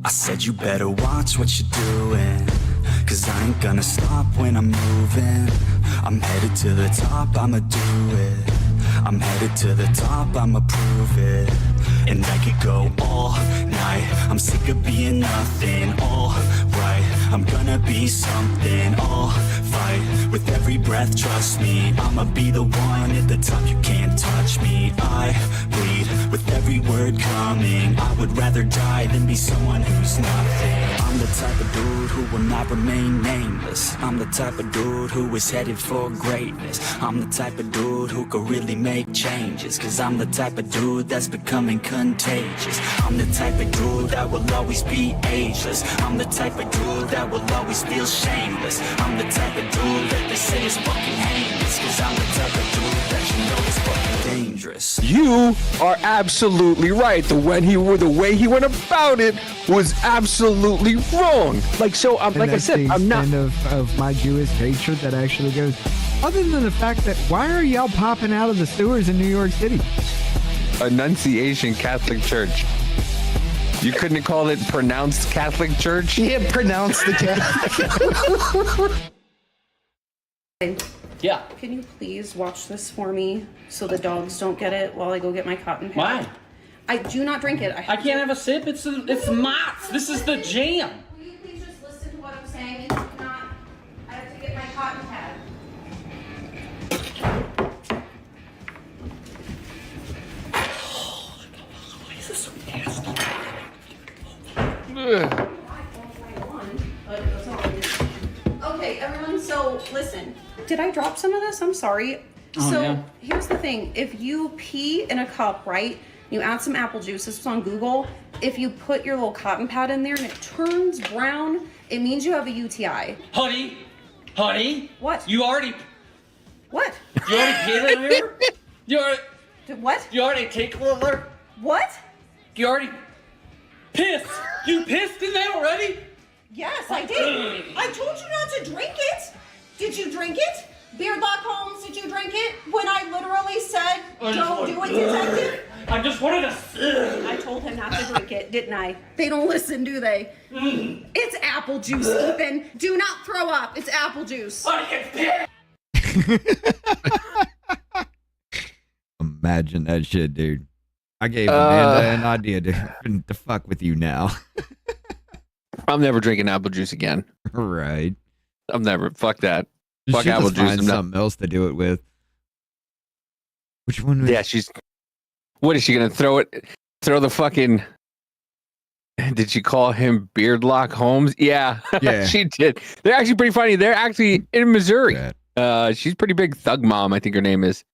I said you better watch what you're doing, 'cause I ain't gonna stop when I'm moving. I'm headed to the top, I'ma do it. I'm headed to the top, I'ma prove it. And I could go all night, I'm sick of being nothing. All right, I'm gonna be something. I'll fight with every breath, trust me. I'ma be the one at the top, you can't touch me. I bleed with every word coming. I would rather die than be someone who's nothing. I'm the type of dude who will not remain nameless. I'm the type of dude who is headed for greatness. I'm the type of dude who could really make changes, 'cause I'm the type of dude that's becoming contagious. I'm the type of dude that will always be ageless. I'm the type of dude that will always feel shameless. I'm the type of dude that they say is fucking heinous, 'cause I'm the type of dude that you know is fucking dangerous. You are absolutely right. The way he went about it was absolutely wrong. Like, so, like I said, I'm not of my Jewish hatred that actually goes. Other than the fact that why are y'all popping out of the sewers in New York City? Annunciation Catholic Church. You couldn't call it pronounced Catholic Church? Yeah, pronounce the Catholic. Yeah. Can you please watch this for me so the dogs don't get it while I go get my cotton pad? Why? I do not drink it. I can't have a sip. It's Mott's. This is the jam. Will you please just listen to what I'm saying? And if not, I have to get my cotton pad. Why is this so nasty? Okay, everyone, so listen. Did I drop some of this? I'm sorry. So here's the thing. If you pee in a cup, right, you add some apple juice. This was on Google. If you put your little cotton pad in there and it turns brown, it means you have a UTI. Honey? What? You already peed in here? What? You already take over? What? You already pissed? You pissed in there already? Yes, I did. I told you not to drink it. Did you drink it? Beardlock Holmes, did you drink it? When I literally said, don't do it, detective? I just wanted to... I told him not to drink it, didn't I? They don't listen, do they? It's apple juice, Ethan. Do not throw up. It's apple juice. Imagine that shit, dude. I gave Amanda an idea to fuck with you now. I'm never drinking apple juice again. Right. I'm never. Fuck that. Fuck She'll apple just juice. find something else to do it with. Which one? Yeah, she's. What is she gonna throw it? Throw the fucking. Did she call him Beardlock Holmes? Yeah, Yeah. she did. They're actually pretty funny. They're actually in Missouri. She's pretty big. Thug Mom, I think her name is.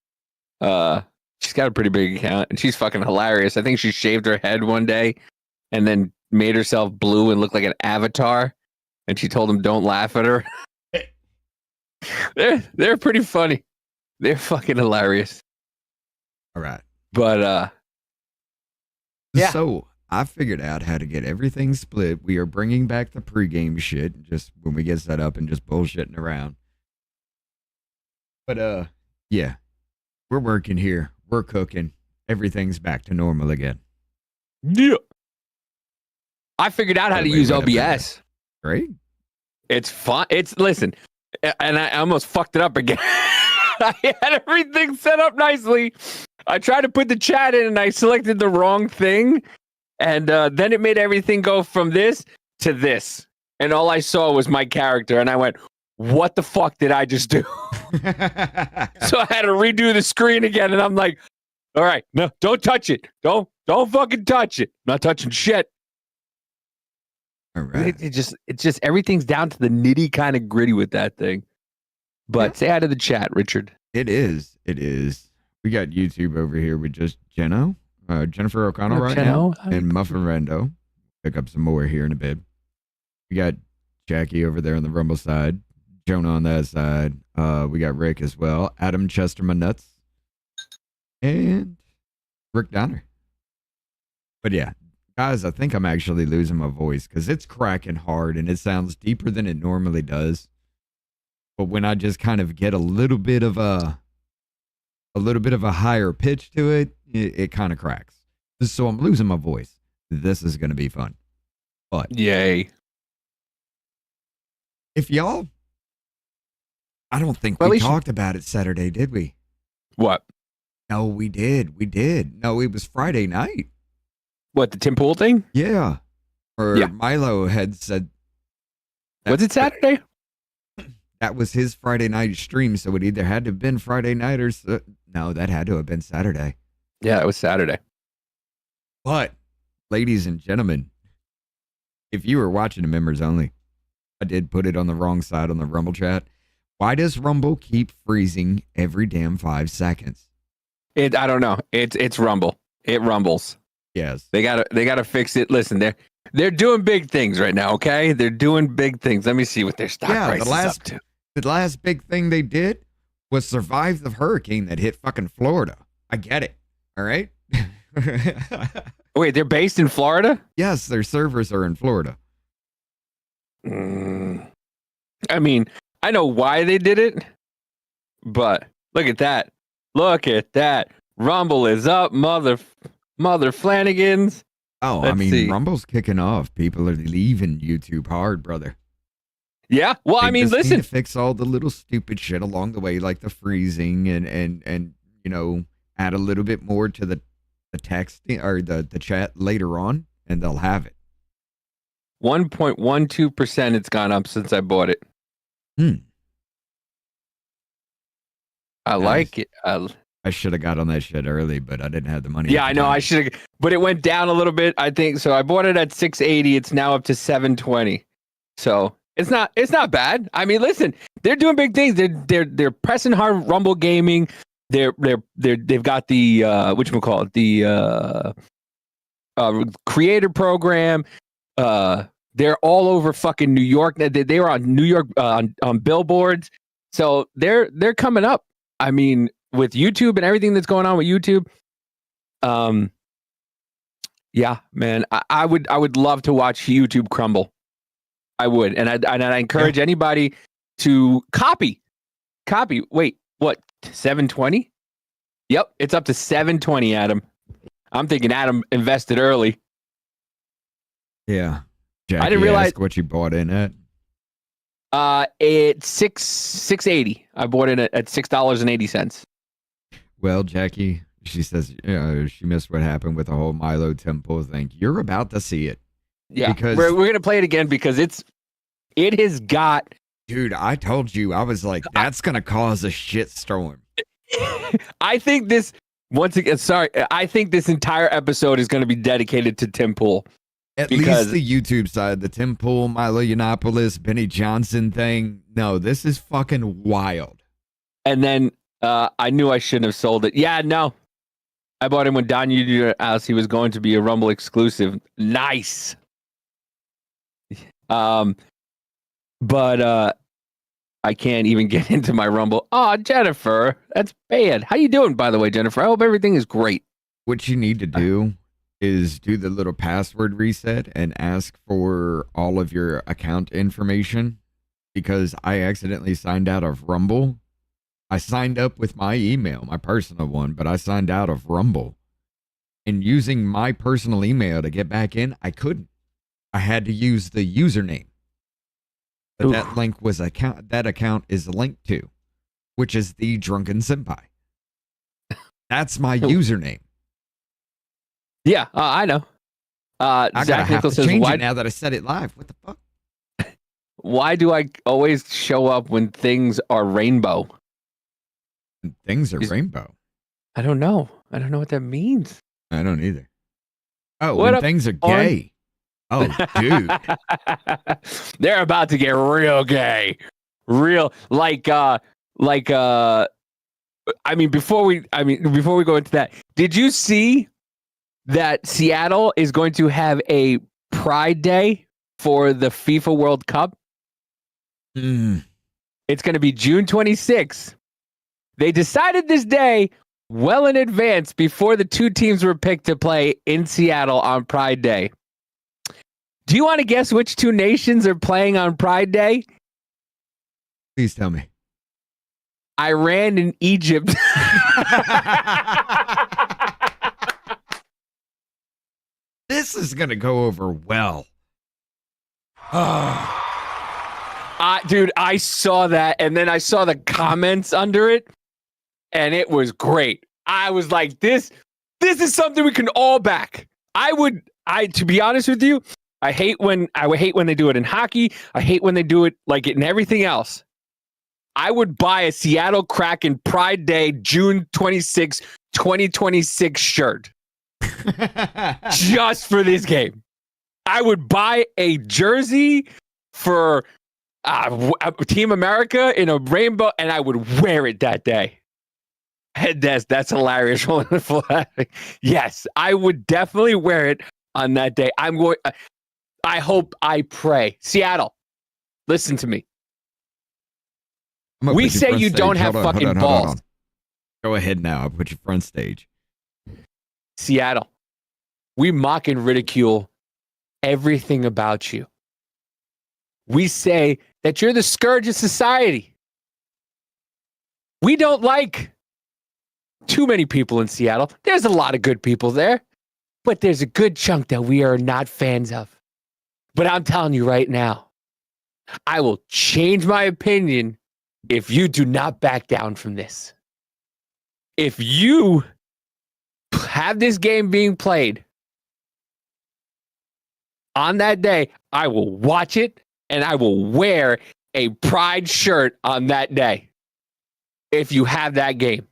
She's got a pretty big account, and she's fucking hilarious. I think she shaved her head one day, and then made herself blue and looked like an avatar. And she told him, "Don't laugh at her." They're pretty funny. They're fucking hilarious. All right. But yeah. So I figured out how to get everything split. We are bringing back the pregame shit just when we get set up and just bullshitting around. But yeah, we're working here. We're cooking. Everything's back to normal again. Yeah. I figured out how to use OBS. Great. It's fun. Listen, and I almost fucked it up again. I had everything set up nicely. I tried to put the chat in and I selected the wrong thing. And then it made everything go from this to this. And all I saw was my character. And I went, what the fuck did I just do? So I had to redo the screen again. And I'm like, all right, no, don't touch it. Don't fucking touch it. I'm not touching shit. All right. It just everything's down to the nitty kind of gritty with that thing. But say hi to the chat, Richard. It is. We got YouTube over here with just Jennifer O'Connell right now, and Muffin Rendo. Pick up some more here in a bit. We got Jackie over there on the Rumble side, Jonah on that side. We got Rick as well, Adam Chesterman Nuts, and Rick Donner. But yeah, guys, I think I'm actually losing my voice because it's cracking hard and it sounds deeper than it normally does. But when I just kind of get a little bit of a higher pitch to it, it kind of cracks. So I'm losing my voice. This is going to be fun. But Yay. if y'all, I don't think Well, at we least talked about it Saturday, did we? What? No, we did. We did. No, it was Friday night. What, the Tim Pool thing? Yeah. Or Yeah. Milo had said. Was it Saturday? That was his Friday night stream, so it either had to have been Friday night or no, that had to have been Saturday. Yeah, it was Saturday. But, ladies and gentlemen, if you were watching the members only, I did put it on the wrong side on the Rumble chat. Why does Rumble keep freezing every damn 5 seconds? I don't know. It's Rumble. It rumbles. Yes. They gotta fix it. Listen, they're doing big things right now. Okay, they're doing big things. Let me see what their stock price is up to. The last big thing they did was survive the hurricane that hit fucking Florida. I get it. All right. Wait, they're based in Florida? Yes, their servers are in Florida. I mean, I know why they did it, but look at that. Look at that. Rumble is up, mother Flanagans. Oh, Let's see. Rumble's kicking off. People are leaving YouTube hard, brother. Yeah. Well, They I mean, just need listen. to fix all the little stupid shit along the way, like the freezing and add a little bit more to the text or the chat later on, and they'll have it. 1.12% it's gone up since I bought it. I like it. I should have got on that shit early, but I didn't have the money. Yeah, I know. I should have, but it went down a little bit. I think so. I bought it at 680. It's now up to 720. So it's not bad. I mean, listen, they're doing big things. They're pressing hard. Rumble Gaming. They've got the whatchamacallit, the creator program. They're all over fucking New York. They were on New York on billboards. So they're coming up. I mean, with YouTube and everything that's going on with YouTube. Yeah, man, I would love to watch YouTube crumble. I would, and I encourage anybody to copy. Wait, what? 720? Yep, it's up to 720, Adam. I'm thinking Adam invested early. Yeah. Jackie, I didn't realize what you bought in at. It's $6.80. I bought it at $6.80. Well, Jackie, she says she missed what happened with the whole Milo Temple thing. You're about to see it. Yeah, because we're gonna play it again because it has got. Dude, I told you, I was like, that's gonna cause a shitstorm. I think this once again. Sorry, I think this entire episode is going to be dedicated to Tim Pool. At least the YouTube side, the Tim Pool, Milo Yiannopoulos, Benny Johnson thing. No, this is fucking wild. And then I knew I shouldn't have sold it. Yeah, no. I bought him when Don Jr. asked he was going to be a Rumble exclusive. Nice. But I can't even get into my Rumble. Oh, Jennifer, that's bad. How you doing, by the way, Jennifer? I hope everything is great. What you need to do is do the little password reset and ask for all of your account information, because I accidentally signed out of Rumble. I signed up with my email, my personal one, but I signed out of Rumble. And using my personal email to get back in, I couldn't. I had to use the username. But that link was that account is linked to, which is the Drunken Senpai. That's my username. Yeah, I know. I Zach gotta have Nichols to says, change why, it now that I said it live. What the fuck? why do I always show up when things are rainbow? Things are rainbow. I don't know. I don't know what that means. I don't either. Oh, What when up, things are gay. Oh, dude. They're about to get real gay. Real I mean, before we go into that, did you see that Seattle is going to have a Pride Day for the FIFA World Cup? It's going to be June 26th. They decided this day well in advance before the two teams were picked to play in Seattle on Pride Day. Do you want to guess which two nations are playing on Pride Day? Please tell me. Iran and Egypt. This is going to go over well. Dude, I saw that, and then I saw the comments under it, and it was great. I was like, this is something we can all back. To be honest with you, I would hate when they do it in hockey. I hate when they do it like in everything else. I would buy a Seattle Kraken Pride Day, June 26, 2026 shirt just for this game. I would buy a jersey for Team America in a rainbow, and I would wear it that day. That's hilarious. Yes, I would definitely wear it on that day. I hope, I pray. Seattle, listen to me. We say you don't have fucking balls. Go ahead now. I'll put you front stage. Seattle, we mock and ridicule everything about you. We say that you're the scourge of society. We don't like too many people in Seattle. There's a lot of good people there, but there's a good chunk that we are not fans of. But I'm telling you right now, I will change my opinion if you do not back down from this. If you have this game being played on that day, I will watch it and I will wear a Pride shirt on that day. If you have that game.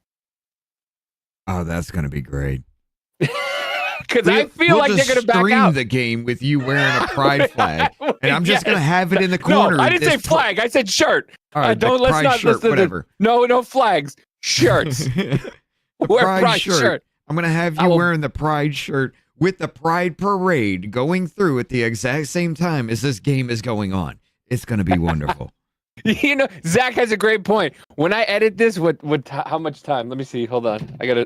Oh, that's going to be great. Because I feel like they're going to back out. Stream the game with you wearing a Pride flag, and I'm just going to have it in the corner. No, I didn't say flag. I said shirt. All right, whatever. No flags. Shirts. Wear Pride shirt. I'm going to have you wearing the Pride shirt with the Pride parade going through at the exact same time as this game is going on. It's going to be wonderful. You know, Zach has a great point. When I edit this, how much time? Let me see. Hold on. I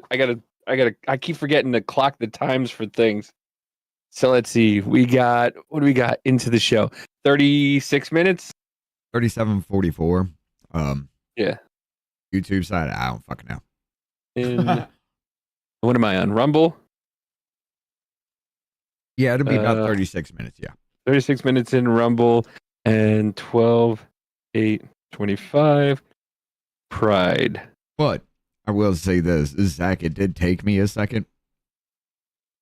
keep forgetting to clock the times for things. So let's see. What do we got into the show? 36 minutes? 37:44. Yeah. YouTube side, I don't fucking know. What am I on? Rumble? Yeah, it'll be about 36 minutes, yeah. 36 minutes in Rumble and 12/8/25 Pride. But I will say this, Zach, it did take me a second.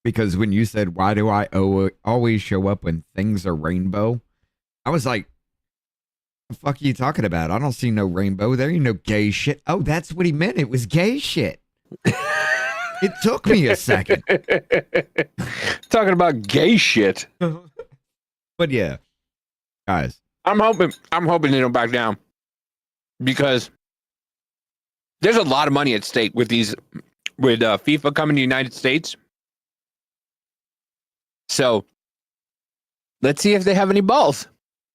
Because when you said, why do I always show up when things are rainbow? I was like, the fuck are you talking about? I don't see no rainbow there. You know, gay shit. Oh, that's what he meant. It was gay shit. It took me a second. Talking about gay shit. But yeah, guys. I'm hoping they don't back down. Because there's a lot of money at stake with FIFA coming to the United States. So let's see if they have any balls.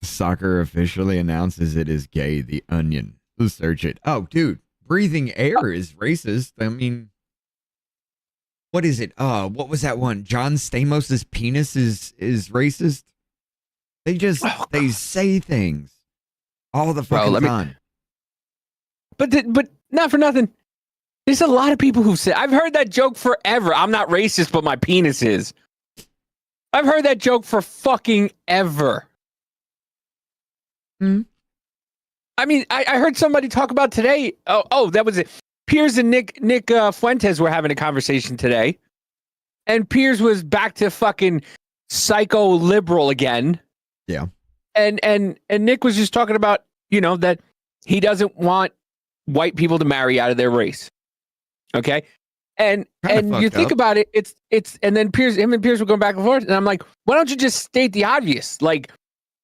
Soccer officially announces it is gay, the Onion. Let's search it. Oh, dude, breathing air is racist. I mean, what is it? What was that one? John Stamos's penis is racist. They say things all the fucking time. But not for nothing. There's a lot of people who've said, I've heard that joke forever. I'm not racist, but my penis is. I've heard that joke for fucking ever. Hmm? I mean, I heard somebody talk about today. Oh, that was it. Piers and Nick Fuentes were having a conversation today. And Piers was back to fucking psycho liberal again. Yeah. And Nick was just talking about, that he doesn't want white people to marry out of their race. Okay? And you think about it, it's and then him and Piers were going back and forth, and I'm like, why don't you just state the obvious? Like,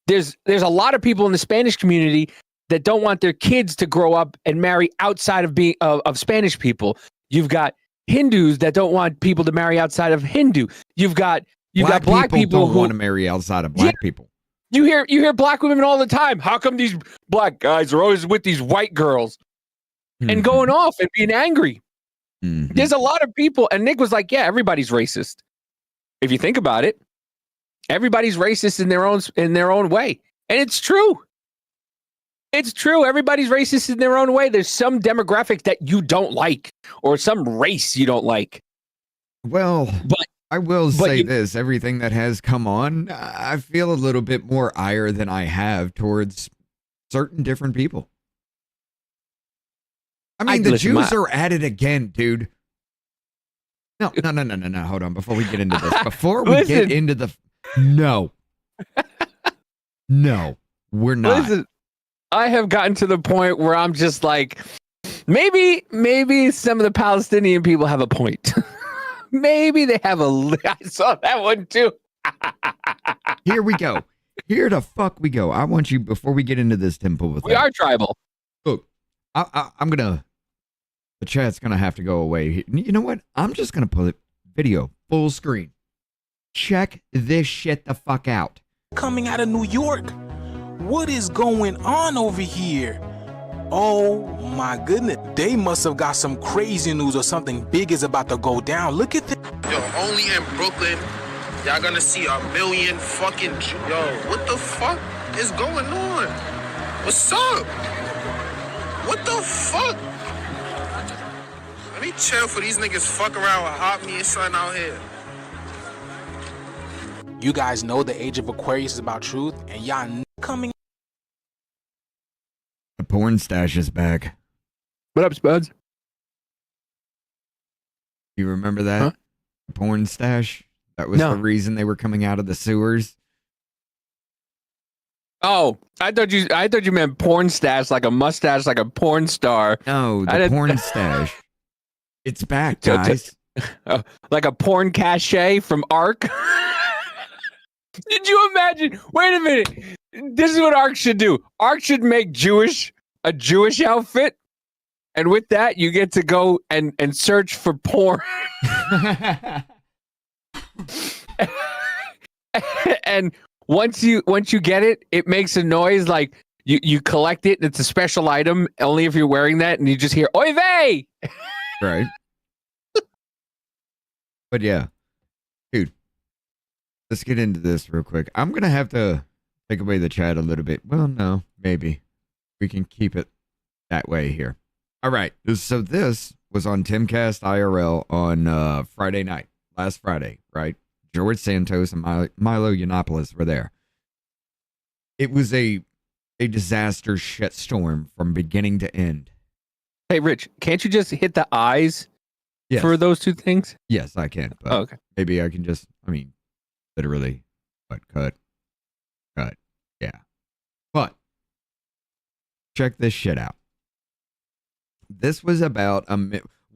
there's a lot of people in the Spanish community that don't want their kids to grow up and marry outside of being of Spanish people. You've got Hindus that don't want people to marry outside of Hindu. You've got black people who want to marry outside of black people. You hear black women all the time. How come these black guys are always with these white girls and going off and being angry? Mm-hmm. There's a lot of people, and Nick was like, yeah, everybody's racist. If you think about it, everybody's racist in their own way. And it's true. It's true. Everybody's racist in their own way. There's some demographic that you don't like or some race you don't like. Well, but I will say this, everything that has come on, I feel a little bit more ire than I have towards certain different people. I mean, the Jews are at it again, dude. No. Hold on. Before we get into this, get into the, no, we're not. Listen, I have gotten to the point where I'm just like, maybe some of the Palestinian people have a point. Maybe they have I saw that one too. Here we go. Here the fuck we go. I want you, before we get into this, Temple, with we are tribal. Look, the chat's gonna have to go away. You know what? I'm just gonna put it video full screen. Check this shit the fuck out. Coming out of New York, what is going on over here? Oh my goodness, they must have got some crazy news or something big is about to go down. Look at this. Yo, only in Brooklyn, y'all gonna see 1 million fucking Yo, what the fuck is going on? What's up? What the fuck? Let me chill for these niggas fuck around with hot me and something out here. You guys know the age of Aquarius is about truth, and y'all coming. The porn stash is back. What up, Spuds? You remember that? Huh? The porn stash? That was the reason they were coming out of the sewers. Oh, I thought you meant porn stash, like a mustache, like a porn star. No, the porn stash. It's back, guys. Like a porn cachet from Ark. Did you imagine? Wait a minute. This is what Ark should do. Ark should make a Jewish outfit. And with that, you get to go and search for porn. And once you get it, it makes a noise like you collect it. And it's a special item only if you're wearing that. And you just hear, oy vey! Right. But yeah, dude, let's get into this real quick. I'm going to have to take away the chat a little bit. Well, no, maybe we can keep it that way here. All right. So this was on Timcast IRL on Friday night, last Friday, right? George Santos and Milo Yiannopoulos were there. It was a disaster shitstorm from beginning to end. Hey, Rich, can't you just hit the eyes for those two things? Yes, I can. But okay. Maybe I can just, literally, cut. Yeah. But check this shit out. This was about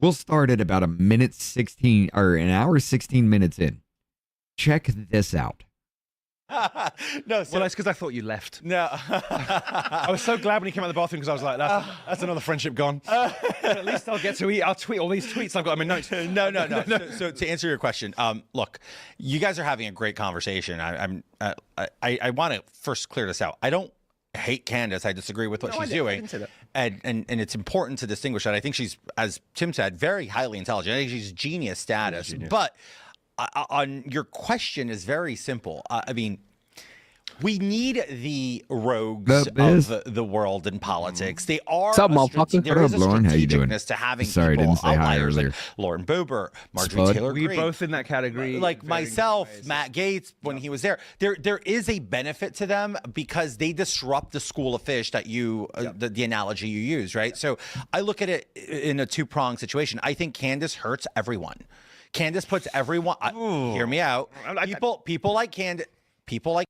we'll start at about 1:16 or an hour 16 minutes in. Check this out. No, so, well, that's because I thought you left. No, I was so glad when he came out of the bathroom because I was like, that's another friendship gone. At least I'll get to eat. I'll tweet all these tweets I've got in my notes. No. So to answer your question, look, you guys are having a great conversation. I want to first clear this out. I don't hate Candace. I disagree with what she's doing. I didn't say that. And it's important to distinguish that. I think she's, as Tim said, very highly intelligent. I think she's genius status. But on your question is very simple. We need the rogues of the world in politics. They are. What's up, motherfucker? There is a strategicness to having Sorry, people, didn't say hi earlier. like Lauren Boebert, Marjorie Taylor Greene. We both in that category. Like myself, Matt Gaetz, when he was there. There is a benefit to them because they disrupt the school of fish that you, the analogy you use, right? So I look at it in a two-pronged situation. I think Candace hurts everyone. Candace puts everyone. Hear me out. People like Candace. People like.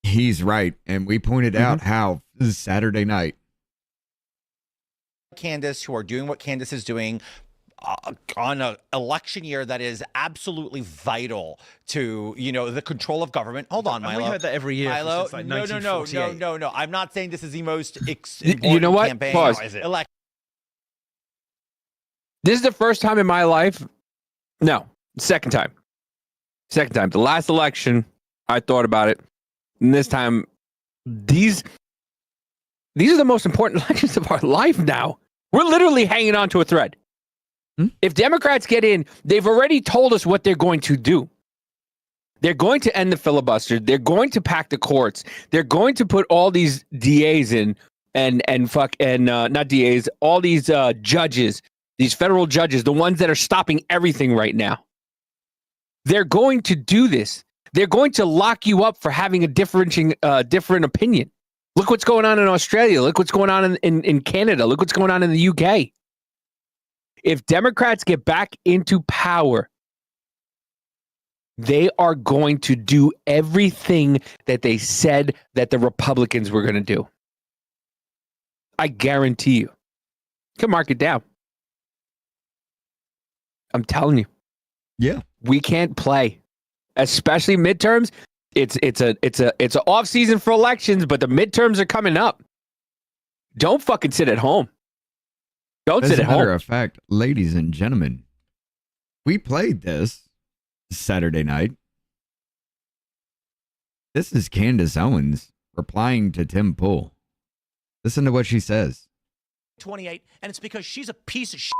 He's right, and we pointed out how this is Saturday night. Candace, who are doing what Candace is doing on an election year that is absolutely vital to the control of government. Hold on, Milo. We heard that every year. Milo, since, like, no. I'm not saying this is the most you know what? campaign. Pause. This is the first time in my life. No, second time. The last election, I thought about it. And this time, these are the most important elections of our life now. We're literally hanging on to a thread. If Democrats get in, they've already told us what they're going to do. They're going to end the filibuster. They're going to pack the courts. They're going to put all these DAs in and not DAs, all these judges, these federal judges, the ones that are stopping everything right now. They're going to do this. They're going to lock you up for having a different opinion. Look what's going on in Australia. Look what's going on in Canada. Look what's going on in the UK. If Democrats get back into power, they are going to do everything that they said that the Republicans were going to do. I guarantee you. You can mark it down. I'm telling you. Yeah. We can't play, especially midterms. It's an off season for elections, but the midterms are coming up. Don't fucking sit at home. Don't sit at home. As a matter of fact, ladies and gentlemen, we played this Saturday night. This is Candace Owens replying to Tim Pool. Listen to what she says. 28, and it's because she's a piece of shit.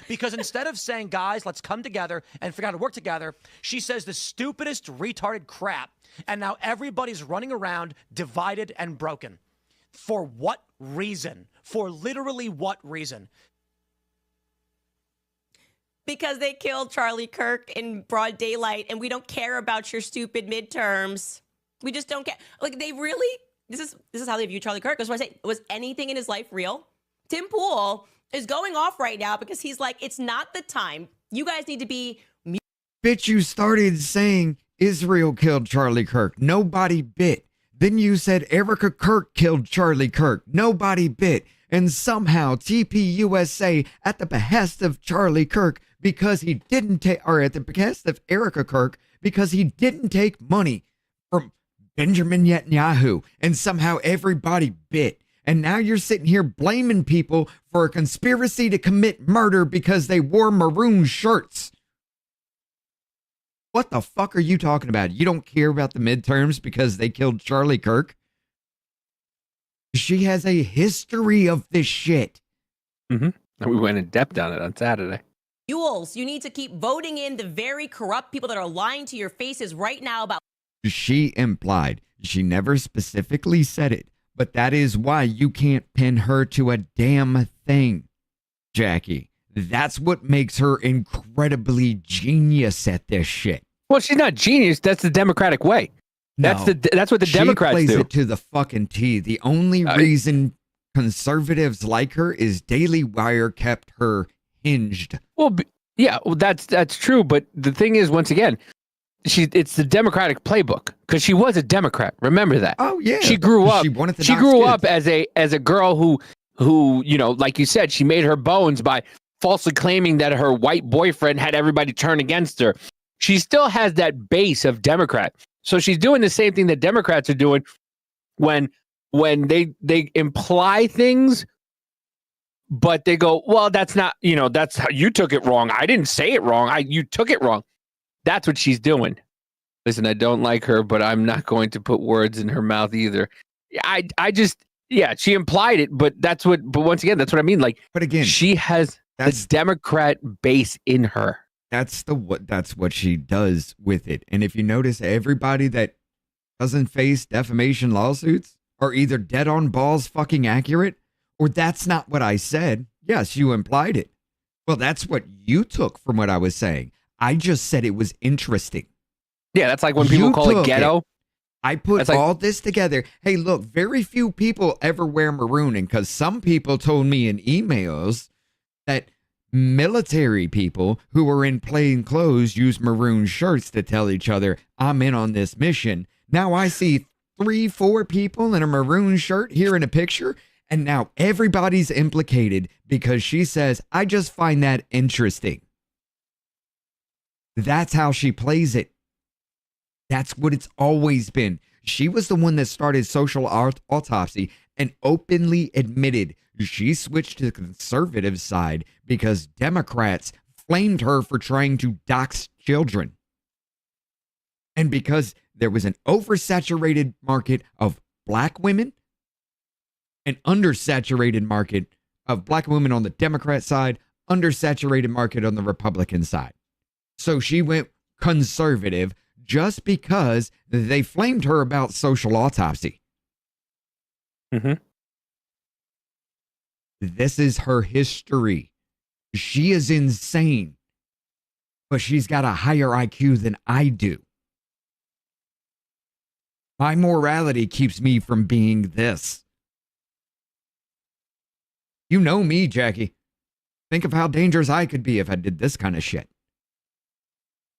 Because instead of saying, guys, let's come together and figure out how to work together, she says the stupidest, retarded crap. And now everybody's running around divided and broken. For what reason? For literally what reason? Because they killed Charlie Kirk in broad daylight, and we don't care about your stupid midterms. We just don't care. Like, they really, this is how they view Charlie Kirk. That's why I say, was anything in his life real? Tim Pool is going off right now because he's like, it's not the time. You guys need to be. Bitch, you started saying Israel killed Charlie Kirk. Nobody bit. Then you said Erica Kirk killed Charlie Kirk. Nobody bit. And somehow TPUSA, at the behest of Charlie Kirk, because he didn't take, or at the behest of Erica Kirk, because he didn't take money from Benjamin Netanyahu, and somehow everybody bit. And now you're sitting here blaming people for a conspiracy to commit murder because they wore maroon shirts. What the fuck are you talking about? You don't care about the midterms because they killed Charlie Kirk? She has a history of this shit. Mm-hmm. And we went in depth on it on Saturday. Mules, you need to keep voting in the very corrupt people that are lying to your faces right now about. She implied. She never specifically said it. But that is why you can't pin her to a damn thing, Jackie. That's what makes her incredibly genius at this shit. Well, she's not genius. That's the Democratic way. That's what the Democrats do. She plays it to the fucking T. The only reason conservatives like her is Daily Wire kept her hinged. Well, yeah, well, that's true. But the thing is, once again, it's the Democratic playbook because she was a Democrat. Remember that? Oh yeah, she grew up. She grew up kids. as a girl who you know, like you said, she made her bones by falsely claiming that her white boyfriend had everybody turn against her. She still has that base of Democrat. So she's doing the same thing that Democrats are doing when they imply things, but they go, well, that's not, you know, that's how you took it wrong. I didn't say it wrong. You took it wrong. That's what she's doing. Listen, I don't like her, but I'm not going to put words in her mouth either. I just, yeah, she implied it, but once again, that's what I mean. Like, but again, she has the Democrat base in her. That's what she does with it. And if you notice, everybody that doesn't face defamation lawsuits are either dead on balls fucking accurate, or that's not what I said. Yes, you implied it. Well, that's what you took from what I was saying. I just said it was interesting. Yeah, that's like when people call it ghetto. I put all this together. Hey, look, very few people ever wear maroon, and because some people told me in emails that military people who are in plain clothes use maroon shirts to tell each other, I'm in on this mission. Now I see 3-4 people in a maroon shirt here in a picture, and now everybody's implicated because she says, I just find that interesting. That's how she plays it. That's what it's always been. She was the one that started social autopsy and openly admitted she switched to the conservative side because Democrats flamed her for trying to dox children. And because there was an oversaturated market of black women, an undersaturated market of black women on the Democrat side, undersaturated market on the Republican side. So she went conservative just because they flamed her about social autopsy. Mm-hmm. This is her history. She is insane. but she's got a higher IQ than I do. My morality keeps me from being this. You know me, Jackie. Think of how dangerous I could be if I did this kind of shit.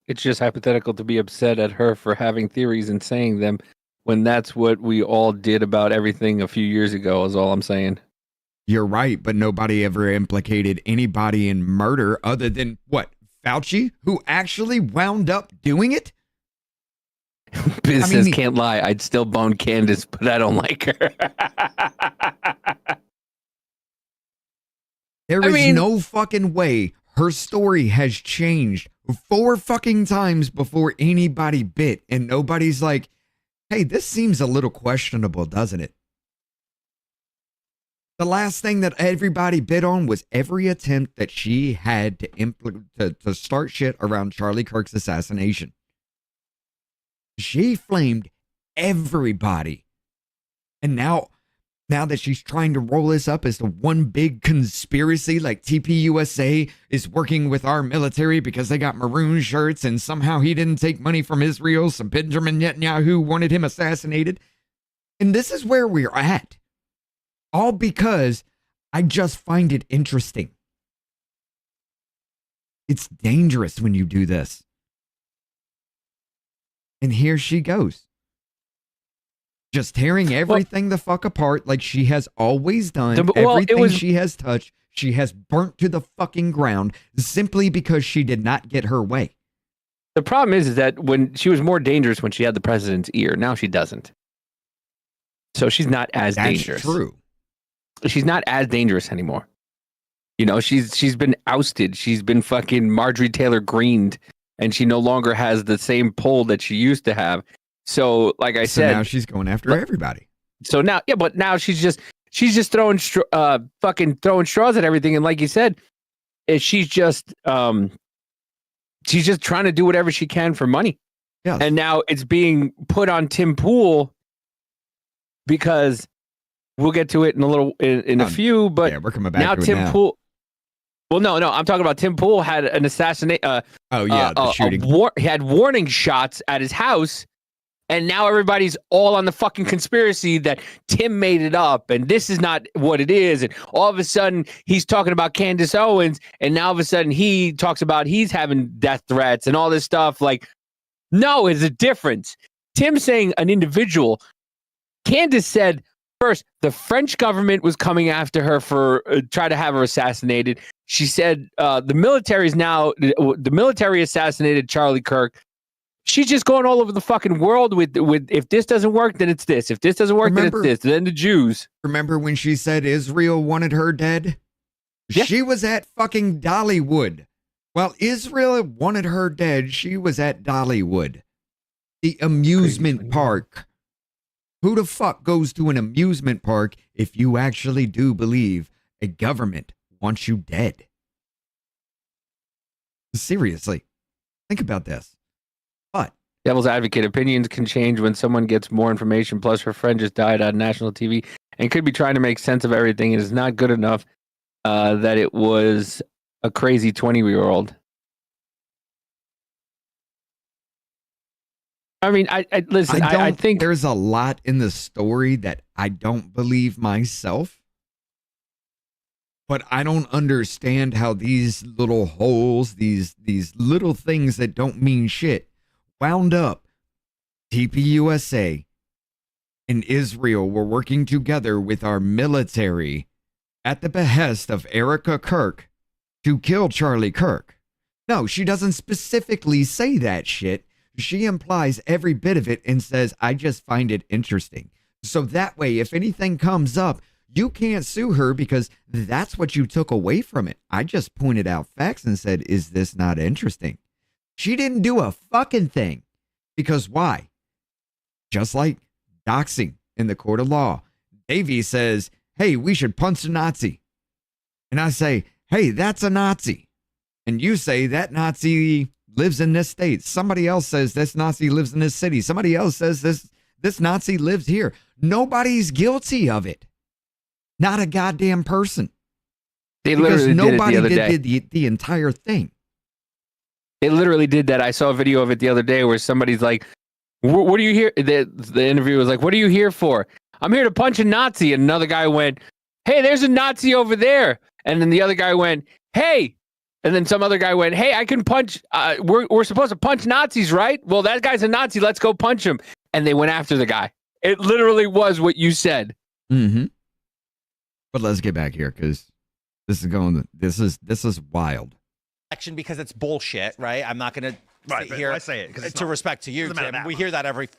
It's just hypothetical to be upset at her for having theories and saying them when that's what we all did about everything a few years ago, is all I'm saying. You're right, but nobody ever implicated anybody in murder other than, what, Fauci, who actually wound up doing it? Business can't lie. I'd still bone Candace, but I don't like her. There is no fucking way her story has changed 4 fucking times before anybody bit, and nobody's like, hey, this seems a little questionable, doesn't it? The last thing that everybody bit on was every attempt that she had to start shit around Charlie Kirk's assassination. She flamed everybody. And now that she's trying to roll this up as the one big conspiracy, like TPUSA is working with our military because they got maroon shirts and somehow he didn't take money from Israel, so Benjamin Netanyahu wanted him assassinated. And this is where we're at. All because I just find it interesting. It's dangerous when you do this. And here she goes. Just tearing everything the fuck apart like she has always done. Everything she has touched, she has burnt to the fucking ground simply because she did not get her way. The problem is that when she was more dangerous when she had the president's ear. Now she doesn't. So she's not as dangerous. That's true. She's not as dangerous anymore. You know, she's been ousted. She's been fucking Marjorie Taylor Greened, and she no longer has the same pull that she used to have. So, like I said, now she's going after everybody. So now, yeah, but now she's just throwing fucking throwing straws at everything. And like you said, she's just trying to do whatever she can for money. Yeah. And now it's being put on Tim Pool because we'll get to it in a little in a few. But yeah, we're coming back now. To Tim it now. Pool. Well, no, I'm talking about Tim Pool had an assassinate. The shooting. He had warning shots at his house. And now everybody's all on the fucking conspiracy that Tim made it up and this is not what it is. And all of a sudden he's talking about Candace Owens. And now all of a sudden he talks about he's having death threats and all this stuff. Like, no, there's a difference. Tim saying an individual. Candace said first, the French government was coming after her for try to have her assassinated. She said the military assassinated Charlie Kirk. She's just going all over the fucking world with if this doesn't work, then it's this. If this doesn't work, then it's this. Then the Jews. Remember when she said Israel wanted her dead? Yeah. She was at fucking Dollywood. While Israel wanted her dead, she was at Dollywood, the amusement park. Who the fuck goes to an amusement park if you actually do believe a government wants you dead? Seriously, think about this. But devil's advocate, opinions can change when someone gets more information. Plus, her friend just died on national TV and could be trying to make sense of everything. It is not good enough that it was a crazy 20-year-old. I mean, I listen. I think there's a lot in the story that I don't believe myself. But I don't understand how these little holes, these little things that don't mean shit, wound up. TPUSA and Israel were working together with our military at the behest of Erica Kirk to kill Charlie Kirk. No, she doesn't specifically say that shit. She implies every bit of it and says, I just find it interesting. So that way, if anything comes up, you can't sue her because that's what you took away from it. I just pointed out facts and said, is this not interesting? She didn't do a fucking thing. Because why? Just like doxing in the court of law. Davey says, hey, we should punch a Nazi. And I say, hey, that's a Nazi. And you say that Nazi lives in this state. Somebody else says this Nazi lives in this city. Somebody else says this Nazi lives here. Nobody's guilty of it. Not a goddamn person. They because literally nobody did it the other day. did the entire thing. They literally did that. I saw a video of it the other day where somebody's like, what are you here? The interview was like, what are you here for? I'm here to punch a Nazi. And another guy went, hey, there's a Nazi over there. And then the other guy went, hey. And then some other guy went, hey, I can punch. We're supposed to punch Nazis, right? Well, that guy's a Nazi. Let's go punch him. And they went after the guy. It literally was what you said. Mm-hmm. But let's get back here because this is wild. Because it's bullshit, right? I'm not going to sit here. I say it because to respect to you, Tim. We hear that every 2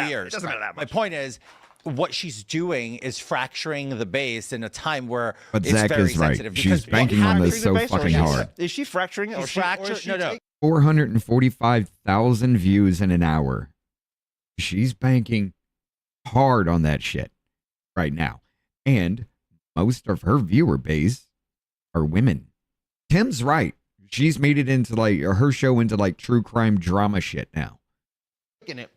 years. Doesn't matter that much. My point is, what she's doing is fracturing the base in a time where But it's Zach very is right. sensitive. She's banking on this so fucking hard. Is she fracturing it? She's fracturing. No. 445,000 views in an hour. She's banking hard on that shit right now. And most of her viewer base are women. Tim's right. She's made it into her show into true crime drama shit now.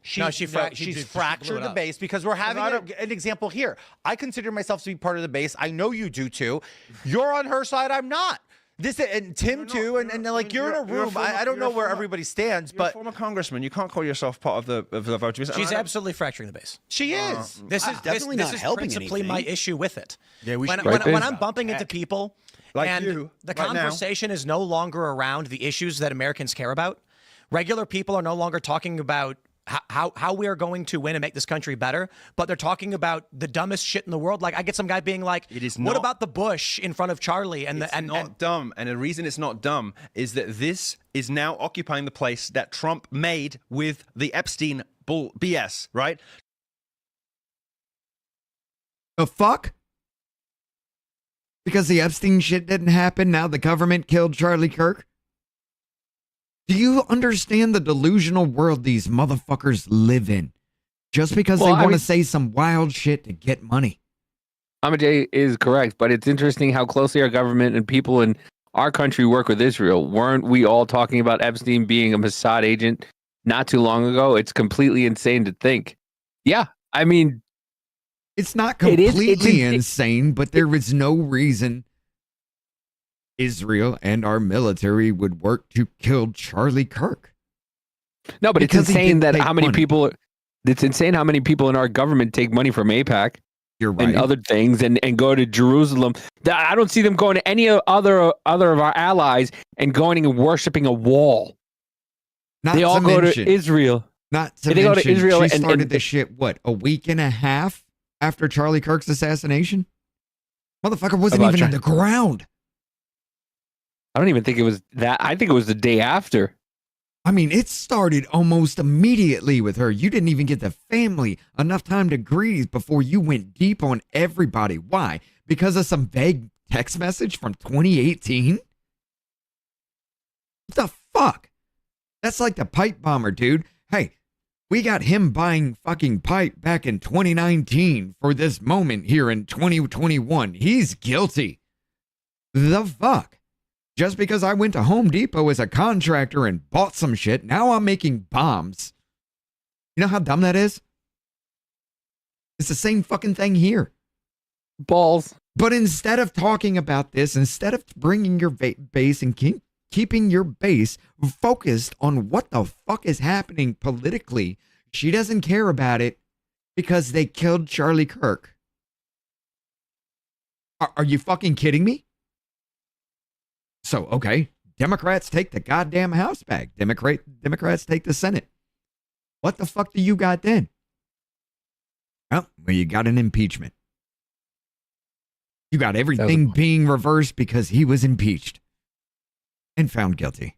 She's fractured the base because we're having an example here. I consider myself to be part of the base. I know you do too. You're on her side. I'm not. And Tim too, and you're in a room. I don't know where everybody stands, but former congressman, you can't call yourself part of the vote. She's absolutely fracturing the base. She is. This is definitely this not is helping principally anything. my issue with it. Yeah, when I'm bumping into people, and the conversation is no longer around the issues that Americans care about. Regular people are no longer talking about how we are going to win and make this country better, but they're talking about the dumbest shit in the world. Like I get some guy being like, "What about the Bush in front of Charlie?" And it's not dumb. And the reason it's not dumb is that this is now occupying the place that Trump made with the Epstein bull BS. Right? The fuck? Because the Epstein shit didn't happen. Now the government killed Charlie Kirk. Do you understand the delusional world these motherfuckers live in? Just because they want to say some wild shit to get money. Amade is correct, but it's interesting how closely our government and people in our country work with Israel. Weren't we all talking about Epstein being a Mossad agent not too long ago? It's completely insane to think. Yeah, I mean, it's not completely insane, but there is no reason Israel and our military would work to kill Charlie Kirk. No, but it's insane that how many people. It's insane how many people in our government take money from AIPAC. You're right. And other things and go to Jerusalem. I don't see them going to any other of our allies and going and worshiping a wall. They all go to Israel. Not to mention, go to Israel. She started this shit, what, a week and a half after Charlie Kirk's assassination? Motherfucker wasn't even on the ground. I don't even think it was that. I think it was the day after. I mean, it started almost immediately with her. You didn't even get the family enough time to grieve before you went deep on everybody. Why? Because of some vague text message from 2018? What the fuck? That's like the pipe bomber, dude. Hey, we got him buying fucking pipe back in 2019 for this moment here in 2021. He's guilty. The fuck? Just because I went to Home Depot as a contractor and bought some shit, now I'm making bombs. You know how dumb that is? It's the same fucking thing here. Balls. But instead of talking about this, instead of bringing your base and keeping your base focused on what the fuck is happening politically, she doesn't care about it because they killed Charlie Kirk. Are you fucking kidding me? So, okay, Democrats take the goddamn House back. Democrats take the Senate. What the fuck do you got then? Well, you got an impeachment. You got everything being reversed because he was impeached and found guilty.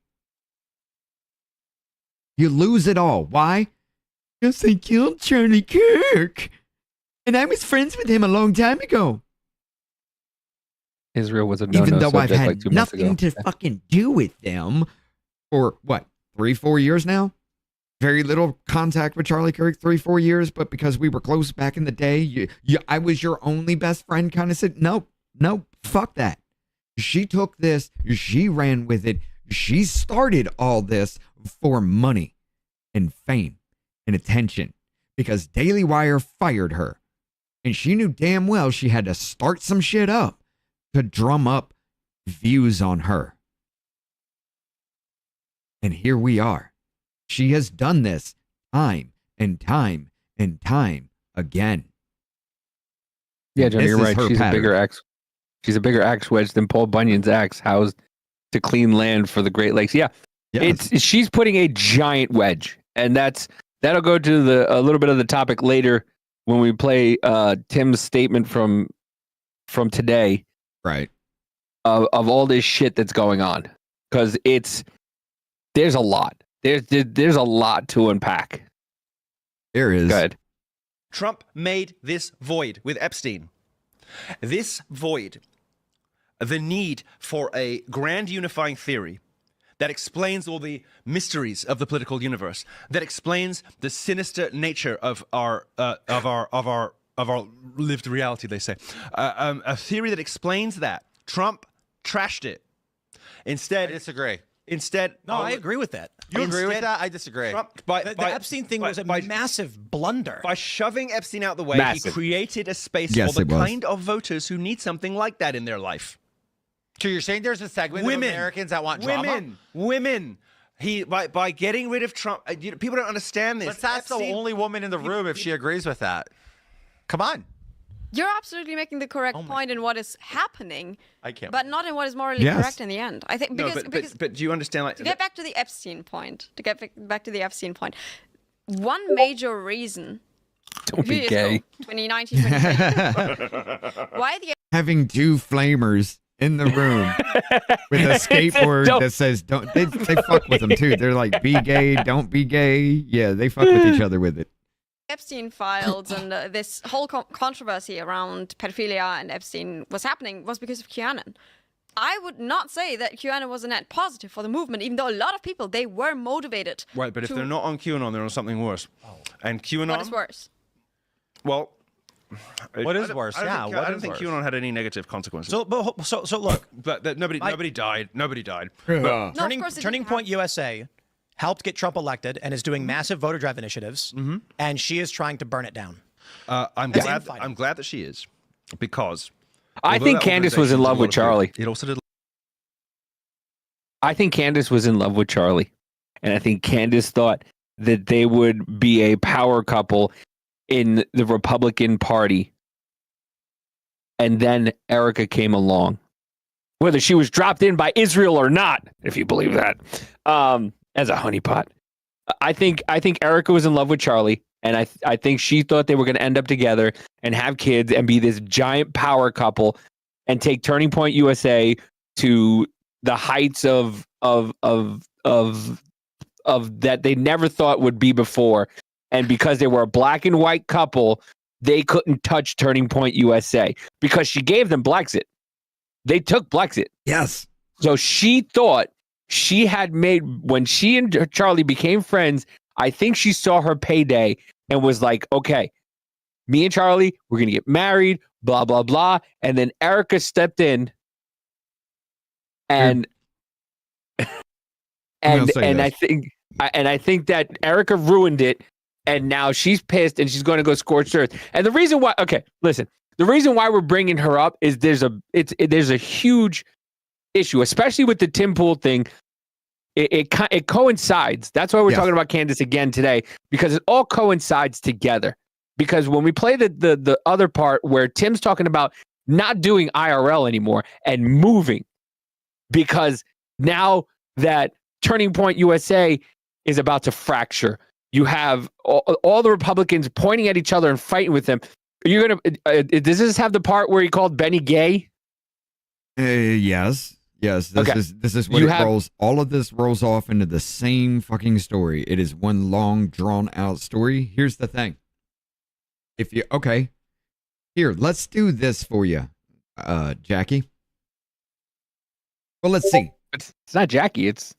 You lose it all. Why? Because they killed Charlie Kirk. And I was friends with him a long time ago. Israel was a no-no even though I've subject had like 2 months nothing ago. to fucking do with them for what, 3-4 years now? Very little contact with Charlie Kirk, 3-4 years, but because we were close back in the day, I was your only best friend kind of said, no, fuck that. She took this, she ran with it, she started all this for money and fame and attention because Daily Wire fired her. And she knew damn well she had to start some shit up to drum up views on her. And here we are. She has done this time and time and time again. Yeah, Johnny, you're right. She's pattern. a bigger axe. She's a bigger axe wedge than Paul Bunyan's axe housed to clean land for the Great Lakes. Yeah, yes. She's putting a giant wedge, and that'll go to a little bit of the topic later when we play Tim's statement from today, right? Of all this shit that's going on, because there's a lot. There's a lot to unpack. There is. Good. Trump made this void with Epstein. This void, the need for a grand unifying theory that explains all the mysteries of the political universe, that explains the sinister nature of our lived reality. They say a theory that explains that. Trump trashed it. Instead, I disagree. No, I agree with that. You agree with that? I disagree. Trump, the Epstein thing was a massive blunder. By shoving Epstein out the way, he created a space for the kind of voters who need something like that in their life. So you're saying there's a segment of Americans that want drama? Women. By getting rid of Trump, people don't understand this. But that's the only woman in the room if she agrees with that. Come on. You're absolutely making the correct point in what is happening, I can't. but not in what is morally correct in the end. I think because but do you understand? Like, to get back to the Epstein point, one major reason. Don't be gay. 2019, 2020. Why the having two flamers in the room with a skateboard that says don't. They fuck with them too. They're like, be gay, don't be gay. Yeah, they fuck with each other with it. Epstein files and this whole controversy around pedophilia and Epstein was happening was because of QAnon. I would not say that QAnon was a net positive for the movement, even though a lot of people, they were motivated. Right, but if they're not on QAnon, they're on something worse. And QAnon... What is worse? Well... What is worse? I don't think QAnon had any negative consequences. So look... But nobody died. Nobody died. But Turning Point USA helped get Trump elected and is doing massive voter drive initiatives, and she is trying to burn it down. I'm glad that she is, because I think Candace was in love with Charlie. It also did. I think Candace was in love with Charlie, and I think Candace thought that they would be a power couple in the Republican Party, and then Erica came along, whether she was dropped in by Israel or not, if you believe that. As a honeypot. I think Erica was in love with Charlie, and I think she thought they were going to end up together and have kids and be this giant power couple and take Turning Point USA to the heights of that they never thought would be before. And because they were a black and white couple, they couldn't touch Turning Point USA because she gave them Blexit. They took Blexit. Yes. So she thought she had made, when she and Charlie became friends, I think she saw her payday and was like, okay, me and Charlie, we're going to get married, blah, blah, blah. And then Erica stepped in and I think that Erica ruined it, and now she's pissed and she's going to go scorched earth. And the reason why, okay, listen, the reason why we're bringing her up is there's a huge issue, especially with the Tim Pool thing. It coincides. That's why we're talking about Candace again today, because it all coincides together. Because when we play the other part where Tim's talking about not doing IRL anymore and moving, because now that Turning Point USA is about to fracture, you have all the Republicans pointing at each other and fighting with them. You're gonna does this have the part where he called Benny gay? Yes. This is what rolls. All of this rolls off into the same fucking story. It is one long, drawn out story. Here's the thing. Here, let's do this for you, Jackie. Well, let's see. It's not Jackie. It's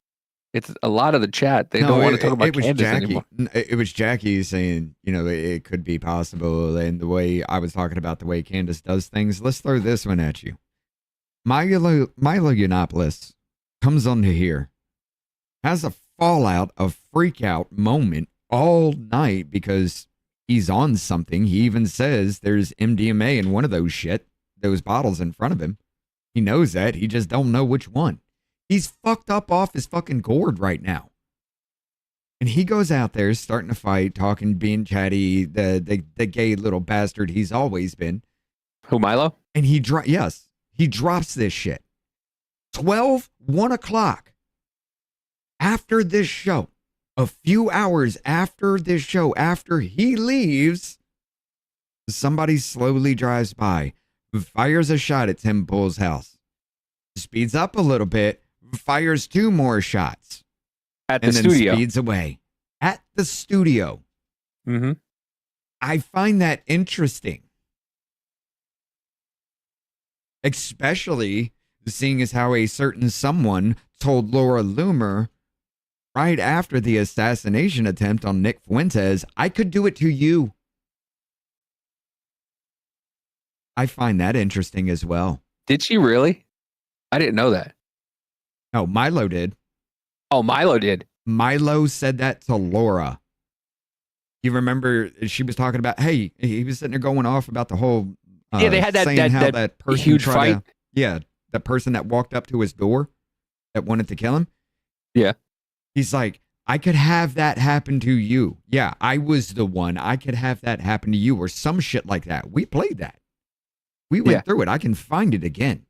a lot of the chat. They don't want to talk about Candace anymore. It was Jackie saying, it could be possible. And the way I was talking about the way Candace does things, let's throw this one at you. Milo Yiannopoulos comes onto here, has a fallout, a freak out moment all night because he's on something. He even says there's MDMA in one of those bottles in front of him. He knows that. He just don't know which one. He's fucked up off his fucking gourd right now. And he goes out there starting to fight, talking, being chatty, the gay little bastard he's always been. Who, Milo? And he drops this shit. 1 o'clock after this show, a few hours after this show, after he leaves, somebody slowly drives by, fires a shot at Tim Pool's house, speeds up a little bit, fires 2 more shots. At the studio. Speeds away. At the studio. Mm-hmm. I find that interesting. Especially seeing as how a certain someone told Laura Loomer right after the assassination attempt on Nick Fuentes, I could do it to you. I find that interesting as well. Did she really? I didn't know that. No, Milo did. Oh, Milo did. Milo said that to Laura. You remember she was talking about, hey, he was sitting there going off about the whole yeah, they had that person huge fight. That person that walked up to his door that wanted to kill him. Yeah. He's like, I could have that happen to you. Yeah, I was the one. I could have that happen to you or some shit like that. We played that. We went through it. I can find it again.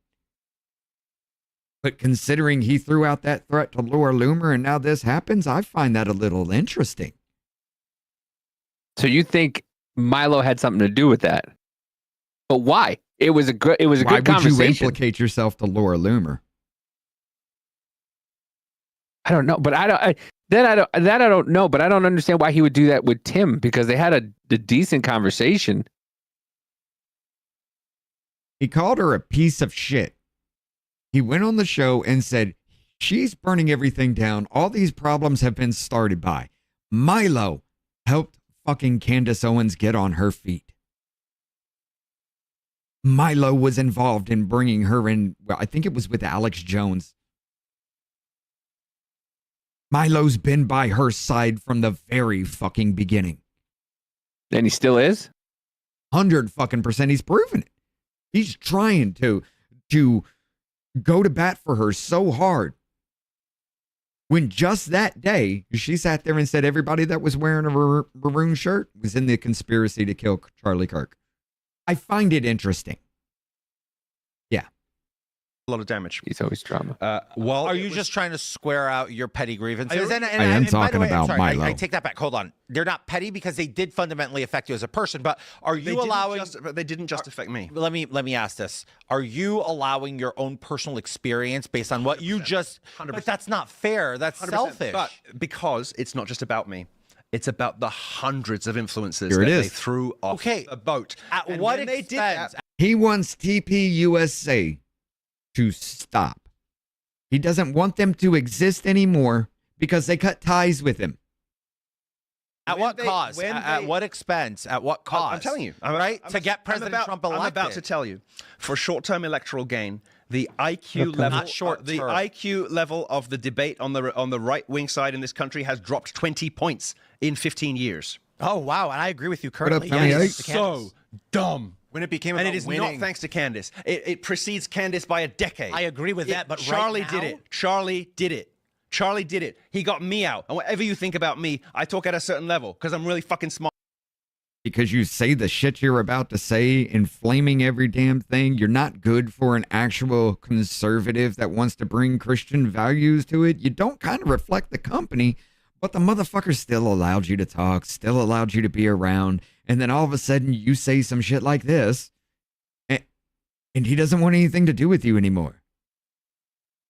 But considering he threw out that threat to Laura Loomer and now this happens, I find that a little interesting. So you think Milo had something to do with that? But why? It was a good Why conversation. Would you implicate yourself to Laura Loomer? I don't know, but I don't know, but I don't understand why he would do that with Tim, because they had a decent conversation. He called her a piece of shit. He went on the show and said, she's burning everything down. All these problems have been started by Milo helped fucking Candace Owens get on her feet. Milo was involved in bringing her in. Well, I think it was with Alex Jones. Milo's been by her side from the very fucking beginning. And he still is? 100% he's proven it. He's trying to go to bat for her so hard. When just that day, she sat there and said everybody that was wearing a maroon shirt was in the conspiracy to kill Charlie Kirk. I find it interesting. Yeah. A lot of damage. He's always drama. Well, are you just trying to square out your petty grievances? I am talking about Milo. I take that back. Hold on. They're not petty because they did fundamentally affect you as a person. But are you allowing? They didn't just affect me. Let me ask this: are you allowing your own personal experience based on what you just? 100%. But that's not fair. That's 100%. Selfish. But because it's not just about me. It's about the hundreds of influences Here that it is. they threw off a boat. At what expense? He wants TP USA to stop. He doesn't want them to exist anymore because they cut ties with him. At what cost? At what expense? At what cost? I'm telling you. To get President Trump elected. I'm about to tell you. For short-term electoral gain, the IQ level, the IQ level of the debate on the right-wing side in this country has dropped 20 points in 15 years. Oh wow, and I agree with you currently. What up, Tommy? It's so dumb. When it became and about it is winning. not thanks to Candace. It precedes Candace by a decade. I agree with that, but Charlie right now, did it. Charlie did it. Charlie did it. He got me out. And whatever you think about me, I talk at a certain level because I'm really fucking smart. Because you say the shit you're about to say, inflaming every damn thing. You're not good for an actual conservative that wants to bring Christian values to it. You don't kind of reflect the company, but the motherfucker still allowed you to talk, still allowed you to be around. And then all of a sudden you say some shit like this and he doesn't want anything to do with you anymore.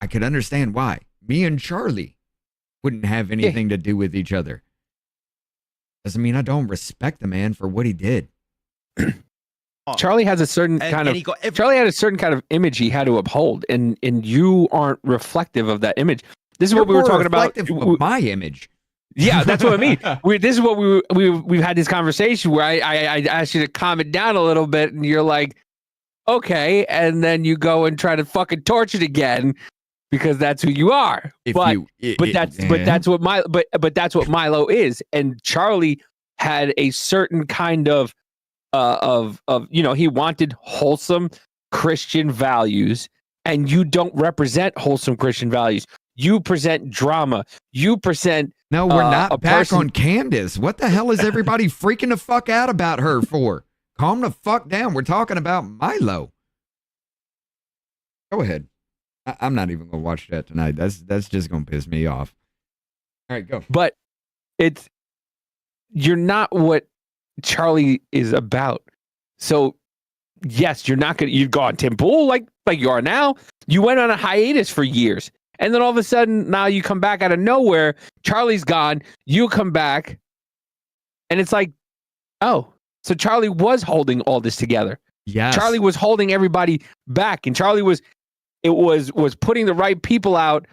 I could understand why. Me and Charlie wouldn't have anything to do with each other. Doesn't mean I don't respect the man for what he did. Charlie has a certain Charlie had a certain kind of image he had to uphold, and you aren't reflective of that image. This is what we were talking about. Of my image. Yeah, that's what I mean. This is what we've had this conversation where I asked you to calm it down a little bit, and you're like, okay, and then you go and try to fucking torch it again because that's who you are. But that's what Milo is, and Charlie had a certain kind of he wanted wholesome Christian values, and you don't represent wholesome Christian values. You present drama. You present No, we're not back on Candace. What the hell is everybody freaking the fuck out about her for? Calm the fuck down. We're talking about Milo. Go ahead. I'm not even gonna watch that tonight. That's just gonna piss me off. All right, go. But you're not what Charlie is about. So yes, you've gone Tim Pool like you are now. You went on a hiatus for years. And then all of a sudden, now you come back out of nowhere. Charlie's gone. You come back. And it's like, oh, so Charlie was holding all this together. Yes. Charlie was holding everybody back. And Charlie was putting the right people out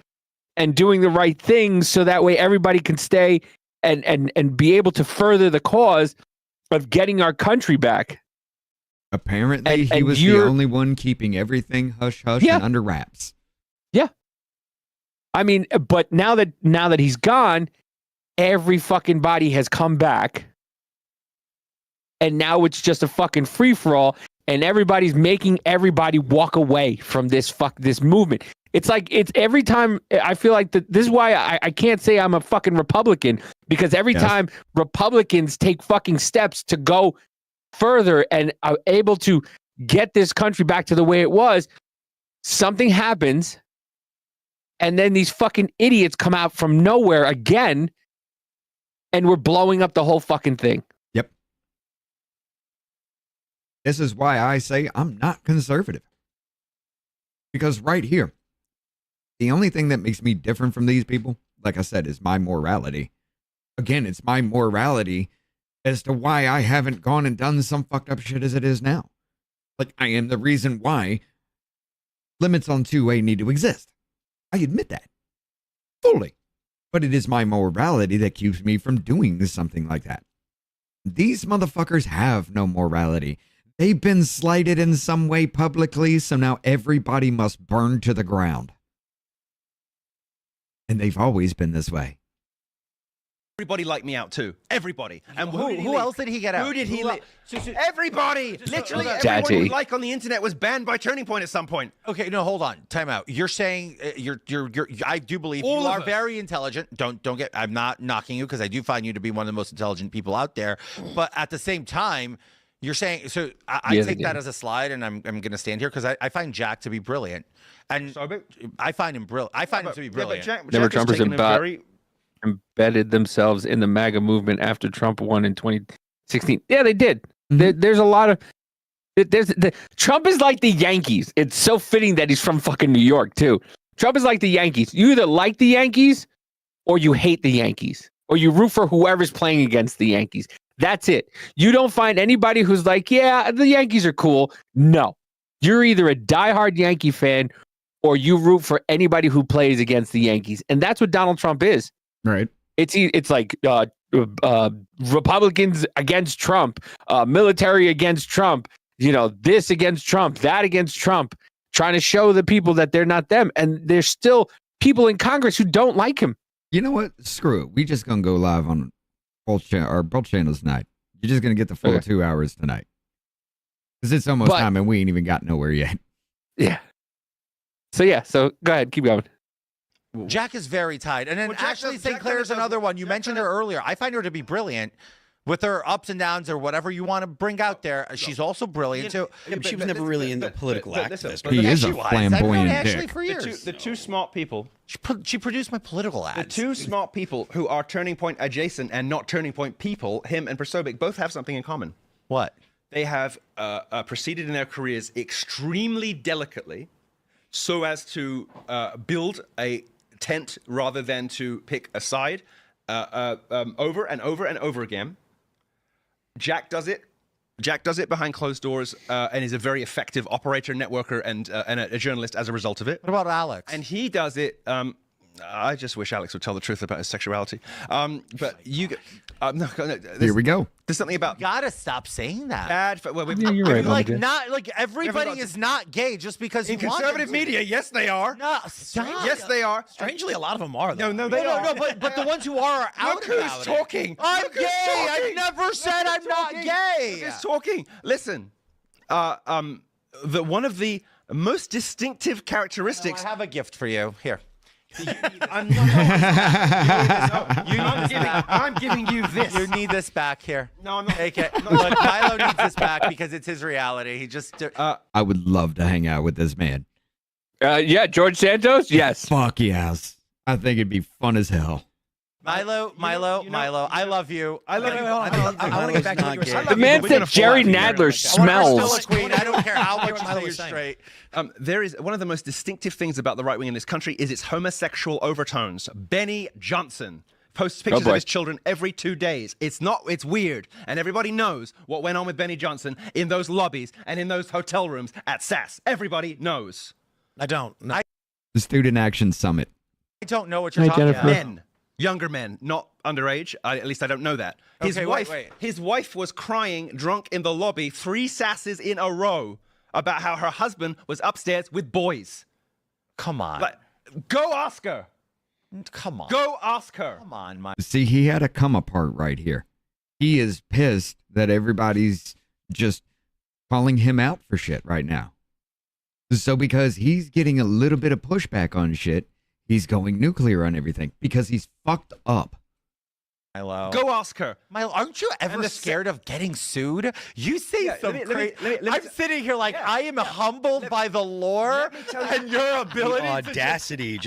and doing the right things so that way everybody can stay and be able to further the cause of getting our country back. Apparently, he was the only one keeping everything hush-hush and under wraps. Yeah. I mean, but now that he's gone, every fucking body has come back. And now it's just a fucking free-for-all, and everybody's making everybody walk away from this movement. It's like, it's every time, I feel like this is why I can't say I'm a fucking Republican, because every time Republicans take fucking steps to go further and are able to get this country back to the way it was, something happens. And then these fucking idiots come out from nowhere again, and we're blowing up the whole fucking thing. Yep. This is why I say I'm not conservative. Because right here, the only thing that makes me different from these people, like I said, is my morality. Again, it's my morality as to why I haven't gone and done some fucked up shit as it is now. Like, I am the reason why limits on 2A need to exist. I admit that fully, but it is my morality that keeps me from doing something like that. These motherfuckers have no morality. They've been slighted in some way publicly, so now everybody must burn to the ground. And they've always been this way. Everybody liked me out too. Everybody. And who else did he get out? Who did he like? Everybody. Literally Daddy. everyone who like on the internet was banned by Turning Point at some point. Okay, no, hold on. Time out. You're saying I do believe you are very intelligent. Don't get. I'm not knocking you because I do find you to be one of the most intelligent people out there. But at the same time, you're saying so. I take that as a slide, and I'm going to stand here because I find Jack to be brilliant, and I find him brilliant. I find him to be brilliant. Never Trumpers embedded themselves in the MAGA movement after Trump won in 2016. Yeah, they did. There's a lot of Trump is like the Yankees. It's so fitting that he's from fucking New York too. Trump is like the Yankees. You either like the Yankees or you hate the Yankees, or you root for whoever's playing against the Yankees. That's it. You don't find anybody who's like, yeah, the Yankees are cool. No, you're either a diehard Yankee fan or you root for anybody who plays against the Yankees, and that's what Donald Trump is. Right. It's like Republicans against Trump, military against Trump, this against Trump, that against Trump, trying to show the people that they're not them. And there's still people in Congress who don't like him. You know what? Screw it. We just going to go live on both channels tonight. You're just going to get the full 2 hours tonight. Because it's almost time and we ain't even got nowhere yet. Yeah. So go ahead. Keep going. Jack is very tight. And then Ashley St. Clair's another one. You mentioned her earlier. I find her to be brilliant with her ups and downs or whatever you want to bring out there. She's also brilliant too. She was never really into political activism. He is a flamboyant dick. For years. The two smart people. She produced my political ads. The two smart people who are Turning Point adjacent and not Turning Point people, him and Prosobic, both have something in common. What? They have proceeded in their careers extremely delicately so as to build a tent rather than to pick a side over and over and over again. Jack does it. Jack does it behind closed doors and is a very effective operator, networker, and a journalist as a result of it. What about Alex? And he does it. I just wish Alex would tell the truth about his sexuality. But you, here we go. There's something about. You gotta stop saying that. Bad. You're right. Like everybody is not gay just because in conservative media. Yes, they are. No, stop. Yes, they are. Strangely, a lot of them are. Though. No, they are. But the ones who are out Look who's about talking. I'm gay. I've never said I'm not gay. Look who's talking. Listen, one of the most distinctive characteristics. I have a gift for you. Here. I'm giving you this. You need this back here. No, I'm not. Take it. Look, Milo needs this back because it's his reality. He just. I would love to hang out with this man. Yeah, George Santos? Yes. Fuck yes. I think it'd be fun as hell. Milo, I love you. I love you. I want to get back to what you were saying. The man said Jerry Nadler smells. Queen. I don't care how much you say you're straight. There is one of the most distinctive things about the right wing in this country is its homosexual overtones. Benny Johnson posts pictures of his children every 2 days. It's weird. And everybody knows what went on with Benny Johnson in those lobbies and in those hotel rooms at SAS. Everybody knows. I don't. The Student Action Summit. I don't know what you're talking about. Men. Younger men, not underage. At least I don't know that. His wife was crying drunk in the lobby 3 SASs in a row about how her husband was upstairs with boys. Come on. Go ask her. Come on. Go ask her. Come on, Mike. See, he had a come apart right here. He is pissed that everybody's just calling him out for shit right now. So because he's getting a little bit of pushback on shit, he's going nuclear on everything because he's fucked up. Milo. Go ask her. Milo, aren't you ever scared of getting sued? You say some crazy. I'm sitting here like I am humbled by the lore and your ability. The audacity.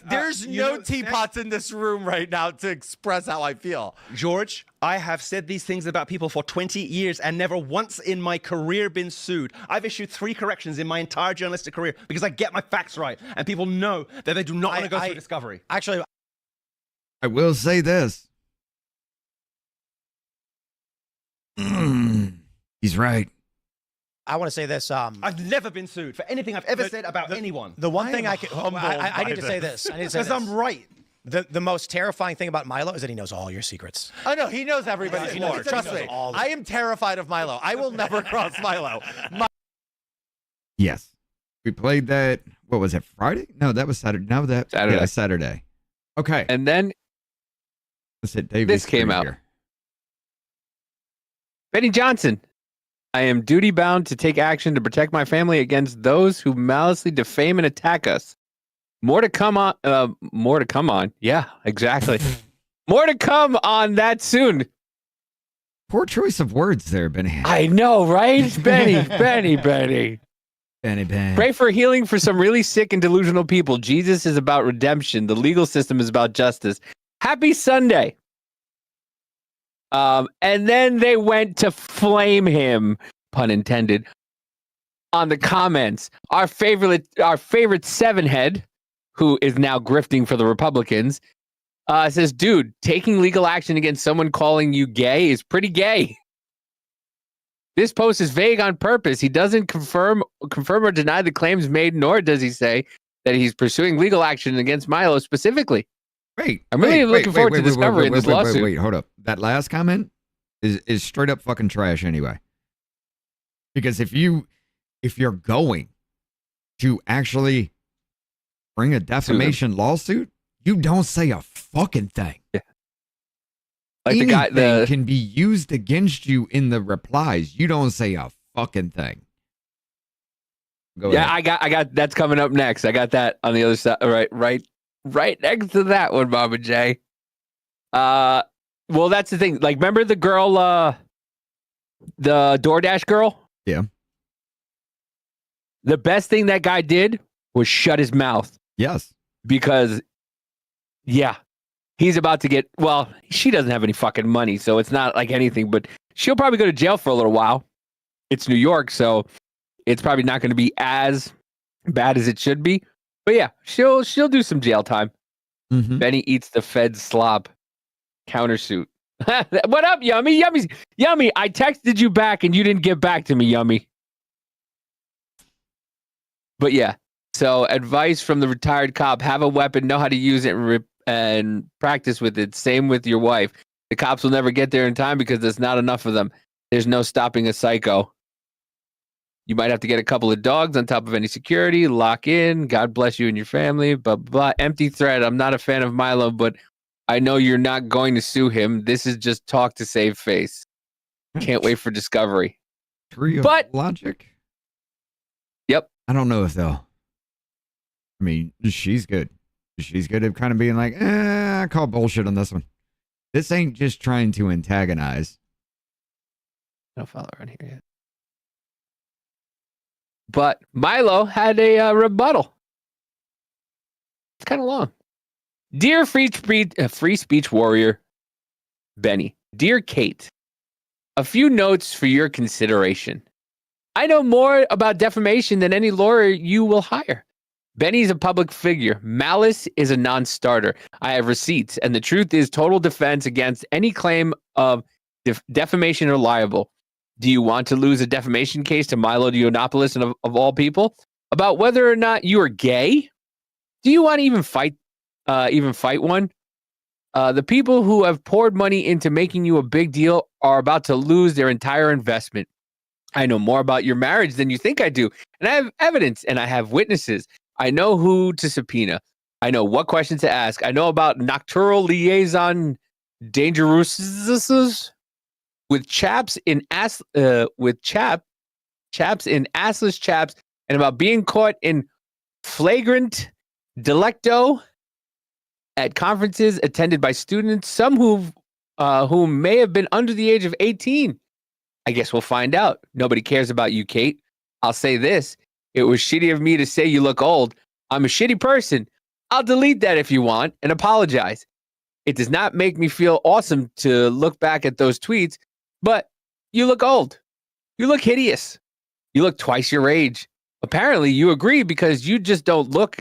There's no teapots in this room right now to express how I feel. George, I have said these things about people for 20 years and never once in my career been sued. I've issued 3 corrections in my entire journalistic career because I get my facts right and people know that they do not want to go through discovery. Actually, I will say this. He's right. I want to say this. I've never been sued for anything I've ever said about anyone. The one thing I need to say this. Because I'm right. The most terrifying thing about Milo is that he knows all your secrets. Oh no, he knows everybody's lore. Trust me. I am terrified of Milo. I will never cross Milo. Yes. We played that, what was it, Friday? No, that was Saturday. No, Saturday. Yeah, Saturday. Okay. And then this came out. Benny Johnson. I am duty bound to take action to protect my family against those who maliciously defame and attack us. More to come on. Yeah, exactly. More to come on that soon. Poor choice of words there, Benny. I know, right? Benny. Benny. Pray for healing for some really sick and delusional people. Jesus is about redemption. The legal system is about justice. Happy Sunday. And then they went to flame him, pun intended, on the comments. Our favorite 7-head, who is now grifting for the Republicans, says, dude, taking legal action against someone calling you gay is pretty gay. This post is vague on purpose. He doesn't confirm or deny the claims made, nor does he say that he's pursuing legal action against Milo specifically. I'm really looking forward to discovering this lawsuit. Wait, hold up. That last comment is straight up fucking trash anyway. Because if you're going to actually bring a defamation lawsuit, you don't say a fucking thing. Yeah. Like anything can be used against you in the replies. You don't say a fucking thing. Go ahead. I got that's coming up next. I got that on the other side. Right next to that one, Mama J. Well, that's the thing. Like, remember the girl, the DoorDash girl? Yeah. The best thing that guy did was shut his mouth. Yes. Because, yeah, he's about to get, well, she doesn't have any fucking money, so it's not like anything, but she'll probably go to jail for a little while. It's New York, so it's probably not going to be as bad as it should be. But yeah, she'll do some jail time. Mm-hmm. Benny eats the Fed's slop. Countersuit. What up, Yummy? Yummy, I texted you back and you didn't get back to me, Yummy. But yeah, so advice from the retired cop: have a weapon, know how to use it, and practice with it. Same with your wife. The cops will never get there in time because there's not enough of them. There's no stopping a psycho. You might have to get a couple of dogs on top of any security. Lock in. God bless you and your family. Blah, blah, blah. Empty threat. I'm not a fan of Milo, but I know you're not going to sue him. This is just talk to save face. Can't wait for discovery. Tree of logic? Yep. I don't know if they'll. I mean, she's good. She's good at kind of being like, I call bullshit on this one. This ain't just trying to antagonize. No follower on here yet. But Milo had a rebuttal. It's kind of long. Dear free speech warrior, Benny. Dear Kate, a few notes for your consideration. I know more about defamation than any lawyer you will hire. Benny's a public figure. Malice is a non-starter. I have receipts, and the truth is total defense against any claim of defamation or libel. Do you want to lose a defamation case to Milo Yiannopoulos and of all people about whether or not you are gay? Do you want to even fight one? The people who have poured money into making you a big deal are about to lose their entire investment. I know more about your marriage than you think I do, and I have evidence and I have witnesses. I know who to subpoena. I know what questions to ask. I know about nocturnal liaison dangerouses with chaps in chaps in assless chaps, and about being caught in flagrant delicto at conferences attended by students, some who may have been under the age of 18. I guess we'll find out. Nobody cares about you, Kate. I'll say this. It was shitty of me to say you look old. I'm a shitty person. I'll delete that if you want and apologize. It does not make me feel awesome to look back at those tweets, but you look old. You look hideous. You look twice your age. Apparently, you agree because you just don't look,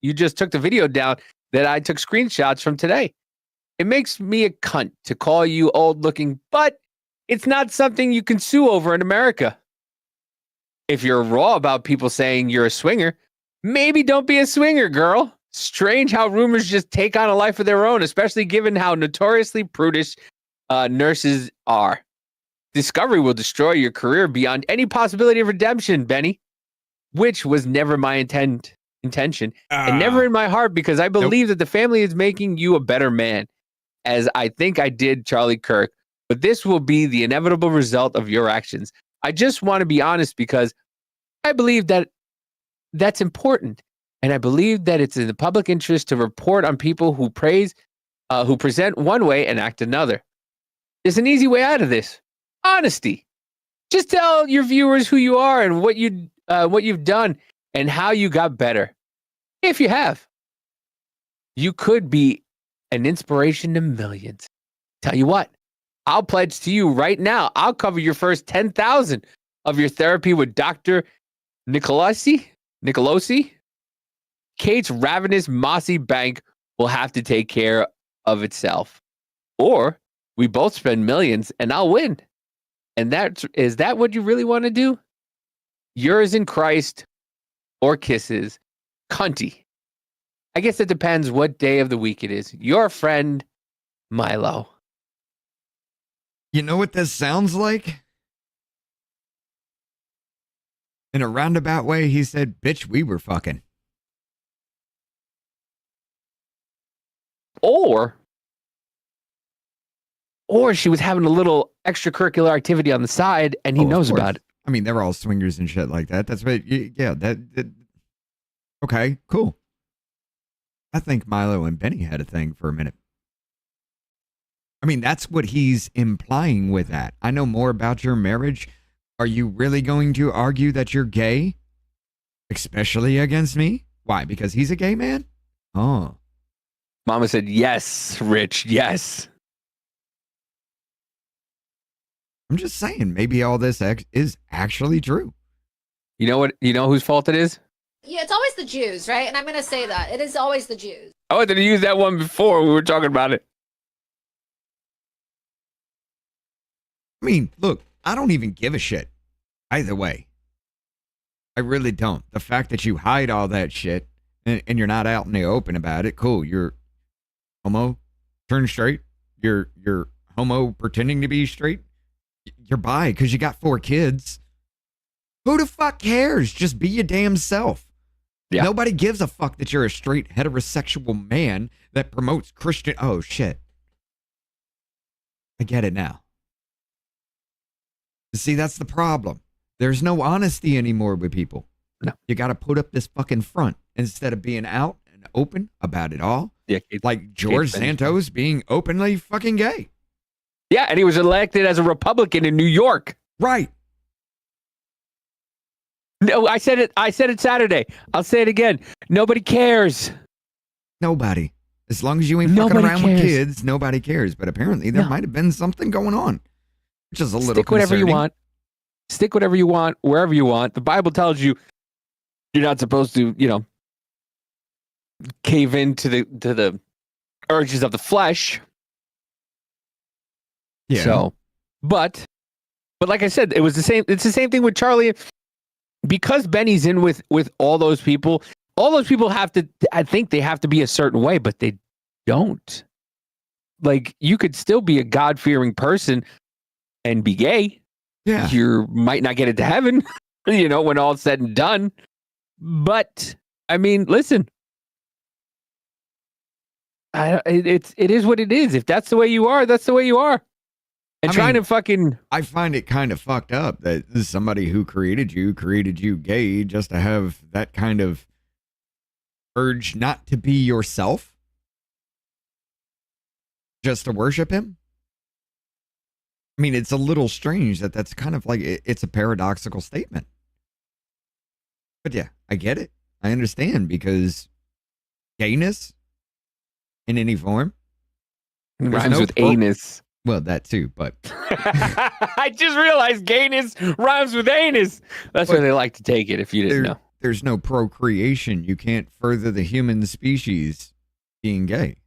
you just took the video down that I took screenshots from today. It makes me a cunt to call you old looking, but it's not something you can sue over in America. If you're raw about people saying you're a swinger, maybe don't be a swinger, girl. Strange how rumors just take on a life of their own, especially given how notoriously prudish nurses are. Discovery will destroy your career beyond any possibility of redemption, Benny, which was never my intention and never in my heart, because I believe that the family is making you a better man, as I think I did Charlie Kirk. But this will be the inevitable result of your actions. I just want to be honest because I believe that that's important. And I believe that it's in the public interest to report on people who who present one way and act another. There's an easy way out of this. Honesty. Just tell your viewers who you are and what you've done and how you got better. If you have, you could be an inspiration to millions. Tell you what, I'll pledge to you right now, I'll cover your first 10,000 of your therapy with Dr. Nicolosi. Kate's ravenous, mossy bank will have to take care of itself. Or we both spend millions and I'll win. And is that what you really want to do? Yours in Christ or kisses, cunty. I guess it depends what day of the week it is. Your friend, Milo. You know what this sounds like? In a roundabout way, he said, bitch, we were fucking. Or she was having a little extracurricular activity on the side and he knows about it. I mean, they're all swingers and shit like that. That's what, yeah, okay, cool. I think Milo and Benny had a thing for a minute. I mean, that's what he's implying with that. I know more about your marriage. Are you really going to argue that you're gay? Especially against me? Why? Because he's a gay man? Oh. Mama said, yes, Rich, yes. I'm just saying, maybe all this is actually true. You know what? You know whose fault it is? Yeah, it's always the Jews, right? And I'm going to say that. It is always the Jews. I wanted to use that one before we were talking about it. I mean, look, I don't even give a shit either way. I really don't. The fact that you hide all that shit and you're not out in the open about it, cool. You're homo, turn straight. You're homo pretending to be straight. You're bi because you got 4 kids. Who the fuck cares? Just be your damn self. Yeah. Nobody gives a fuck that you're a straight heterosexual man that promotes Christian. Oh, shit. I get it now. See, that's the problem. There's no honesty anymore with people. No. You got to put up this fucking front instead of being out and open about it all. Yeah, like George Santos being openly fucking gay. Yeah, and he was elected as a Republican in New York. Right. No, I said it Saturday. I'll say it again. Nobody cares. Nobody. As long as you ain't fucking around with kids, nobody cares. But apparently there might have been something going on, which is a little Stick whatever you want. Stick whatever you want, wherever you want. The Bible tells you you're not supposed to, cave into the urges of the flesh. Yeah. So, but like I said, it's the same thing with Charlie. Because Benny's in with all those people have to, I think they have to be a certain way, but they don't. Like, you could still be a God-fearing person and be gay. Yeah. You might not get into heaven, when all's said and done. But, I mean, listen. It is what it is. If that's the way you are, that's the way you are. And I find it kind of fucked up that somebody who created you gay just to have that kind of urge not to be yourself, just to worship him. I mean, it's a little strange that's kind of like, it's a paradoxical statement. But yeah, I get it. I understand, because gayness in any form rhymes with anus. Well, that too, but I just realized gayness rhymes with anus. That's where they like to take it, if you didn't know. There's no procreation. You can't further the human species being gay.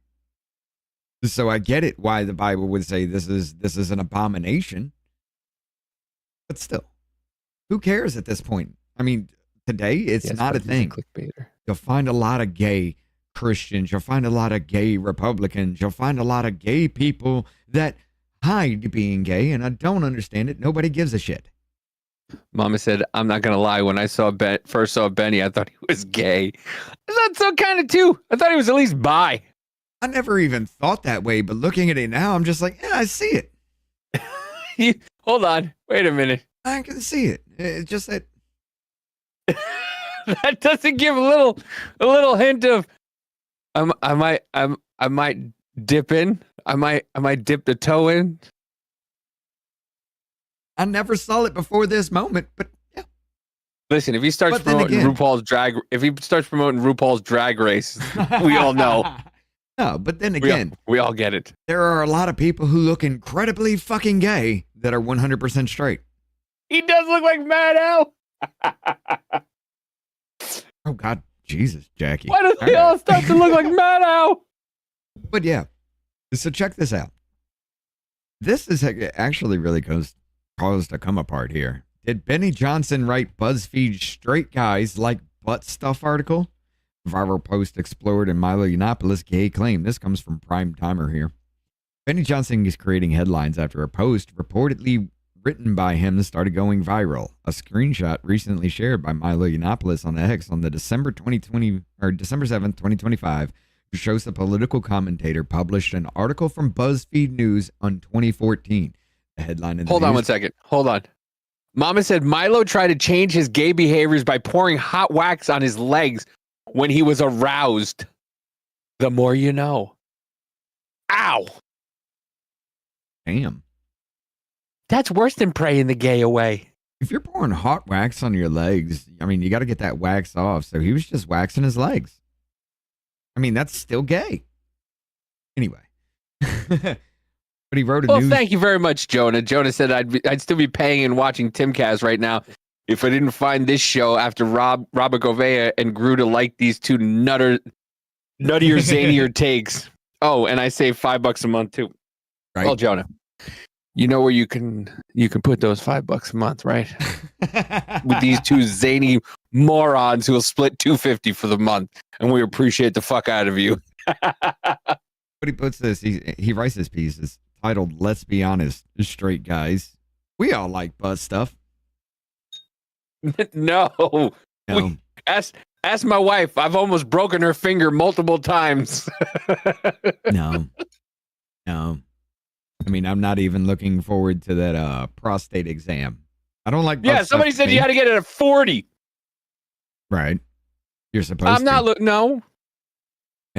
So I get it why the Bible would say this is an abomination. But still, who cares at this point? I mean, today it's not a thing. You'll find a lot of gay Christians. You'll find a lot of gay Republicans. You'll find a lot of gay people that hide being gay, and I don't understand it. Nobody gives a shit. Mama said, I'm not going to lie. When I first saw Benny, I thought he was gay. I thought so kind of too. I thought he was at least bi. I never even thought that way, but looking at it now, I'm just like, yeah, I see it. Hold on. Wait a minute. I can see it. It's just that. That doesn't give a little hint of, I might dip in. I might dip the toe in. I never saw it before this moment, but yeah. Listen, if he starts promoting RuPaul's Drag Race, we all know. No, but then again, we all get it. There are a lot of people who look incredibly fucking gay that are 100% straight. He does look like Mad Al. Oh God, Jesus, Jackie. Why do they all start to look like Mad Al? But yeah, so check this out. This is actually really caused a come apart here. Did Benny Johnson write BuzzFeed straight guys like butt stuff article? Viral post explored in Milo Yiannopoulos gay claim. This comes from Prime Timer here. Benny Johnson is creating headlines after a post reportedly written by him started going viral. A screenshot recently shared by Milo Yiannopoulos on X on the December 7th, 2025, shows the political commentator published an article from BuzzFeed News on 2014. The headline in the Hold on 1 second. Hold on. Mama said Milo tried to change his gay behaviors by pouring hot wax on his legs when he was aroused. The more you know. Ow. Damn. That's worse than praying the gay away. If you're pouring hot wax on your legs, I mean, you got to get that wax off. So he was just waxing his legs. I mean, that's still gay. Anyway. But he wrote a news. Well, thank you very much, Jonah. Jonah said I'd still be paying and watching Timcast right now if I didn't find this show after Robert Gouveia and grew to like these two nuttier, zanier takes. Oh, and I save $5 a month too. Right. Well, Jonah, you know where you can put those $5 a month, right? With these two zany morons who will split $250 for the month, and we appreciate the fuck out of you. But he puts this. He writes this piece. It's titled "Let's Be Honest, Straight Guys. We all like butt stuff." No. Ask my wife. I've almost broken her finger multiple times. No. I mean, I'm not even looking forward to that prostate exam. I don't like. Yeah, somebody said you had to get it at 40. Right. You're supposed. I'm not. No.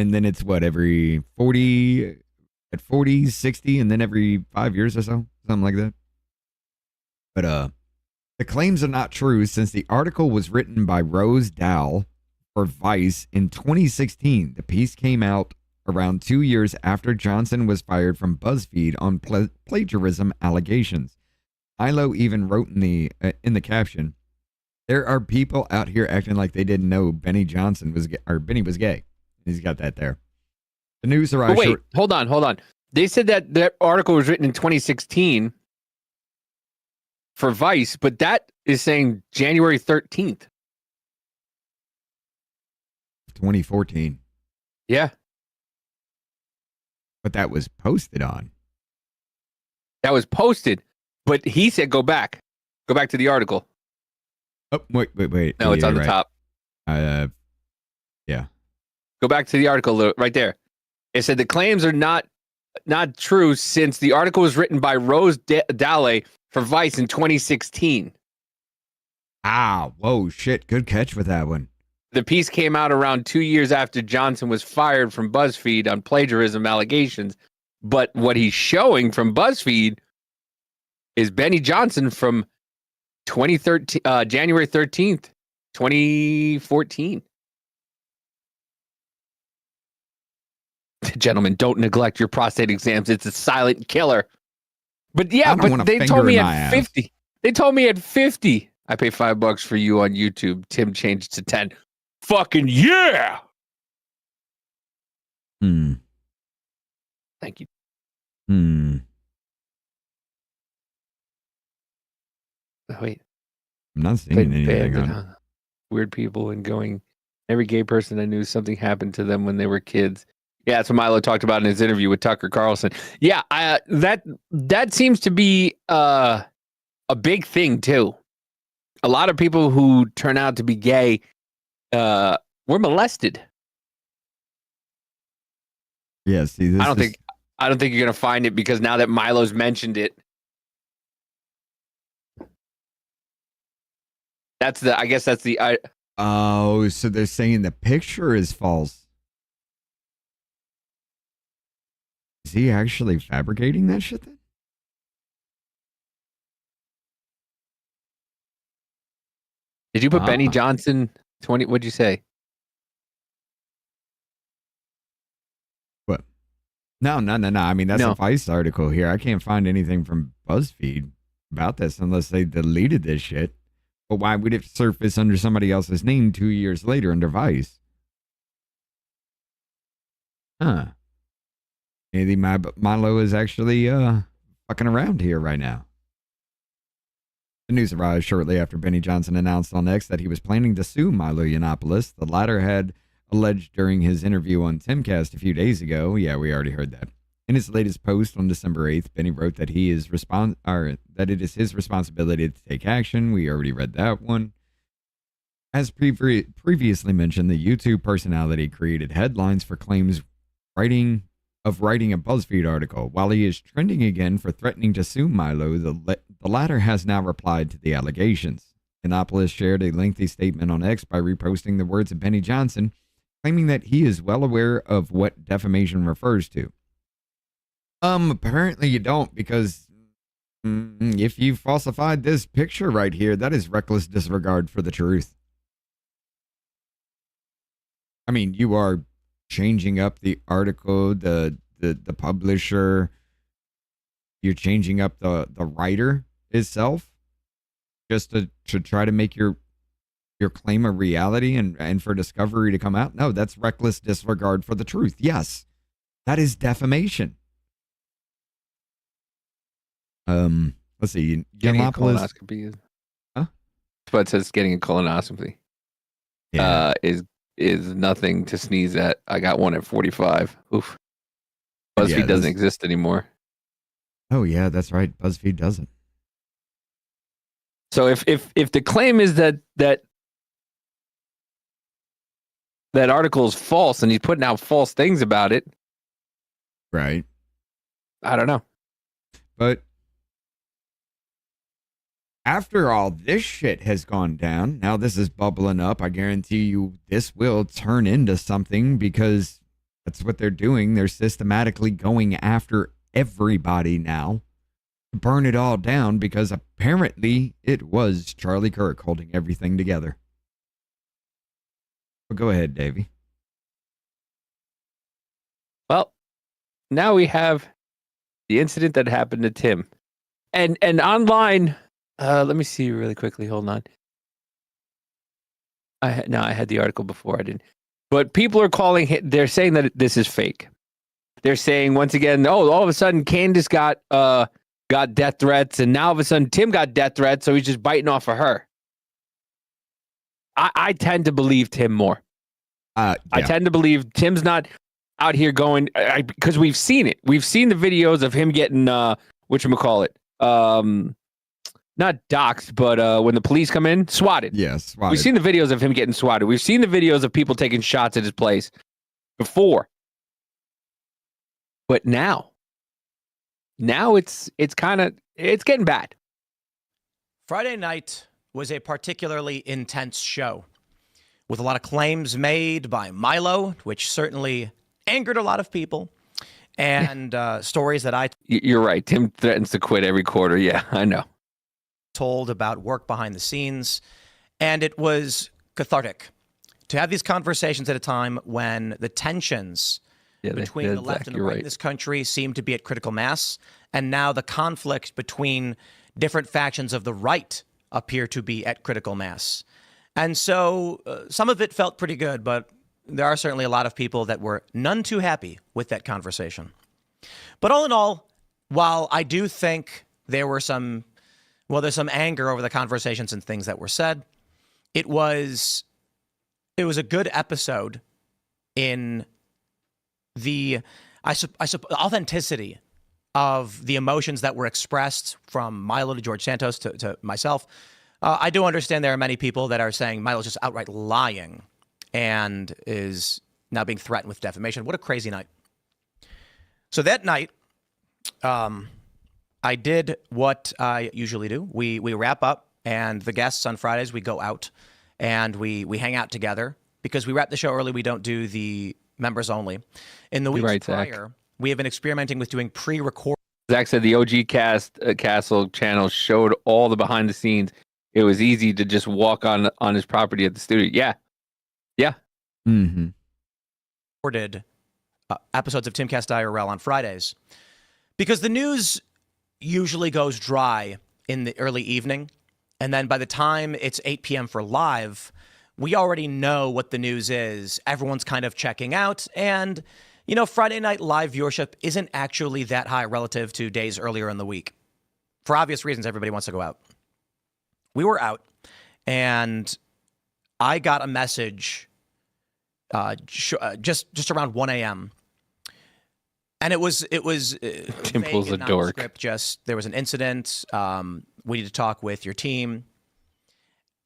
and then it's what, every 40, at 40, 60, and then every 5 years or so, something like that. But the claims are not true since the article was written by Rose Dahl for Vice in 2016. The piece came out around 2 years after Johnson was fired from BuzzFeed on plagiarism allegations. Milo even wrote in the caption, "There are people out here acting like they didn't know Benny was gay." He's got that there. The news arrived. Wait, hold on. They said that article was written in 2016 for Vice, but that is saying January 13th. 2014. Yeah. But that was posted on. That was posted, but he said go back. Go back to the article. Oh, wait. No, it's on the top. Yeah. Go back to the article right there. It said the claims are not true since the article was written by Rose Dahl for Vice in 2016. Ah, whoa, shit. Good catch with that one. The piece came out around 2 years after Johnson was fired from BuzzFeed on plagiarism allegations. But what he's showing from BuzzFeed is Benny Johnson from 2013, January 13th, 2014. Gentlemen, don't neglect your prostate exams. It's a silent killer. But yeah, but they told me at 50. They told me at 50. I pay $5 for you on YouTube. Tim changed to 10. Fucking yeah. Thank you. Oh, wait. I'm not seeing anything on weird people and going. Every gay person I knew, something happened to them when they were kids. Yeah, that's what Milo talked about in his interview with Tucker Carlson. Yeah, that seems to be a big thing too. A lot of people who turn out to be gay were molested. Yeah, see, I don't think you're gonna find it because now that Milo's mentioned it, I guess that's the. Oh, so they're saying the picture is false. Is he actually fabricating that shit then? Did you put Benny Johnson 20? What'd you say? What? No. I mean, that's a Vice article here. I can't find anything from BuzzFeed about this unless they deleted this shit. But why would it surface under somebody else's name 2 years later under Vice? Huh. Maybe Milo is actually fucking around here right now. The news arrived shortly after Benny Johnson announced on X that he was planning to sue Milo Yiannopoulos. The latter had alleged during his interview on Timcast a few days ago. Yeah, we already heard that. In his latest post on December 8th, Benny wrote that that it is his responsibility to take action. We already read that one. As previously mentioned, the YouTube personality created headlines for claims writing a BuzzFeed article. While he is trending again for threatening to sue Milo, the latter has now replied to the allegations. Yiannopoulos shared a lengthy statement on X by reposting the words of Benny Johnson, claiming that he is well aware of what defamation refers to. Apparently you don't, because if you falsified this picture right here, that is reckless disregard for the truth. I mean, you are changing up the article, the publisher, you're changing up the writer itself just to try to make your claim a reality and for discovery to come out. No, that's reckless disregard for the truth. Yes, that is defamation. Let's see. Getting a colonoscopy. Huh? But it says getting a colonoscopy. Yeah. Is nothing to sneeze at. I got one at 45. Oof. BuzzFeed doesn't exist anymore. Oh yeah, that's right. BuzzFeed doesn't. So if the claim is that article is false and he's putting out false things about it, right? I don't know. But after all this shit has gone down, now this is bubbling up. I guarantee you this will turn into something because That's what they're doing. They're systematically going after everybody now to burn it all down because apparently it was Charlie Kirk holding everything together. But go ahead, Davey. Well, now we have the incident that happened to Tim. And online, let me see really quickly. Hold on. I had the article before. I didn't. But people are calling it, they're saying that this is fake. They're saying once again, all of a sudden Candace got death threats, and now all of a sudden Tim got death threats, so he's just biting off of her. I tend to believe Tim more. Yeah. I tend to believe Tim's not out here going because we've seen it. We've seen the videos of him getting whatchamacallit, not doxxed, but when the police come in, swatted. Yes, swatted. We've seen the videos of him getting swatted. We've seen the videos of people taking shots at his place before. But now it's getting bad. Friday night was a particularly intense show with a lot of claims made by Milo, which certainly angered a lot of people, and stories that You're right. Tim threatens to quit every quarter. Yeah, I know. Told about work behind the scenes, and it was cathartic to have these conversations at a time when the tensions between the left and the right in this country seem to be at critical mass, and now the conflict between different factions of the right appear to be at critical mass. And so some of it felt pretty good, but there are certainly a lot of people that were none too happy with that conversation. But all in all, while I do think there's some anger over the conversations and things that were said, it was a good episode in the authenticity of the emotions that were expressed from Milo to George Santos to myself. I do understand there are many people that are saying Milo's just outright lying and is now being threatened with defamation. What a crazy night. So that night, I did what I usually do. We wrap up, and the guests on Fridays, we go out and we hang out together because we wrap the show early. We don't do the members only. In the weeks prior, we have been experimenting with doing pre-record. Zach said the OG Castle channel showed all the behind the scenes. It was easy to just walk on his property at the studio. Yeah. Mm-hmm. Recorded episodes of Timcast IRL on Fridays because the news usually goes dry in the early evening, and then by the time it's 8 p.m. for live, we already know what the news is. Everyone's kind of checking out, and Friday night live viewership isn't actually that high relative to days earlier in the week. For obvious reasons, everybody wants to go out. We were out, and I got a message just around 1 a.m. And it was Tim pulls a dork. There was an incident. We need to talk with your team.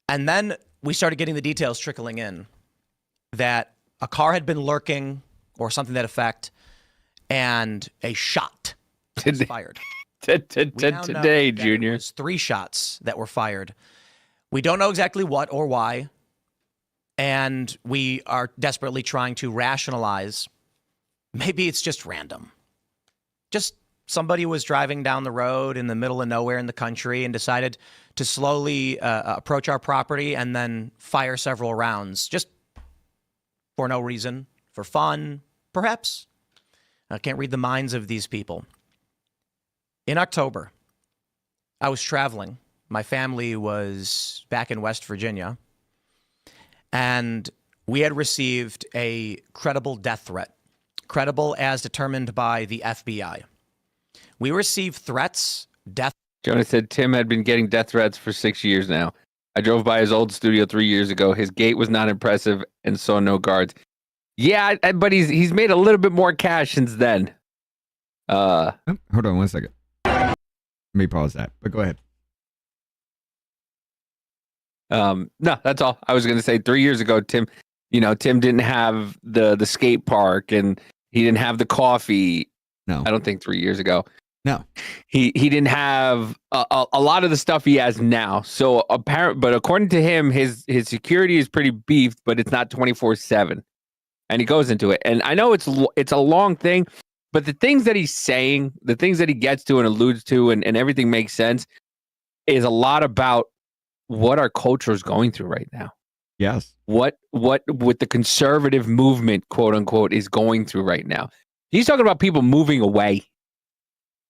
And then we started getting the details trickling in that a car had been lurking or something to that effect, and a shot was fired. Today, Junior. It was 3 shots that were fired. We don't know exactly what or why, and we are desperately trying to rationalize. Maybe it's just random. Just somebody was driving down the road in the middle of nowhere in the country and decided to slowly approach our property and then fire several rounds, just for no reason, for fun, perhaps. I can't read the minds of these people. In October, I was traveling. My family was back in West Virginia, and we had received a credible death threat. Credible as determined by the FBI. We received threats, death. Jonah said Tim had been getting death threats for 6 years now. I drove by his old studio 3 years ago. His gate was not impressive and saw no guards. Yeah, but he's made a little bit more cash since then. Hold on 1 second. Let me pause that, but go ahead. No, that's all. I was going to say 3 years ago, Tim didn't have the skate park and he didn't have the coffee. No, I don't think 3 years ago. No, he didn't have a lot of the stuff he has now. So but according to him, his security is pretty beefed, but it's not 24/7. And he goes into it. And I know it's a long thing, but the things that he's saying, the things that he gets to and alludes to, and everything makes sense, is a lot about what our culture is going through right now. Yes. What with the conservative movement, quote unquote, is going through right now. He's talking about people moving away.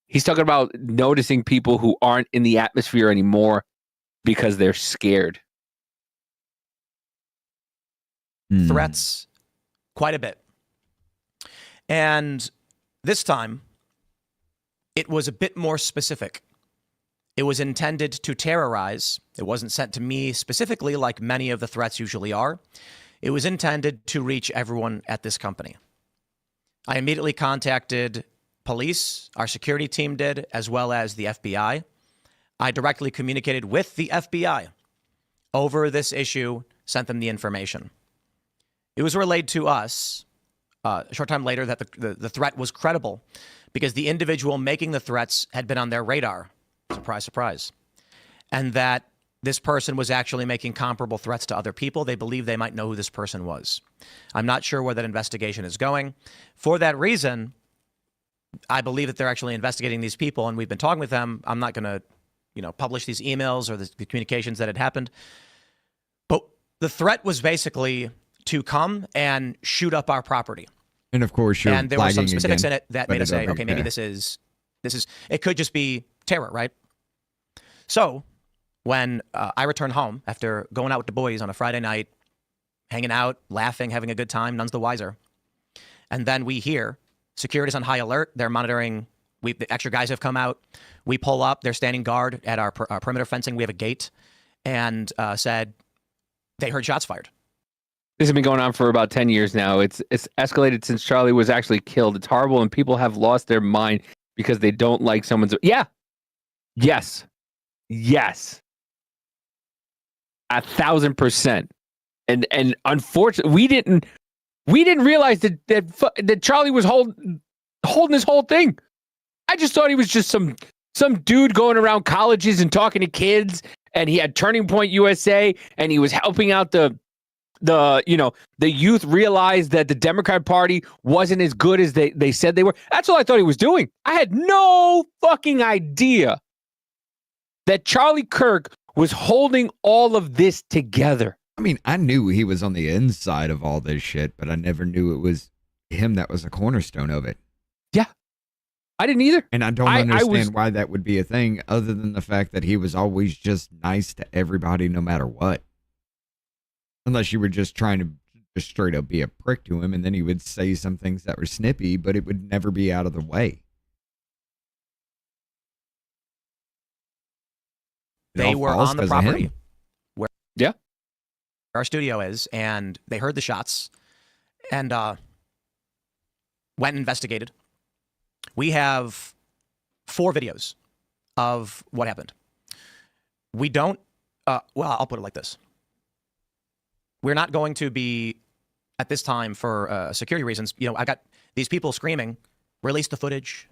He's talking about noticing people who aren't in the atmosphere anymore because they're scared. Threats quite a bit. And this time, it was a bit more specific. It was intended to terrorize. It wasn't sent to me specifically like many of the threats usually are. It was intended to reach everyone at this company. I immediately contacted police, our security team did, as well as the FBI. I directly communicated with the FBI over this issue, sent them the information. It was relayed to us a short time later that the threat was credible because the individual making the threats had been on their radar. Surprise, surprise. And that this person was actually making comparable threats to other people. They believe they might know who this person was. I'm not sure where that investigation is going. For that reason, I believe that they're actually investigating these people, and we've been talking with them. I'm not going to, publish these emails or the communications that had happened. But the threat was basically to come and shoot up our property. And of course, you're and there were some specifics again, in it that made us say, okay, maybe this is, it could just be terror, right? So when I returned home after going out with the boys on a Friday night, hanging out, laughing, having a good time, none's the wiser. And then we hear security's on high alert. They're monitoring. The extra guys have come out. We pull up. They're standing guard at our perimeter fencing. We have a gate, and said they heard shots fired. This has been going on for about 10 years now. It's escalated since Charlie was actually killed. It's horrible, and people have lost their mind because they don't like someone's. Yeah. Yes. 1,000%. And unfortunately, we didn't realize that Charlie was holding this whole thing. I just thought he was just some dude going around colleges and talking to kids, and he had Turning Point USA, and he was helping out the youth realize that the Democrat Party wasn't as good as they said they were. That's all I thought he was doing. I had no fucking idea that Charlie Kirk was holding all of this together. I mean, I knew he was on the inside of all this shit, but I never knew it was him that was a cornerstone of it. Yeah. I didn't either. And I don't understand why that would be a thing other than the fact that he was always just nice to everybody no matter what. Unless you were just trying to just straight up be a prick to him, and then he would say some things that were snippy, but it would never be out of the way. They were on the property where our studio is, and they heard the shots and went and investigated. We have 4 videos of what happened. We don't, well, I'll put it like this. We're not going to be, at this time, for security reasons, I got these people screaming, release the footage.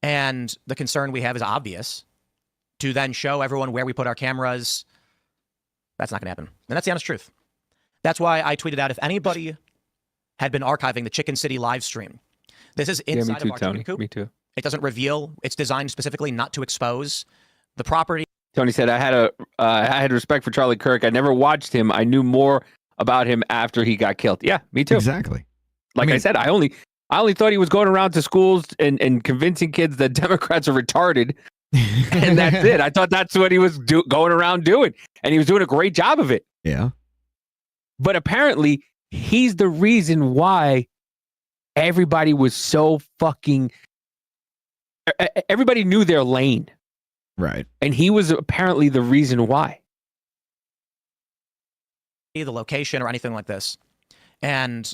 And the concern we have is obvious. To then show everyone where we put our cameras, that's not going to happen. And that's the honest truth. That's why I tweeted out, if anybody had been archiving the Chicken City live stream, this is inside of our chicken coop. Me too. It doesn't reveal. It's designed specifically not to expose the property. Tony said, I had respect for Charlie Kirk. I never watched him. I knew more about him after he got killed. Yeah, me too. Exactly. Like I said, I only thought he was going around to schools and convincing kids that Democrats are retarded. And that's it. I thought that's what he was going around doing. And he was doing a great job of it. Yeah. But apparently, he's the reason why everybody was so fucking... Everybody knew their lane. Right. And he was apparently the reason why. The location or anything like this. And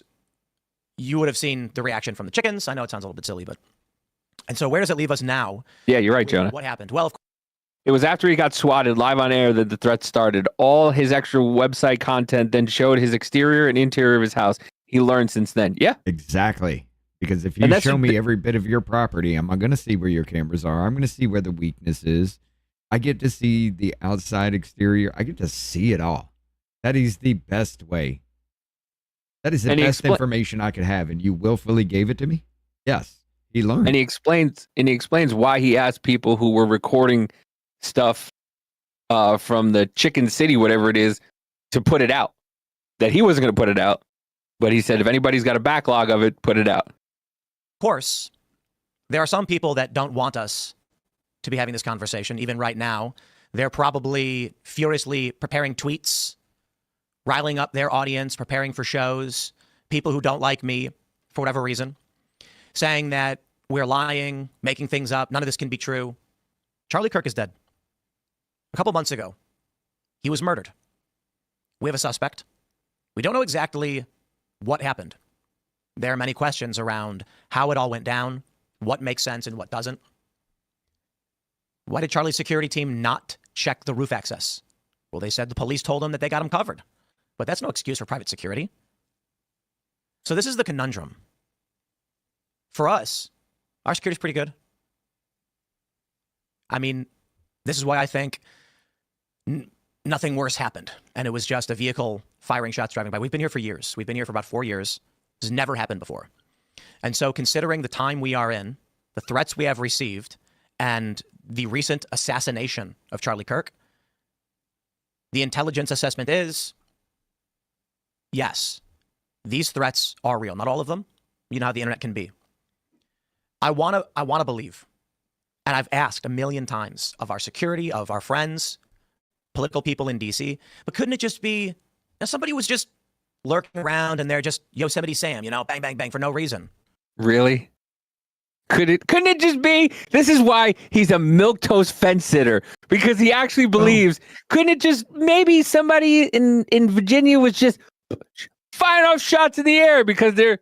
you would have seen the reaction from the chickens. I know it sounds a little bit silly, but... And so where does it leave us now? Yeah, you're right, Jonah. What happened? Well, it was after he got swatted live on air that the threat started. All his extra website content then showed his exterior and interior of his house. He learned since then. Yeah. Exactly. Because if you show me every bit of your property, I'm going to see where your cameras are. I'm going to see where the weakness is. I get to see the outside exterior. I get to see it all. That is the best way That is the best information I could have, and you willfully gave it to me? Yes. He learned. And he explains why he asked people who were recording stuff from the Chicken City, whatever it is, to put it out. That he wasn't going to put it out, but he said if anybody's got a backlog of it, put it out. Of course, there are some people that don't want us to be having this conversation, even right now. They're probably furiously preparing tweets, riling up their audience, preparing for shows, people who don't like me for whatever reason, saying that we're lying, making things up. None of this can be true. Charlie Kirk is dead. A couple months ago, he was murdered. We have a suspect. We don't know exactly what happened. There are many questions around how it all went down, what makes sense and what doesn't. Why did Charlie's security team not check the roof access? Well, they said the police told them that they got him covered. But that's no excuse for private security. So this is the conundrum. For us, our security's pretty good. I mean, this is why I think nothing worse happened. And it was just a vehicle firing shots driving by. We've been here for years. We've been here for about 4 years. This has never happened before. And so considering the time we are in, the threats we have received, and the recent assassination of Charlie Kirk, the intelligence assessment is, yes, these threats are real. Not all of them. You know how the internet can be. I want to believe, and I've asked a million times of our security, of our friends, political people in DC, but couldn't it just be somebody was just lurking around and they're just Yosemite Sam, bang, bang, bang for no reason? Really? Couldn't it just be? This is why he's a milquetoast fence sitter, because he actually believes. Couldn't it just maybe somebody in Virginia was just firing off shots in the air because they're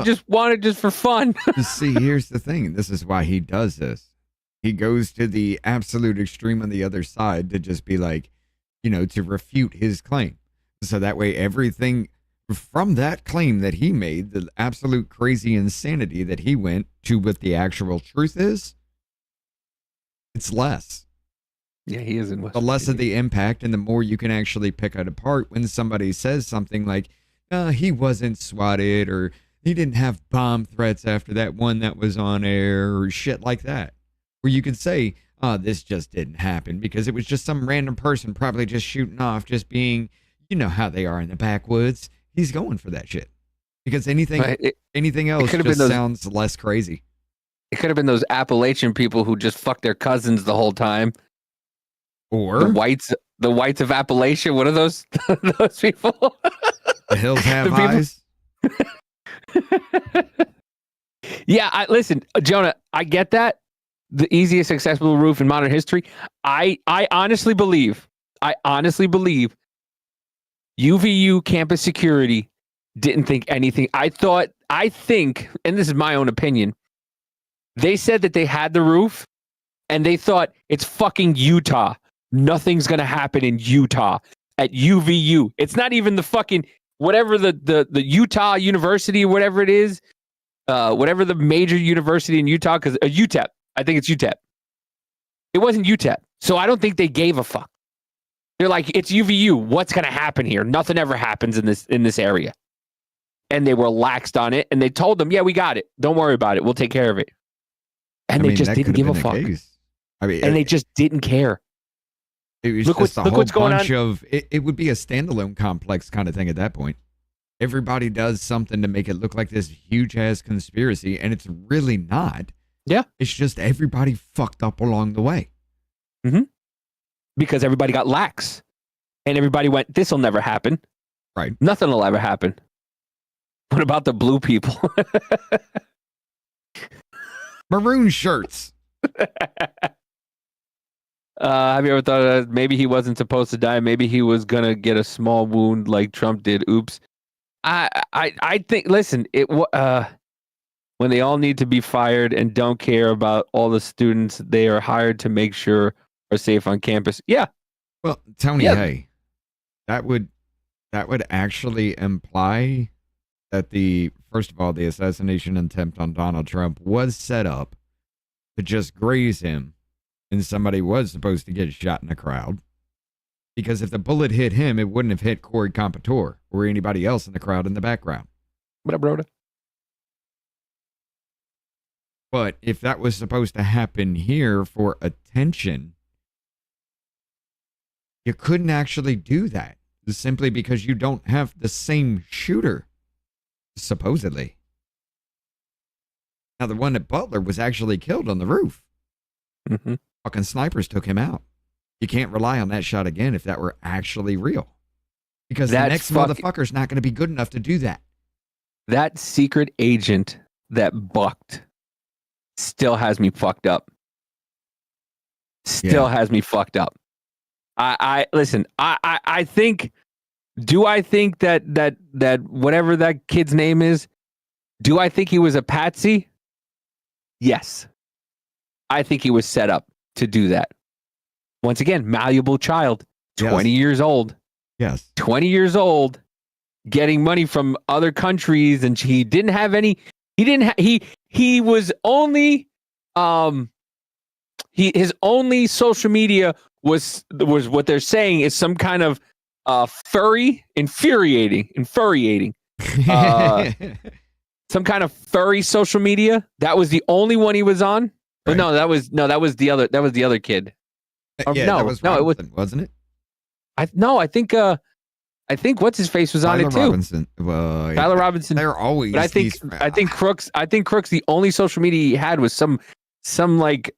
just wanted just for fun. See, here's the thing. This is why he does this. He goes to the absolute extreme on the other side to just be like, to refute his claim. So that way everything from that claim that he made, the absolute crazy insanity that he went to what the actual truth is, it's less. Yeah, he is in West The less of Virginia. the impact and the more you can actually pick it apart when somebody says something like, he wasn't swatted, or he didn't have bomb threats after that one that was on air, or shit like that. Where you could say, this just didn't happen because it was just some random person probably just shooting off, just being, how they are in the backwoods. He's going for that shit because anything else just sounds less crazy. It could have been those Appalachian people who just fucked their cousins the whole time. Or the whites of Appalachia. What are those people? The hills have eyes. Yeah, listen, Jonah, I get that. The easiest accessible roof in modern history. I honestly believe UVU campus security didn't think anything. I think, and this is my own opinion, they said that they had the roof and they thought it's fucking Utah. Nothing's going to happen in Utah at UVU. It's not even the fucking, whatever the Utah University, whatever it is, whatever the major university in Utah, because UTEP. I think it's UTEP. It wasn't UTEP. So I don't think they gave a fuck. They're like, it's UVU. What's going to happen here? Nothing ever happens in this area. And they were laxed on it. And they told them, yeah, we got it. Don't worry about it. We'll take care of it. And they just didn't give a fuck. They just didn't care. It was look what's going on. It would be a standalone complex kind of thing at that point. Everybody does something to make it look like this huge ass conspiracy, and it's really not. Yeah. It's just everybody fucked up along the way. Mm-hmm. Because everybody got lax. And everybody went, this will never happen. Right. Nothing will ever happen. What about the blue people? Maroon shirts. Have you ever thought maybe he wasn't supposed to die? Maybe he was going to get a small wound like Trump did. Oops. I think, listen, when they all need to be fired and don't care about all the students they are hired to make sure are safe on campus. Yeah. Well, Tony, hey, that would actually imply that first of all, the assassination attempt on Donald Trump was set up to just graze him, and somebody was supposed to get shot in the crowd. Because if the bullet hit him, it wouldn't have hit Corey Compouture or anybody else in the crowd in the background. What up, Rhoda? But if that was supposed to happen here for attention, you couldn't actually do that simply because you don't have the same shooter, supposedly. Now, the one at Butler was actually killed on the roof. Mm-hmm. Fucking snipers took him out. You can't rely on that shot again if that were actually real. Because the next motherfucker's not going to be good enough to do that. That secret agent that bucked still has me fucked up. Still has me fucked up. I listen, I think, do I think that whatever that kid's name is, do I think he was a patsy? Yes. I think he was set up to do that. Once again, malleable child, 20 years old. Yes. 20 years old, getting money from other countries, and he didn't have any. He was only his only social media was what they're saying is some kind of infuriating some kind of furry social media. That was the only one he was on. Right. But no, that was the other kid. That was Robinson, wasn't it? I think what's his face was Tyler on it too. Robinson. Well, Tyler Robinson. They're always. But I think Crooks. The only social media he had was some like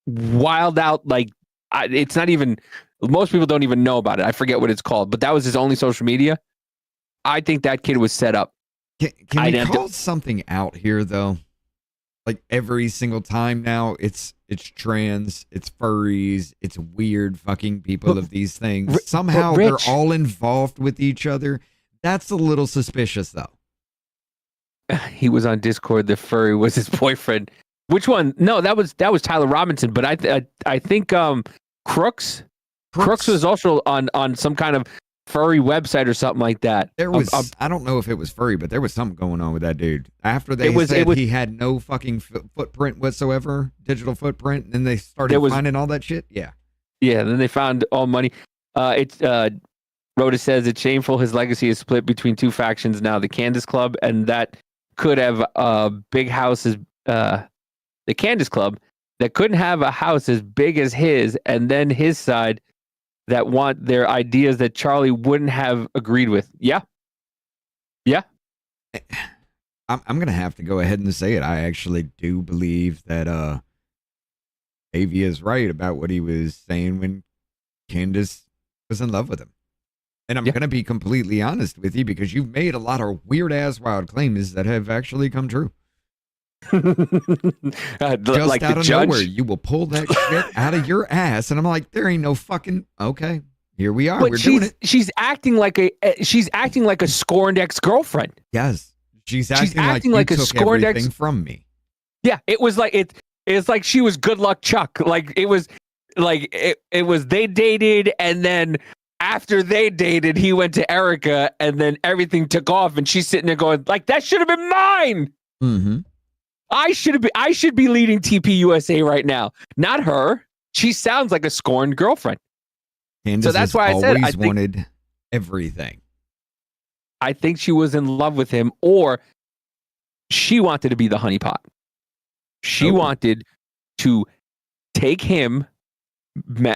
wild out like it's not even. Most people don't even know about it. I forget what it's called, but that was his only social media. I think that kid was set up. Can we call something out here though? Like every single time now, it's trans, it's furries, it's weird fucking people of these things. Somehow they're all involved with each other. That's a little suspicious, though. He was on Discord. The furry was his boyfriend. Which one? No, that was Tyler Robinson. But I think Crooks was also on some kind of furry website or something like that. There was I don't know if it was furry, but there was something going on with that dude. After they said he had no fucking footprint whatsoever, digital footprint, and then they started finding all that shit. Yeah. Then they found all money. Rhoda says it's shameful his legacy is split between two factions now, the Candace Club, and that could have big houses, the Candace Club, that couldn't have a house as big as his, and then his side that want their ideas that Charlie wouldn't have agreed with. Yeah. I'm going to have to go ahead and say it. I actually do believe that Avia is right about what he was saying when Candace was in love with him. And I'm going to be completely honest with you because you've made a lot of weird-ass wild claims that have actually come true. Just like out the of judge? nowhere, you will pull that shit out of your ass, and I'm like, there ain't no fucking okay. Here we are. But We're doing it. She's acting like a scorned ex-girlfriend. Yes, she's acting like a scorned everything from me. Yeah, it was like it's like she was Good Luck Chuck. Like it was they dated, and then after they dated, he went to Erica, and then everything took off, and she's sitting there going like, that should have been mine. Mm-hmm. I should be leading TP USA right now, not her. She sounds like a scorned girlfriend. Candace so that's why I said I think, wanted everything. I think she was in love with him, or she wanted to be the honeypot. She wanted to take him,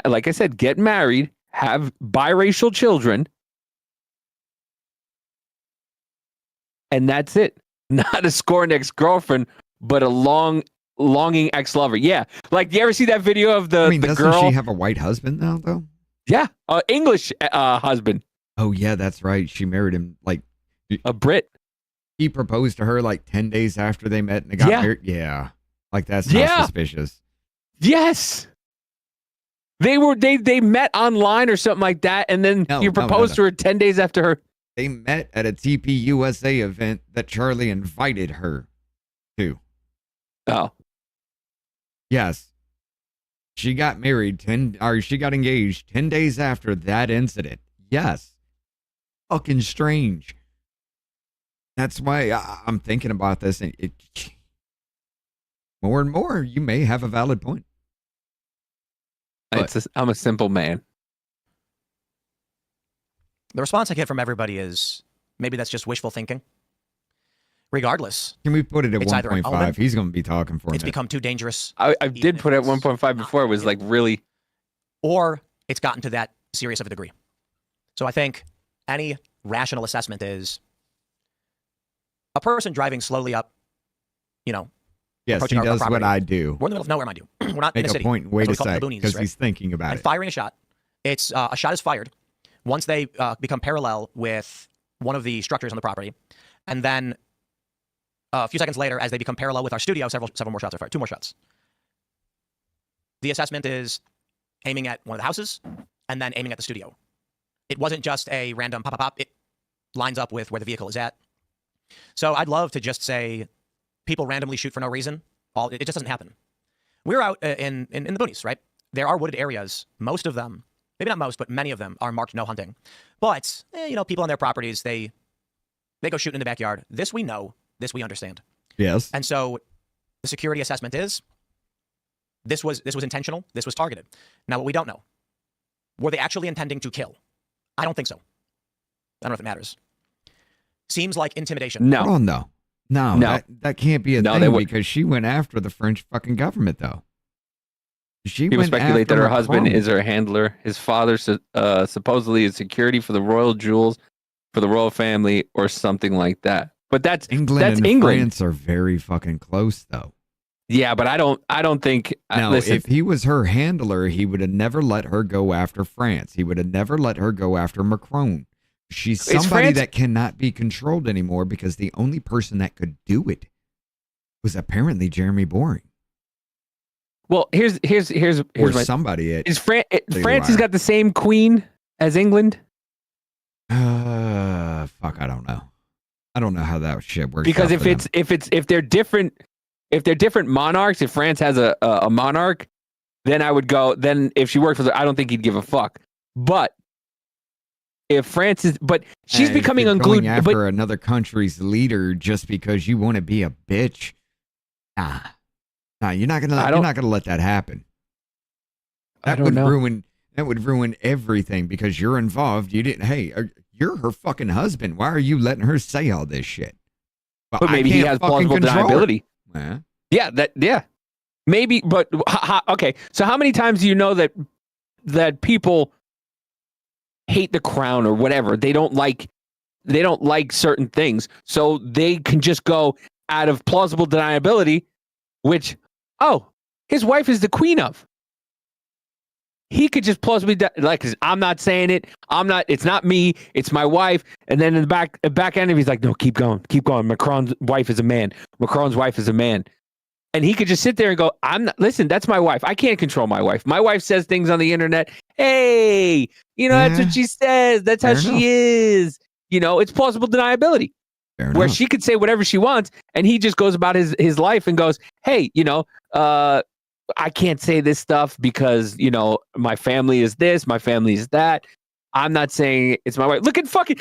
like I said, get married, have biracial children, and that's it. Not a scorned ex-girlfriend, but a longing ex-lover. Yeah. Like, do you ever see that video of the doesn't girl? She have a white husband now, though? Yeah. English husband. Oh, yeah, that's right. She married him, like... a Brit. He proposed to her, like, 10 days after they met and they got married. Yeah. Like, that's not suspicious. Yes. They met online or something like that, and then you proposed to her 10 days after her. They met at a TP USA event that Charlie invited her to. Oh. Yes. She got married she got engaged 10 days after that incident. Yes. Fucking strange. That's why I'm thinking about this, and more and more, you may have a valid point. I'm a simple man. The response I get from everybody is maybe that's just wishful thinking. Regardless, can we put it at it's either an 1.5? element, He's going to be talking for it's me. become too dangerous. I did put it at 1.5 before. It was like really, or it's gotten to that serious of a degree. So I think any rational assessment is a person driving slowly up, you know. Yes, he does what I do. We're in the middle of nowhere, mind you. We're not Make in a city. a point and wait a That's what we sec, call it, the boonies, because right? he's thinking about And it. firing a shot. It's a shot is fired once they become parallel with one of the structures on the property, and then a few seconds later, as they become parallel with our studio, several more shots are fired. 2 more shots. The assessment is aiming at one of the houses and then aiming at the studio. It wasn't just a random pop, pop, pop. It lines up with where the vehicle is at. So I'd love to just say people randomly shoot for no reason. It just doesn't happen. We're out in the boonies, right? There are wooded areas. Most of them, maybe not most, but many of them are marked no hunting. But, people on their properties, they go shooting in the backyard. This we know. This we understand. Yes. And so the security assessment is this was intentional. This was targeted. Now, what we don't know, were they actually intending to kill? I don't think so. I don't know if it matters. Seems like intimidation. No. Oh, no. No. That can't be a thing because she went after the French fucking government, though. People speculate that her husband is her handler. His father supposedly is security for the royal jewels, for the royal family, or something like that. But that's England that's and England. France are very fucking close, though. Yeah, but I don't think. Now, listen, if he was her handler, he would have never let her go after France. He would have never let her go after Macron. She's somebody that cannot be controlled anymore because the only person that could do it was apparently Jeremy Boring. Well, here's or my, somebody. Is France has got the same queen as England? Fuck, I don't know. I don't know how that shit works. Because out if they're different monarchs, if France has a monarch, then I would go. Then if she worked for I don't think he'd give a fuck. But if France is, but she's becoming unglued. Going after another country's leader just because you want to be a bitch. Nah, you're not gonna let that happen. That would ruin everything because you're involved. You didn't. Hey, you're her fucking husband. Why are you letting her say all this shit? But maybe he has plausible deniability. Yeah. Maybe, but okay. So how many times do you know that people hate the crown or whatever? They don't like certain things, so they can just go out of plausible deniability, which his wife is the queen of. He could just plausibly I'm not saying it. It's not me. It's my wife. And then in the back end of he's like, no, keep going. Macron's wife is a man. And he could just sit there and go, listen, that's my wife. I can't control my wife. My wife says things on the internet. Hey, that's what she says. That's how she is. It's plausible deniability. Where she could say whatever she wants, and he just goes about his life and goes, hey, I can't say this stuff because, my family is this, my family is that. I'm not saying it's my wife. Look at Meghan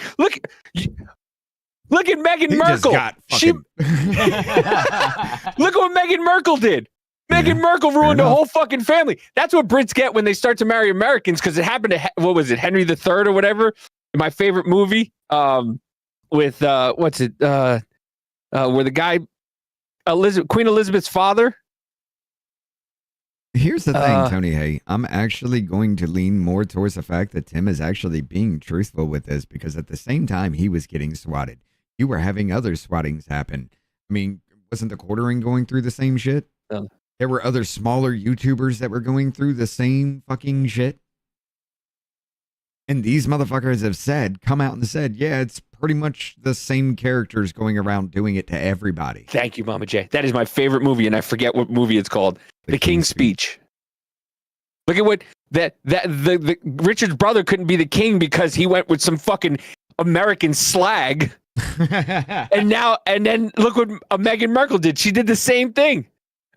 Merkel. Look at what Meghan Merkel did. Meghan Merkel ruined the whole fucking family. That's what Brits get when they start to marry Americans, because it happened to, what was it, Henry III or whatever? My favorite movie, with, where the guy, Queen Elizabeth's father. Here's the thing, Tony. Hey, I'm actually going to lean more towards the fact that Tim is actually being truthful with this, because at the same time he was getting swatted, you were having other swattings happen. I mean, wasn't the Quartering going through the same shit? There were other smaller YouTubers that were going through the same fucking shit. And these motherfuckers have come out and said, yeah, it's pretty much the same characters going around doing it to everybody. Thank you, Mama J. That is my favorite movie, and I forget what movie it's called. The King's Speech. Look at what the Richard's brother couldn't be the king because he went with some fucking American slag. and then look what Meghan Merkel did. She did the same thing.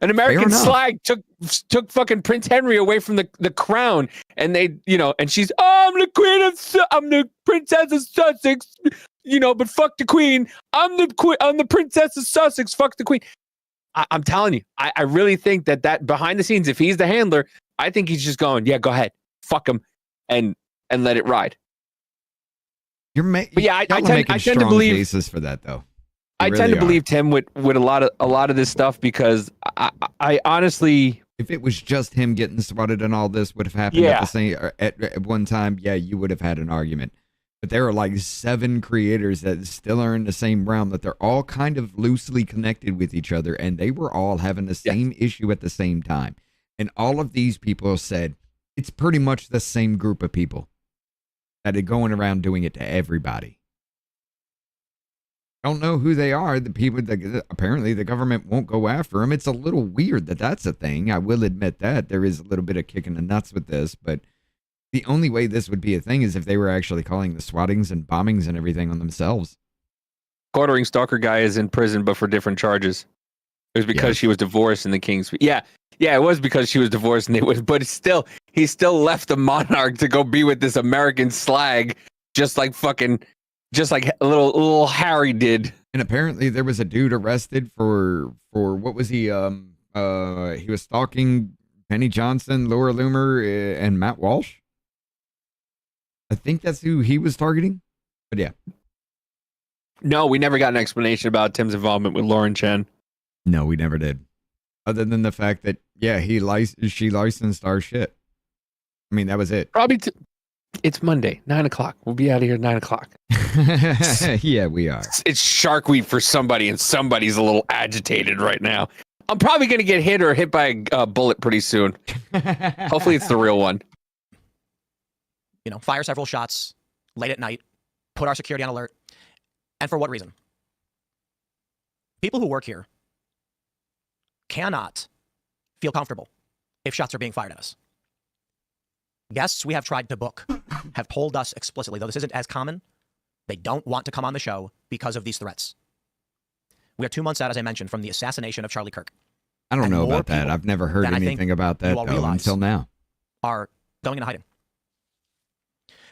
An American slag took fucking Prince Henry away from the crown, and they, and she's, I'm the princess of Sussex, but fuck the queen. I'm the princess of Sussex. Fuck the queen. I'm telling you, I really think that behind the scenes, if he's the handler, I think he's just going, yeah, go ahead, fuck him, and let it ride. But yeah, I y'all are tend making to strong believe cases for that, though. I You tend really to believe Tim with a lot of this stuff because I honestly, if it was just him getting swatted and all this would have happened at the same at one time, yeah, you would have had an argument. But there are like 7 creators that still are in the same realm that they're all kind of loosely connected with each other, and they were all having the same issue at the same time. And all of these people said it's pretty much the same group of people that are going around doing it to everybody. Don't know who they are. The people that apparently the government won't go after them. It's a little weird that that's a thing. I will admit that there is a little bit of kicking the nuts with this, but the only way this would be a thing is if they were actually calling the swattings and bombings and everything on themselves. Quartering stalker guy is in prison, but for different charges. It was because she was divorced in the King's. Yeah, it was because she was divorced, and but he still left the monarch to go be with this American slag, just like little Harry did. And apparently there was a dude arrested for what was he? He was stalking Penny Johnson, Laura Loomer, and Matt Walsh. I think that's who he was targeting. But yeah. No, we never got an explanation about Tim's involvement with Lauren Chen. No, we never did. Other than the fact that, yeah, she licensed our shit. I mean, that was it. Probably it's Monday, 9 o'clock. We'll be out of here at 9 o'clock. Yeah, we are. It's Shark Week for somebody, and somebody's a little agitated right now. I'm probably going to get hit by a bullet pretty soon. Hopefully it's the real one. Fire several shots late at night, put our security on alert. And for what reason? People who work here cannot feel comfortable if shots are being fired at us. Guests we have tried to book have told us explicitly, though this isn't as common, they don't want to come on the show because of these threats. We are 2 months out, as I mentioned, from the assassination of Charlie Kirk. I don't know about that. I've never heard anything about that though, until now. Are going into hiding.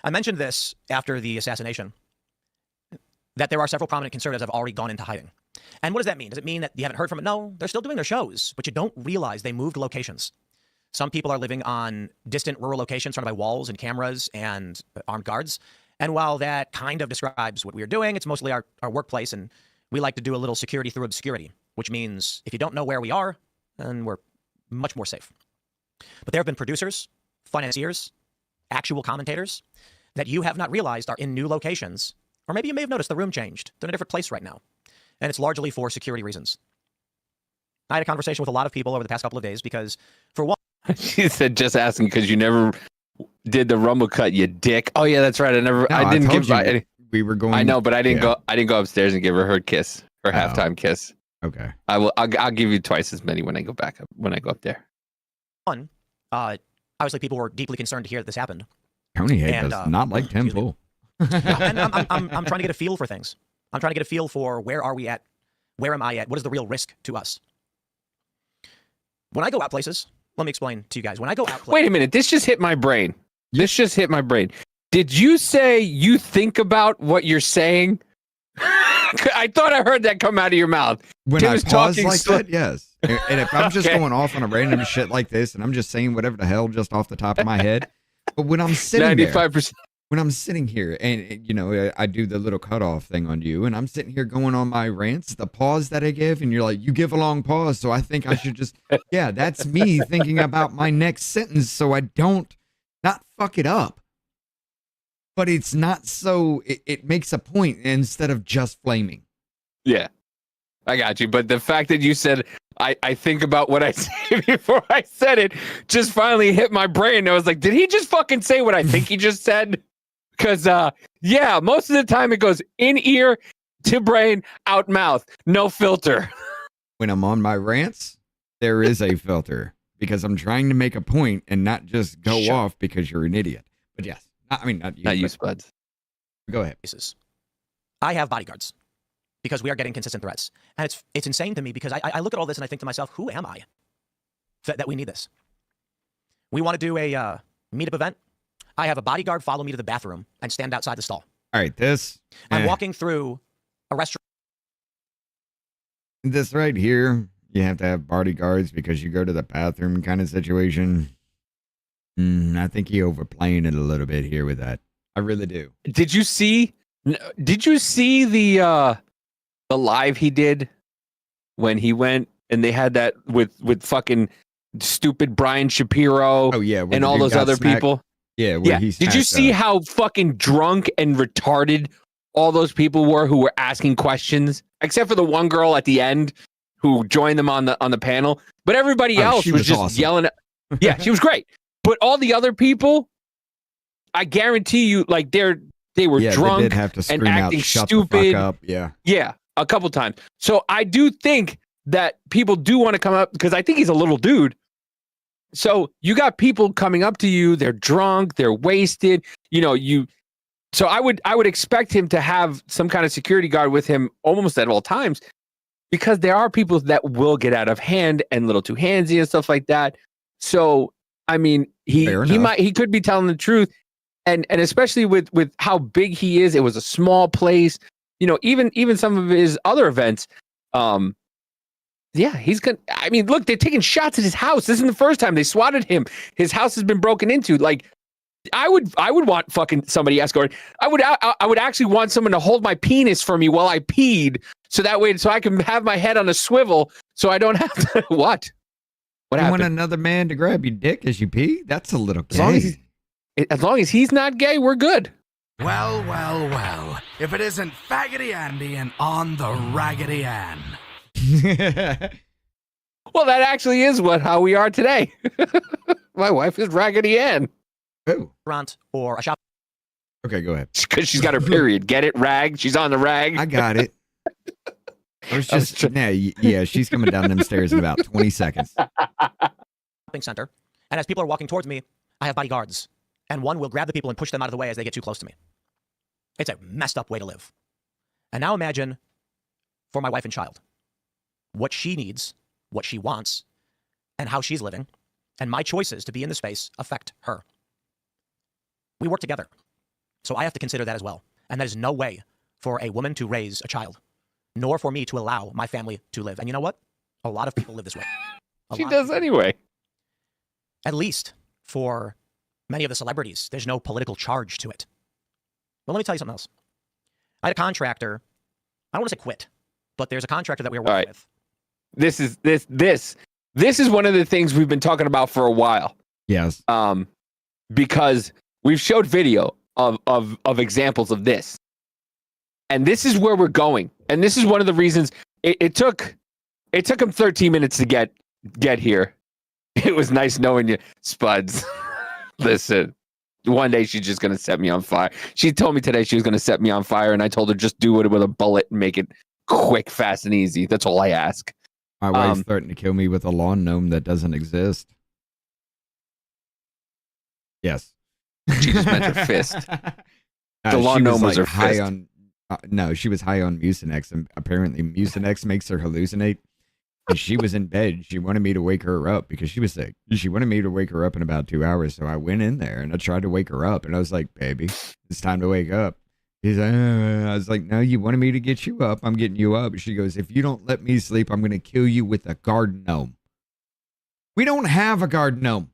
I mentioned this after the assassination, that there are several prominent conservatives that have already gone into hiding. And what does that mean? Does it mean that you haven't heard from it? No, they're still doing their shows, but you don't realize they moved locations. Some people are living on distant rural locations surrounded by walls and cameras and armed guards. And while that kind of describes what we are doing, it's mostly our workplace, and we like to do a little security through obscurity, which means if you don't know where we are, then we're much more safe. But there have been producers, financiers, actual commentators that you have not realized are in new locations. Or maybe you may have noticed the room changed. They're in a different place right now. And it's largely for security reasons. I had a conversation with a lot of people over the past couple of days because, for one... She said, just asking because you never did the rumble cut, you dick. Oh, yeah, that's right. I didn't give her... We were going... I know, but I didn't go upstairs and give her kiss, her halftime kiss. Okay. I'll give you twice as many when I go up there. One, obviously people were deeply concerned to hear that this happened. Tony Hay does not like Tim Pool. And I'm trying to get a feel for things. I'm trying to get a feel for where are we at? Where am I at? What is the real risk to us? When I go out places, let me explain to you guys. When I go out places... Wait a minute. This just hit my brain. Did you say you think about what you're saying? I thought I heard that come out of your mouth. When I pause like that, yes. And if I'm just going off on a random shit like this and I'm just saying whatever the hell just off the top of my head, but when I'm sitting 95%. When I'm sitting here and, I do the little cutoff thing on you and I'm sitting here going on my rants, the pause that I give, and you're like, you give a long pause. So I think I should just, yeah, that's me thinking about my next sentence so I don't not fuck it up. But it's not so, it makes a point instead of just flaming. Yeah, I got you. But the fact that you said, I think about what I say before I said it just finally hit my brain. I was like, did he just fucking say what I think he just said? Because, yeah, most of the time it goes in ear to brain, out mouth, no filter. When I'm on my rants, there is a filter because I'm trying to make a point and not just go off because you're an idiot. But yes, not you, Spuds. Go ahead. I have bodyguards because we are getting consistent threats. And it's insane to me because I look at all this and I think to myself, who am I that we need this? We want to do a meetup event. I have a bodyguard follow me to the bathroom and stand outside the stall. All right, I'm walking through a restaurant. This right here, you have to have bodyguards because you go to the bathroom kind of situation. I think you're overplaying it a little bit here with that. I really do. Did you see Did you see the live he did when he went and they had that with fucking stupid Brian Shapiro? Oh yeah, and all those other people. Yeah, Yeah. Did you see how fucking drunk and retarded all those people were who were asking questions, except for the one girl at the end who joined them on the panel, but everybody else was just awesome. yelling. Yeah, she was great. But all the other people, I guarantee you, like they were drunk they did have to scream and out, acting "Shut stupid. the fuck up." Yeah. Yeah, a couple times. So I do think that people do want to come up because I think he's a little dude. So you got people coming up to you, they're drunk, they're wasted, so I would expect him to have some kind of security guard with him almost at all times, because there are people that will get out of hand and a little too handsy and stuff like that. So I mean, he could be telling the truth, and especially with how big he is, it was a small place. Even some of his other events, yeah, he's gonna. I mean, look, they're taking shots at his house. This isn't the first time they swatted him. His house has been broken into. Like, I would want fucking somebody escorted. I would actually want someone to hold my penis for me while I peed, so I can have my head on a swivel, so I don't have to. What You happened? want another man to grab your dick as you pee? That's a little gay. As long as he's not gay, we're good. Well, well, well. If it isn't Faggoty Andy and On the Raggedy Ann. Well, that actually is how we are today. My wife is Raggedy Ann. Oh. Restaurant or a shop. Okay, go ahead. Because she's got her period. Get it? Rag. She's on the rag. I got it. I was just, yeah, she's coming down them stairs in about 20 seconds. Shopping center. And as people are walking towards me, I have bodyguards. And one will grab the people and push them out of the way as they get too close to me. It's a messed up way to live. And now imagine for my wife and child, what she needs, what she wants, and how she's living, and my choices to be in the space affect her. We work together. So I have to consider that as well. And that is no way for a woman to raise a child, nor for me to allow my family to live. And you know what? A lot of people live this way. She does anyway. At least for many of the celebrities, there's no political charge to it. Well, let me tell you something else. I had a contractor. I don't want to say quit, but there's a contractor that we were working with. This is one of the things we've been talking about for a while. Yes. Because we've showed video of examples of this. And this is where we're going. And this is one of the reasons it took him 13 minutes to get here. It was nice knowing you, Spuds. Listen, one day she's just going to set me on fire. She told me today she was going to set me on fire, and I told her just do it with a bullet and make it quick, fast, and easy. That's all I ask. My wife's threatened to kill me with a lawn gnome that doesn't exist. Yes. She just meant her fist. The lawn gnome was her high fist. on. No, she was high on Mucinex, and apparently Mucinex makes her hallucinate. And she was in bed. She wanted me to wake her up because she was sick. She wanted me to wake her up in about 2 hours. So I went in there and I tried to wake her up. And I was like, baby, it's time to wake up. She's like, I was like, no, you wanted me to get you up. I'm getting you up. She goes, if you don't let me sleep, I'm going to kill you with a garden gnome. We don't have a garden gnome.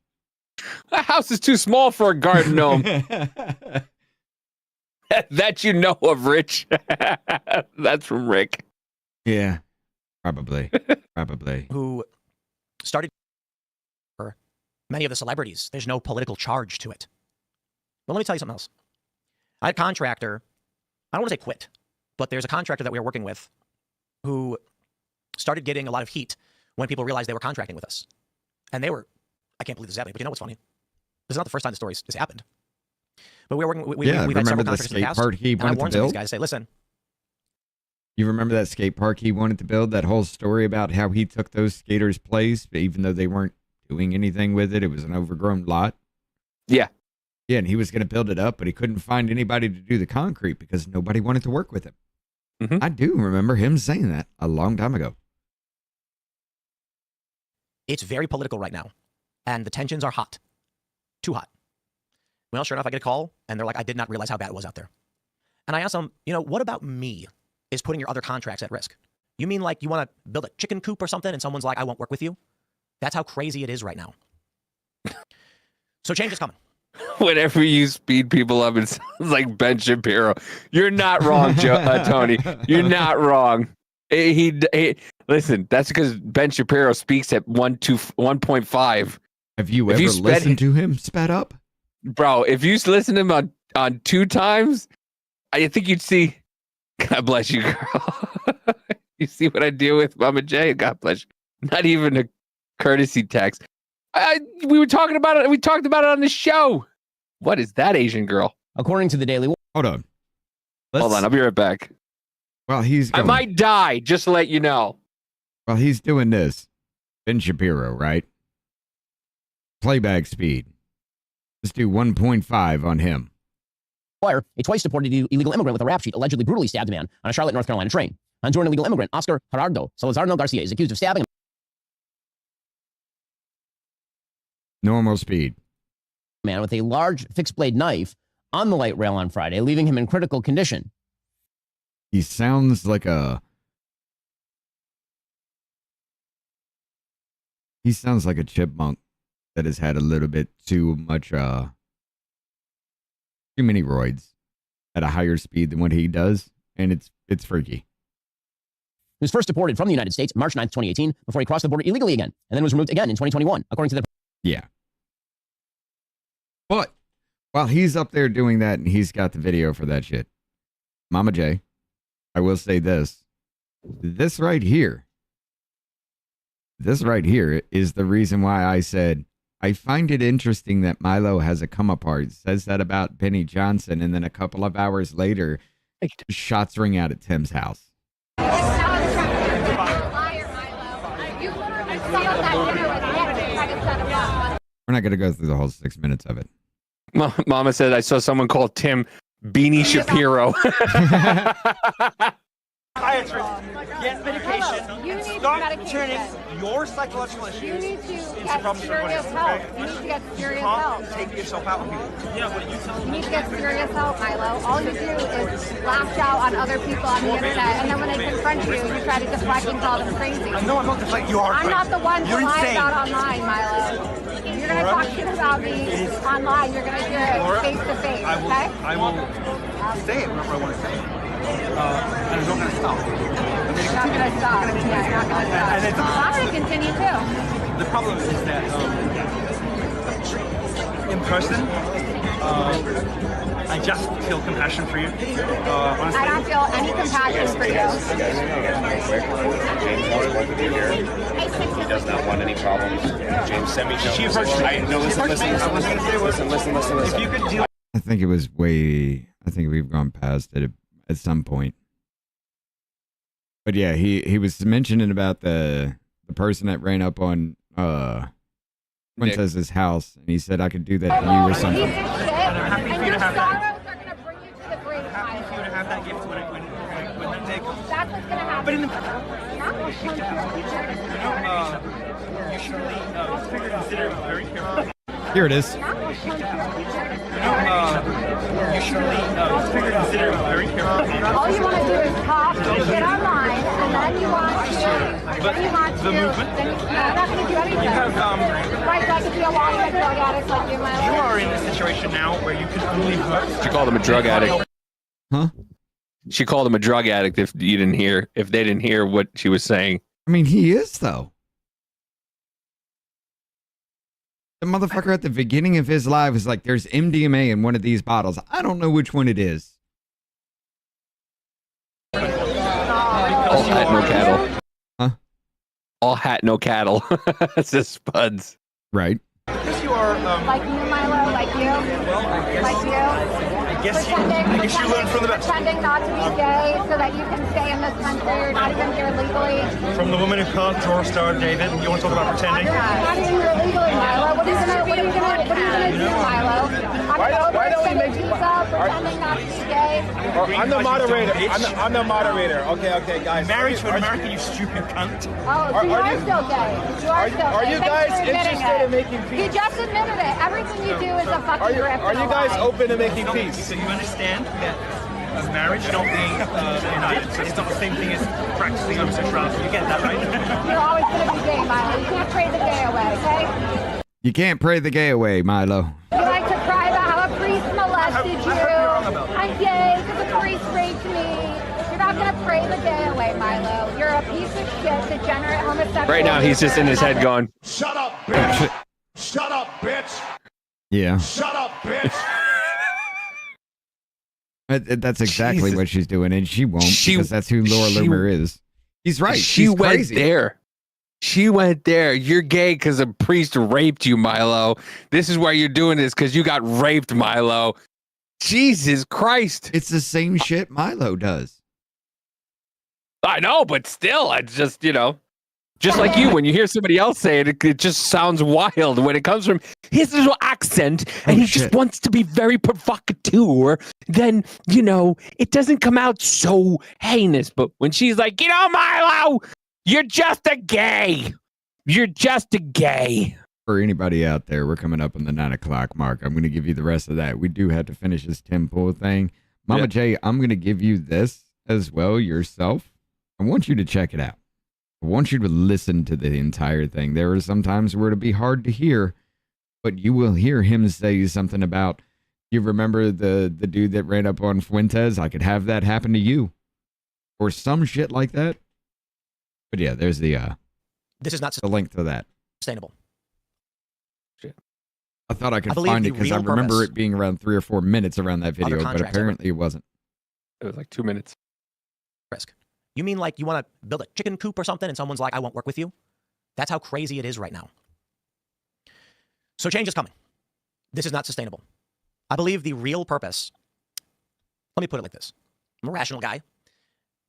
The house is too small for a garden gnome. That you know of, Rich. That's from Rick. Yeah, probably. Probably. Who started for many of the celebrities. There's no political charge to it. Well, let me tell you something else. I had a contractor. I don't want to say quit, but there's a contractor that we were working with who started getting a lot of heat when people realized they were contracting with us. And they were, I can't believe this is happening, but you know what's funny? This is not the first time the story has happened. But we were working, we've had several contractors in the past, and I warned some of these guys, say, listen. You remember that skate park he wanted to build? That whole story about how he took those skaters' place, even though they weren't doing anything with it. It was an overgrown lot. Yeah. Yeah, and he was going to build it up, but he couldn't find anybody to do the concrete because nobody wanted to work with him. Mm-hmm. I do remember him saying that a long time ago. It's very political right now, and the tensions are hot. Too hot. Well, sure enough, I get a call, and they're like, I did not realize how bad it was out there. And I asked them, what about me is putting your other contracts at risk? You mean like you want to build a chicken coop or something, and someone's like, I won't work with you? That's how crazy it is right now. So change is coming. Whenever you speed people up, it sounds like Ben Shapiro. You're not wrong, Tony. You're not wrong. Listen. That's because Ben Shapiro speaks at 1.5. Have you ever listened to him sped up, bro? If you listen to him on 2 times, I think you'd see. God bless you, girl. You see what I deal with, Mama J? God bless you. Not even a courtesy text. We were talking about it. We talked about it on the show. What is that Asian girl? According to the Daily. Hold on. Hold on. I'll be right back. Well, I might die. Just to let you know. Well, he's doing this. Ben Shapiro, right? Playback speed. Let's do 1.5 on him. A twice deported illegal immigrant with a rap sheet allegedly brutally stabbed a man on a Charlotte, North Carolina train. Honduran illegal immigrant Oscar Gerardo Salazarno Garcia is accused of stabbing a normal speed man with a large fixed blade knife on the light rail on Friday, leaving him in critical condition. He sounds like a chipmunk that has had a little bit too many roids at a higher speed than what he does, and it's freaky. He was first deported from the United States March 9th, 2018, before he crossed the border illegally again, and then was removed again in 2021, according to the... Yeah. But while he's up there doing that, and he's got the video for that shit, Mama J, I will say this. This right here is the reason why I said, I find it interesting that Milo has a come apart, says that about Penny Johnson, and then a couple of hours later, shots ring out at Tim's house. We're not going to go through the whole 6 minutes of it. Mama said I saw someone call Tim Beanie Shapiro. Get medication. You need Stop medication. turning your psychological issues. You need to into get problems for everyone serious else, help. okay? You need to get You serious can't help. take yourself out of people. Yeah, what are you telling You me? need to get serious help, Milo. All you do is lash out on other people on the internet, and then when they confront you, you try to deflect and call them crazy. No, I'm not deflecting. You are I'm crazy. not the one to You're lie insane. about online, Milo. You're going to talk shit about me online. You're going to do it face to face, okay? I will say it whenever I want to say it. And I'm not going to stop. You're not going to stop. Yeah, you're not going to stop. I'm going to continue too. The problem is that in person, I just feel compassion for you. Honestly. I don't feel any compassion for you. He does not want any problems. James, send me She approached me. Listen. If you could deal. I think we've gone past it at some point. But yeah, he was mentioning about the person that ran up on Princess's house, and he said I could do that to you or something. And your sorrows are going to bring you to the grave, Milo. You to have that gift when that day comes. That's what's going to happen. But in you should really consider very carefully. Here it is. You should really consider very carefully. All you want to do is talk, get online, and then you want to, the movement. Then I'm not going to do anything. You have, right, so I could be a long-term drug addict like you, Milo. You are in a situation now where you can only hurt. She called him a drug addict. Huh? She called him a drug addict if they didn't hear what she was saying. I mean, he is, though. The motherfucker at the beginning of his life is like, there's MDMA in one of these bottles. I don't know which one it is. All hat, no cattle. Huh? All hat, no cattle. It's just Spuds. Right. Because you are... like you, Milo, like you. Like you. I guess you learned from the best. Pretending not to be gay so that you can stay in this country. You're not even here legally. From the woman who can't draw a star, David, you want to talk about pretending? You're not even here legally, Milo. What are you gonna do, Milo? Why don't we make visa, pretending not to be gay? I'm the moderator. I'm the moderator. Okay, guys. Married to an American, you stupid cunt. Oh, so you are still gay. You are still gay. Are you guys interested in making peace? He just admitted it. Everything you do is a fucking grip. Are you guys open to making peace? So you understand that marriage not being united, so it's not the same thing as practicing homosexuality. You get that, right? You're always going to be gay, Milo. You can't pray the gay away, okay? You can't pray the gay away, Milo. You like to cry about how Right now, he's just in his head going, Shut up, bitch! Shut up, bitch! Yeah. Shut up, bitch! That's exactly what she's doing, and she won't because that's who Laura she- Loomer is. He's right. She She's went crazy. there. She went there. You're gay because a priest raped you, Milo. This is why you're doing this because you got raped, Milo. Jesus Christ. It's the same shit Milo does. I know, but still, it's just, just like you, when you hear somebody else say it, it just sounds wild when it comes from his little accent and he just wants to be very provocateur. Then, it doesn't come out so heinous. But when she's like, Milo, you're just a gay. You're just a gay. For anybody out there, we're coming up on the 9 o'clock mark. I'm going to give you the rest of that. We do have to finish this Tim Pool thing. Mama J, I'm going to give you this as well yourself. I want you to check it out. I want you to listen to the entire thing. There are some times where it'll be hard to hear, but you will hear him say something about, you remember the dude that ran up on Fuentes? I could have that happen to you. Or some shit like that. But yeah, there's the This is not the link to that. sustainable. I thought I could believe find the it because I real remember purpose- it being around 3 or 4 minutes around that video, but contracts, apparently it wasn't. It was like 2 minutes. Risk. You mean like you want to build a chicken coop or something and someone's like, I won't work with you? That's how crazy it is right now. So change is coming. This is not sustainable. I believe the real purpose, let me put it like this. I'm a rational guy.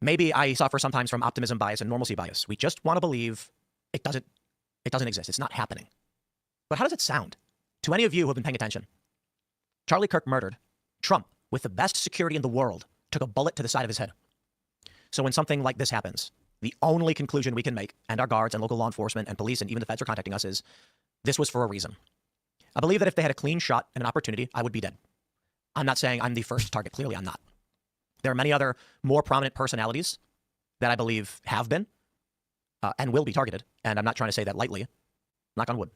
Maybe I suffer sometimes from optimism bias and normalcy bias. We just want to believe it doesn't exist. It's not happening. But how does it sound to any of you who have been paying attention? Charlie Kirk murdered. Trump, with the best security in the world, took a bullet to the side of his head. So when something like this happens, the only conclusion we can make, and our guards and local law enforcement and police and even the feds are contacting us, is this was for a reason. I believe that if they had a clean shot and an opportunity, I would be dead. I'm not saying I'm the first target. Clearly, I'm not. There are many other more prominent personalities that I believe have been and will be targeted. And I'm not trying to say that lightly. Knock on wood.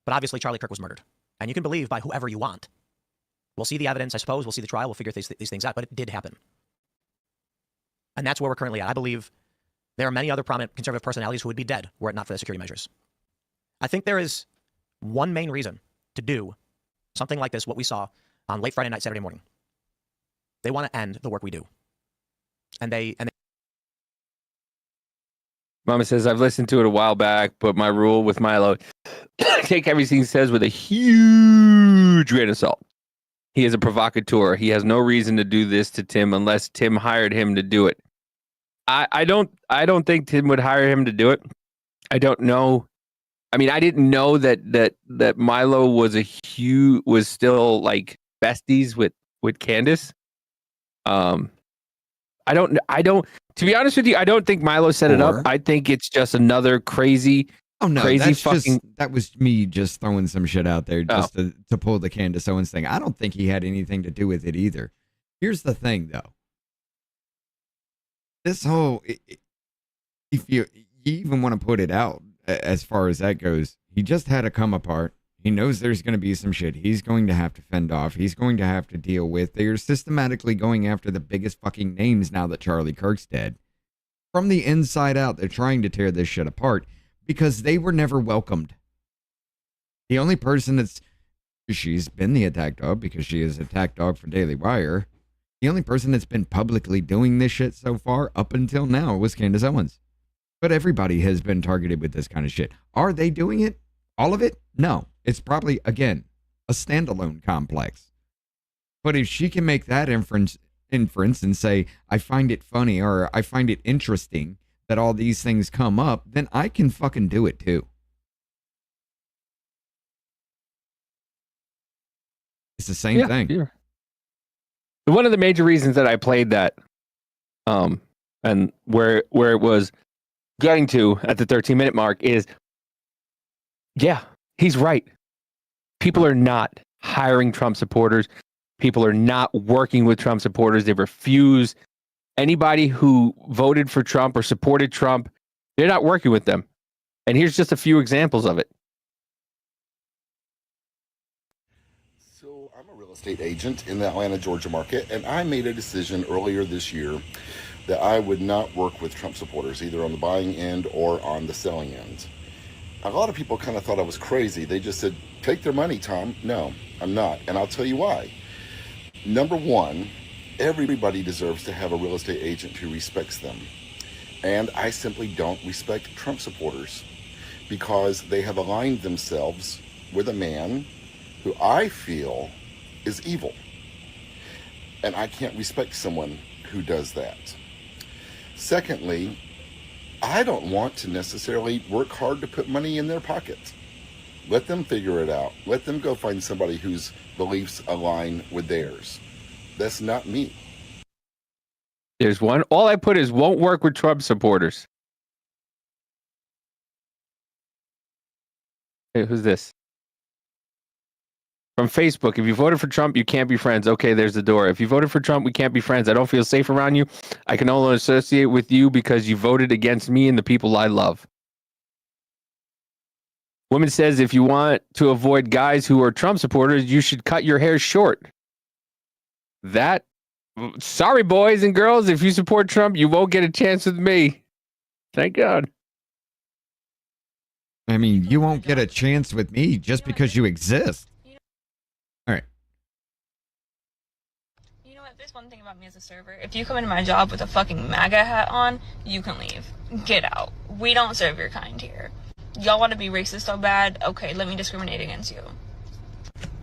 But obviously, Charlie Kirk was murdered. And you can believe by whoever you want. We'll see the evidence, I suppose. We'll see the trial. We'll figure these things out. But it did happen. And that's where we're currently at. I believe there are many other prominent conservative personalities who would be dead were it not for the security measures. I think there is one main reason to do something like this, what we saw on late Friday night, Saturday morning. They want to end the work we do. And they Mama says, I've listened to it a while back, but my rule with Milo, take everything he says with a huge grain of salt. He is a provocateur. He has no reason to do this to Tim unless Tim hired him to do it. I don't think Tim would hire him to do it. I don't know. I mean, I didn't know that Milo was still like besties with Candace. I don't, to be honest with you, I don't think Milo set it up. I think it's just another crazy, that was me just throwing some shit out there just to pull the Candace Owens thing. I don't think he had anything to do with it either. Here's the thing, though. This whole, if you even want to put it out as far as that goes, he just had to come apart. He knows there's going to be some shit he's going to have to fend off. He's going to have to deal with. They are systematically going after the biggest fucking names now that Charlie Kirk's dead. From the inside out, they're trying to tear this shit apart because they were never welcomed. The only person she's been the attack dog because she is attack dog for Daily Wire. The only person that's been publicly doing this shit so far up until now was Candace Owens. But everybody has been targeted with this kind of shit. Are they doing it? All of it? No. It's probably, again, a standalone complex. But if she can make that inference and say, I find it funny or I find it interesting that all these things come up, then I can fucking do it too. It's the same thing. Yeah. One of the major reasons that I played that, and where it was getting to at the 13-minute mark is, yeah, he's right. People are not hiring Trump supporters. People are not working with Trump supporters. They refuse anybody who voted for Trump or supported Trump. They're not working with them. And here's just a few examples of it. So I'm a real estate agent in the Atlanta, Georgia market, and I made a decision earlier this year that I would not work with Trump supporters, either on the buying end or on the selling end. A lot of people kind of thought I was crazy. They just said, take their money, Tom. No, I'm not. And I'll tell you why. Number one, everybody deserves to have a real estate agent who respects them. And I simply don't respect Trump supporters because they have aligned themselves with a man who I feel is evil. And I can't respect someone who does that. Secondly, I don't want to necessarily work hard to put money in their pocket. Let them figure it out. Let them go find somebody whose beliefs align with theirs. That's not me. There's one. All I put is won't work with Trump supporters. Hey, who's this? From Facebook, if you voted for Trump, you can't be friends. Okay, there's the door. If you voted for Trump, we can't be friends. I don't feel safe around you. I can only associate with you because you voted against me and the people I love. Woman says, if you want to avoid guys who are Trump supporters, you should cut your hair short. Sorry, boys and girls, if you support Trump, you won't get a chance with me. Thank God. I mean, you won't get a chance with me just because you exist. All right. You know what? There's one thing about me as a server. If you come into my job with a fucking MAGA hat on, you can leave. Get out. We don't serve your kind here. Y'all want to be racist so bad? Okay, let me discriminate against you.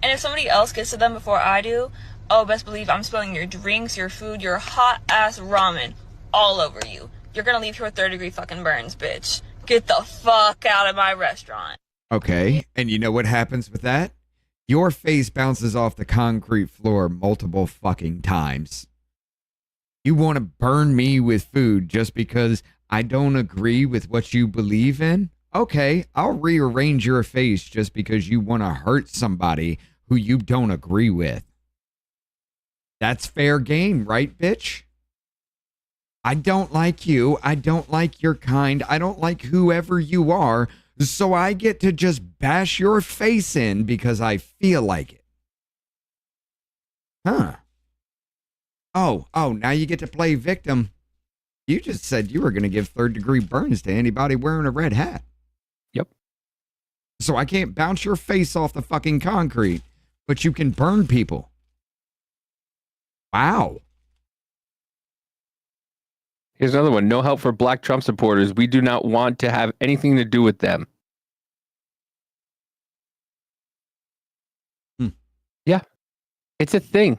And if somebody else gets to them before I do, oh, best believe I'm spilling your drinks, your food, your hot-ass ramen all over you. You're gonna leave here with third-degree fucking burns, bitch. Get the fuck out of my restaurant. Okay, and you know what happens with that? Your face bounces off the concrete floor multiple fucking times. You want to burn me with food just because I don't agree with what you believe in? Okay, I'll rearrange your face just because you want to hurt somebody who you don't agree with. That's fair game, right, bitch? I don't like you. I don't like your kind. I don't like whoever you are. So I get to just bash your face in because I feel like it. Huh. Oh, now you get to play victim. You just said you were going to give third-degree burns to anybody wearing a red hat. Yep. So I can't bounce your face off the fucking concrete, but you can burn people. Wow. Here's another one. No help for black Trump supporters. We do not want to have anything to do with them. Yeah. It's a thing.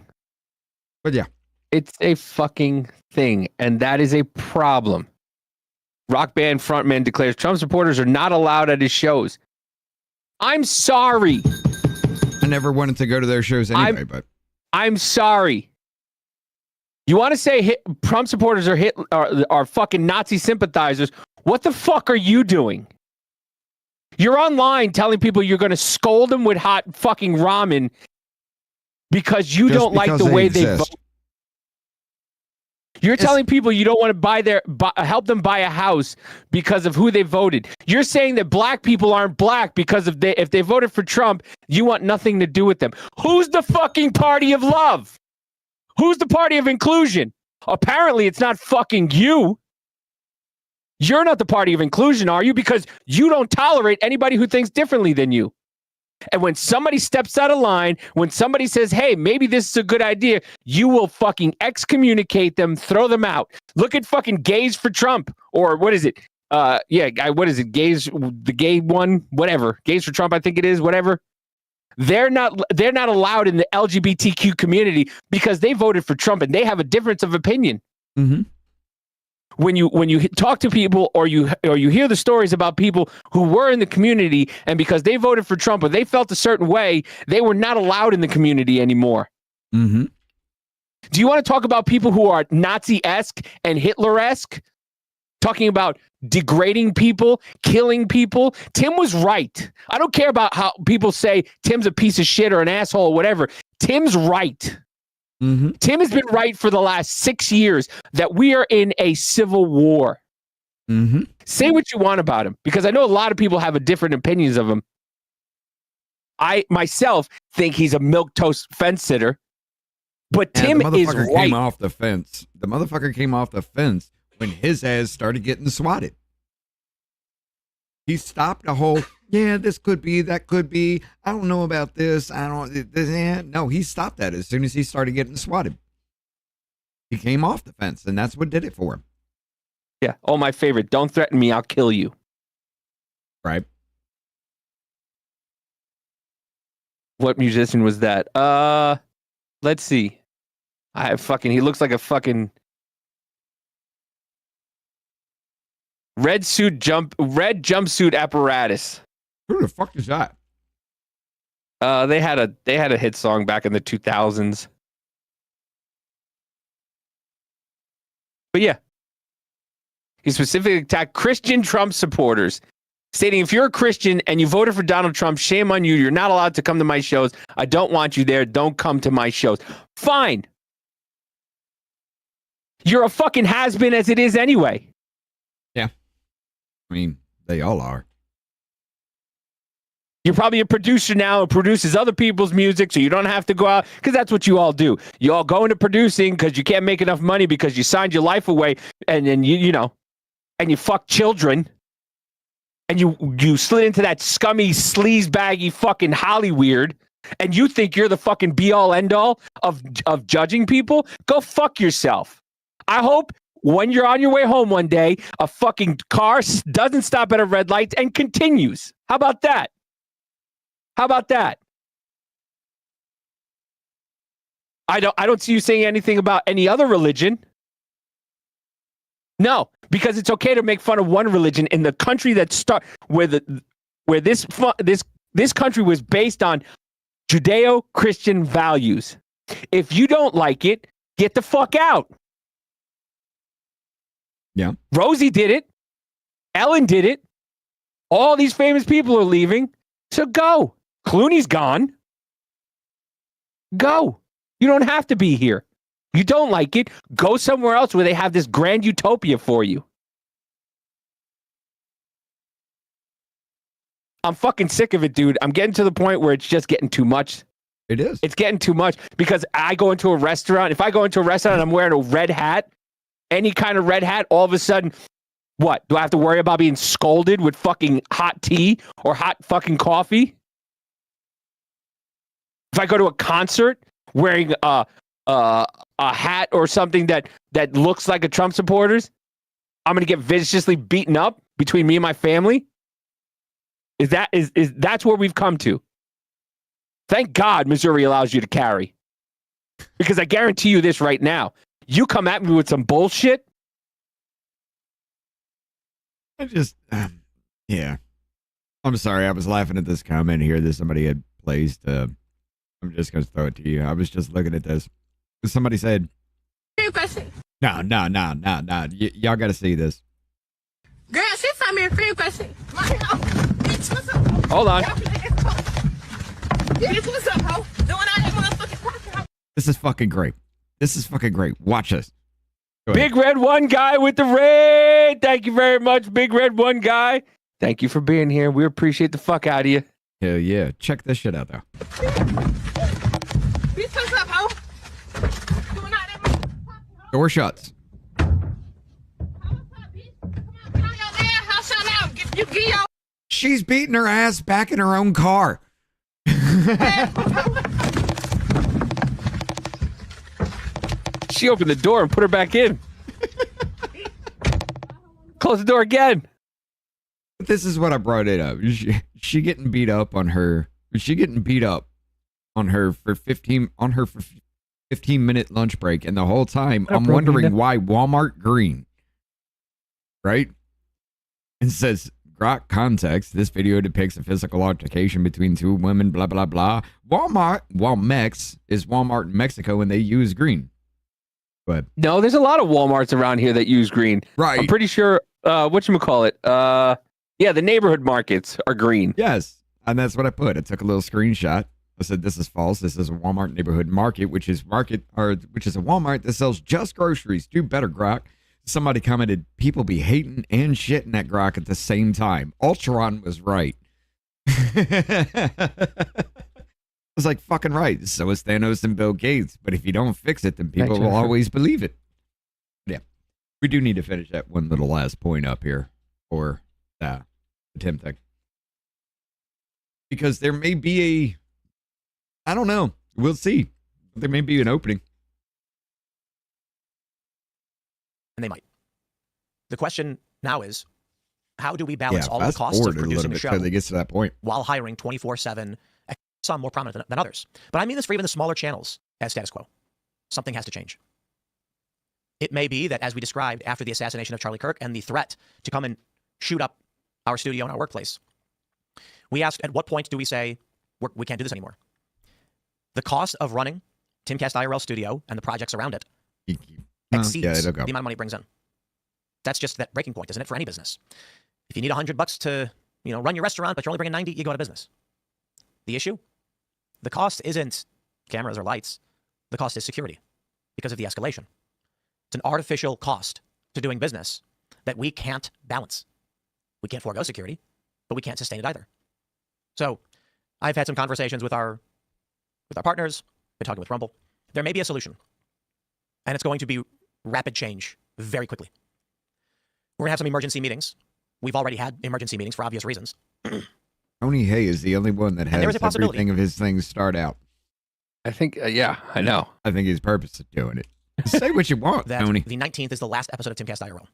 But yeah. It's a fucking thing. And that is a problem. Rock band frontman declares Trump supporters are not allowed at his shows. I'm sorry. I never wanted to go to their shows anyway, but I'm sorry. You want to say Trump supporters are fucking Nazi sympathizers? What the fuck are you doing? You're online telling people you're going to scold them with hot fucking ramen because you don't like the way they vote. You're telling people you don't want to help them buy a house because of who they voted. You're saying that black people aren't black because if they voted for Trump, you want nothing to do with them. Who's the fucking party of love? Who's the party of inclusion? Apparently, it's not fucking you. You're not the party of inclusion, are you? Because you don't tolerate anybody who thinks differently than you. And when somebody steps out of line, when somebody says, hey, maybe this is a good idea, you will fucking excommunicate them, throw them out. Look at fucking Gays for Trump. Or what is it? What is it? Gays, the gay one, whatever. Gays for Trump, I think it is, whatever. They're not allowed in the LGBTQ community because they voted for Trump and they have a difference of opinion. Mm-hmm. When you talk to people or you hear the stories about people who were in the community and because they voted for Trump or they felt a certain way, they were not allowed in the community anymore. Mm-hmm. Do you want to talk about people who are Nazi-esque and Hitler-esque? Talking about degrading people, killing people. Tim was right. I don't care about how people say Tim's a piece of shit or an asshole or whatever. Tim's right. Mm-hmm. Tim has been right for the last 6 years that we are in a civil war. Mm-hmm. Say what you want about him, because I know a lot of people have different opinions of him. I myself think he's a milquetoast fence sitter. But And Tim the is motherfucker right. came off the fence. The motherfucker came off the fence when his ass started getting swatted. He stopped the whole, yeah, this could be, that could be. I don't know about this. I don't, this, no, he stopped that as soon as he started getting swatted. He came off the fence, and that's what did it for him. Yeah. Oh, my favorite. Don't threaten me. I'll kill you. Right. What musician was that? Let's see. He looks like a fucking red jumpsuit apparatus. Who the fuck is that? They had a hit song back in the 2000s. But yeah. He specifically attacked Christian Trump supporters, stating, if you're a Christian and you voted for Donald Trump, shame on you. You're not allowed to come to my shows. I don't want you there. Don't come to my shows. Fine. You're a fucking has-been as it is anyway. Yeah. I mean, they all are. You're probably a producer now and produces other people's music, so you don't have to go out, because that's what you all do. You all go into producing because you can't make enough money because you signed your life away, and then and you fuck children, and you slid into that scummy, sleazebaggy fucking Hollyweird, and you think you're the fucking be-all, end-all of judging people? Go fuck yourself. I hope when you're on your way home one day, a fucking car doesn't stop at a red light and continues. How about that? How about that? I don't see you saying anything about any other religion. No, because it's okay to make fun of one religion in the country that where this country was based on Judeo-Christian values. If you don't like it, get the fuck out. Yeah. Rosie did it. Ellen did it. All these famous people are leaving. So go. Clooney's gone. Go. You don't have to be here. You don't like it, go somewhere else where they have this grand utopia for you. I'm fucking sick of it, dude. I'm getting to the point where it's just getting too much. It is. It's getting too much because I go into a restaurant. If I go into a restaurant and I'm wearing a red hat, any kind of red hat, all of a sudden, what? Do I have to worry about being scolded with fucking hot tea or hot fucking coffee? If I go to a concert wearing a hat or something that looks like a Trump supporter's, I'm gonna get viciously beaten up between me and my family. That's where we've come to. Thank God Missouri allows you to carry, because I guarantee you this right now: you come at me with some bullshit. Yeah. I'm sorry. I was laughing at this comment here that somebody had placed. I'm just gonna throw it to you. I was just looking at this. Somebody said, No. Y'all got to see this. Girl, she sent me a free question. Hold on. Bitch, what's up, ho? Doing all that motherfucking talking. This is fucking great. This is fucking great. Watch this. Big Red One Guy with the raid. Thank you very much, Big Red One Guy. Thank you for being here. We appreciate the fuck out of you. Hell yeah. Check this shit out, though. Bitch, what's up, ho? Doing all that Door shuts. She's beating her ass back in her own car. She opened the door and put her back in. Close the door again. This is what I brought it up. She getting beat up on her. She getting beat up on her for 15-minute lunch break, and the whole time I'm wondering why Walmart green. Right? It says, Grok context. This video depicts a physical altercation between two women, blah, blah, blah. Walmex is Walmart in Mexico, and they use green. But no, there's a lot of Walmarts around here that use green. Right. I'm pretty sure, whatchamacallit? Yeah, the neighborhood markets are green. Yes. And that's what I put. I took a little screenshot. I said, this is false. This is a Walmart neighborhood market, which is a Walmart that sells just groceries. Do better, Grok. Somebody commented, people be hating and shitting at Grok at the same time. Ultron was right. was like, fucking right. So is Thanos and Bill Gates. But if you don't fix it, then people will always believe it. Yeah. We do need to finish that one little last point up here. Or the Tim thing. Because there may be I don't know. We'll see. There may be an opening. And they might. The question now is, how do we balance all the costs of producing the show until it gets to that point while hiring 24/7, some more prominent than others? But I mean this for even the smaller channels as status quo. Something has to change. It may be that, as we described after the assassination of Charlie Kirk and the threat to come and shoot up our studio and our workplace, we asked, at what point do we say, we can't do this anymore? The cost of running Timcast IRL Studio and the projects around it exceeds the amount of money it brings in. That's just that breaking point, isn't it, for any business? If you need $100 to, run your restaurant, but you're only bringing 90, you go out of business. The issue? The cost isn't cameras or lights. The cost is security because of the escalation. It's an artificial cost to doing business that we can't balance. We can't forego security, but we can't sustain it either. So I've had some conversations with our partners, been talking with Rumble. There may be a solution, and it's going to be rapid change very quickly. We're going to have some emergency meetings. We've already had emergency meetings for obvious reasons. Tony Hay is the only one that has everything of his things start out. I think, I know. I think he's purposely doing it. Say what you want, Tony. The 19th is the last episode of Timcast IRL.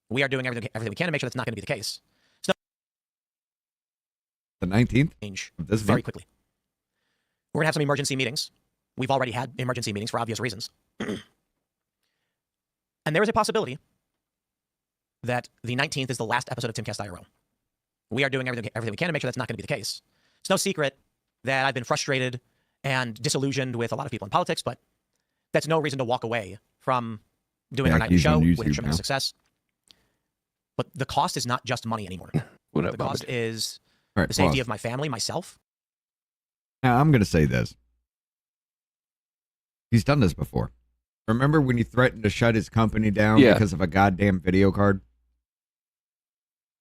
We are doing everything we can to make sure that's not going to be the case. So the 19th? Change very quickly. We're going to have some emergency meetings. We've already had emergency meetings for obvious reasons. And there is a possibility that the 19th is the last episode of Timcast IRL. We are doing everything we can to make sure that's not going to be the case. It's no secret that I've been frustrated and disillusioned with a lot of people in politics, but that's no reason to walk away from doing our nightly show with tremendous success. But the cost is not just money anymore. The cost is the safety of my family, myself. Now, I'm going to say this. He's done this before. Remember when he threatened to shut his company down because of a goddamn video card?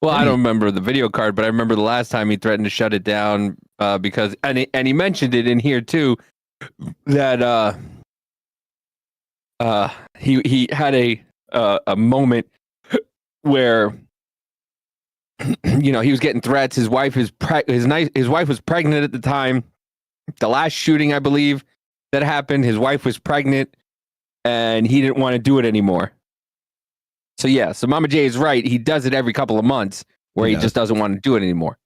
Well, I don't remember the video card, but I remember the last time he threatened to shut it down because, and he mentioned it in here too, that he had a moment where he was getting threats. His wife was pregnant at the time. The last shooting, I believe, that happened, his wife was pregnant, and he didn't want to do it anymore. So so Mama J is right. He does it every couple of months where he just doesn't want to do it anymore.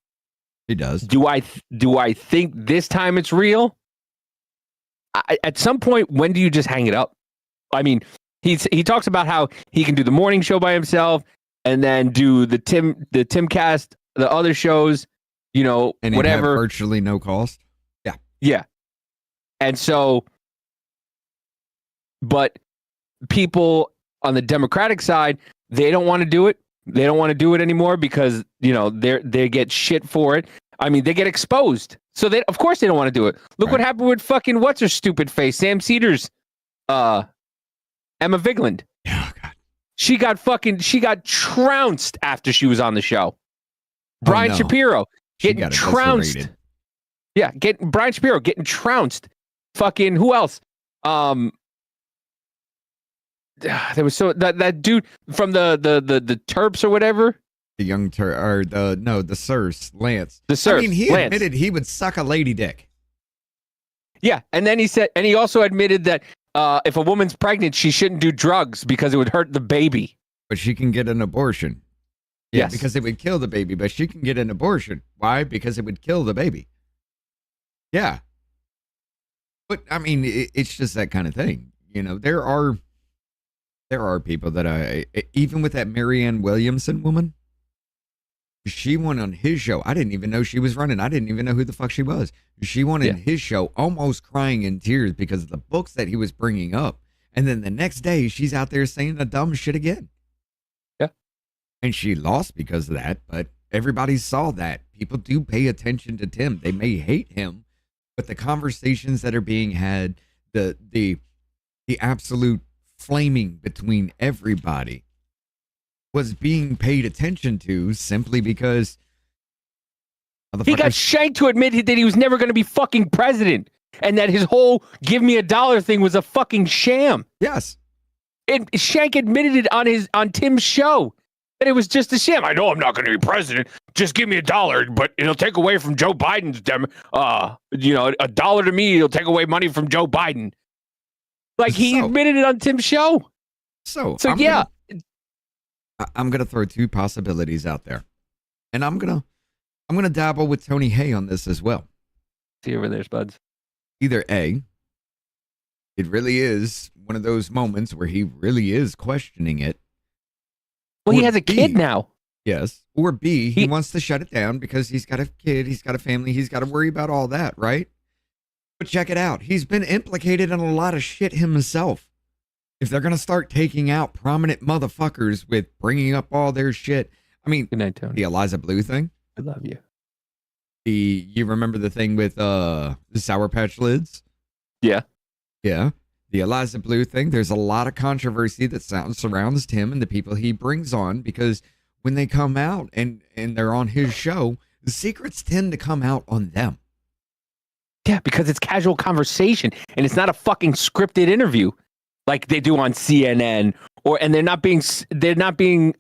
He does. Do I think this time it's real? At some point, when do you just hang it up? I mean, he talks about how he can do the morning show by himself and then do the Timcast, the other shows, and whatever. Have virtually no cost. Yeah. Yeah. And so, but people on the Democratic side, they don't want to do it. They don't want to do it anymore because, they get shit for it. I mean, they get exposed. So of course they don't want to do it. Look what happened with fucking what's her stupid face, Sam Cedars, Emma Vigland. Oh God. She got trounced after she was on the show. Brian Shapiro getting trounced. Yeah, Brian Shapiro getting trounced. Fucking who else? There was that dude from the Terps or whatever. The young the Sirs, Lance. The Sirs. I mean, he Lance admitted he would suck a lady dick. Yeah, and then he also admitted that if a woman's pregnant, she shouldn't do drugs because it would hurt the baby. But she can get an abortion. Yeah, yes, because it would kill the baby. But she can get an abortion. Why? Because it would kill the baby. Yeah. But I mean, it's just that kind of thing. There are people that even with that Marianne Williamson woman, she went on his show. I didn't even know she was running. I didn't even know who the fuck she was. She went in his show almost crying in tears because of the books that he was bringing up. And then the next day, she's out there saying the dumb shit again. Yeah. And she lost because of that, but everybody saw that. People do pay attention to Tim. They may hate him, but the conversations that are being had, the absolute flaming between everybody was being paid attention to simply because He got shanked to admit that he was never going to be fucking president, and that his whole "give me $1" thing was a fucking sham. Yes. Shank admitted it on Tim's show that it was just a sham. I know I'm not going to be president. Just give me $1, but it'll take away from Joe Biden's $1 to me. It'll take away money from Joe Biden. Like he admitted it on Tim's show. So yeah. I'm gonna throw two possibilities out there, and I'm gonna dabble with Tony Hay on this as well. See over there, Spuds. Either A, it really is one of those moments where he really is questioning it. Well, he has a kid now. Yes. Or B, he wants to shut it down because he's got a kid, he's got a family, he's got to worry about all that, right? But check it out. He's been implicated in a lot of shit himself. If they're going to start taking out prominent motherfuckers with bringing up all their shit. I mean, good night, Tony. The Eliza Blue thing. I love you. You remember the thing with the Sour Patch Lids? Yeah. Yeah. The Eliza Blue thing. There's a lot of controversy that surrounds Tim and the people he brings on because when they come out and they're on his show, the secrets tend to come out on them. Yeah, because it's casual conversation and it's not a fucking scripted interview like they do on CNN and they're not being thrown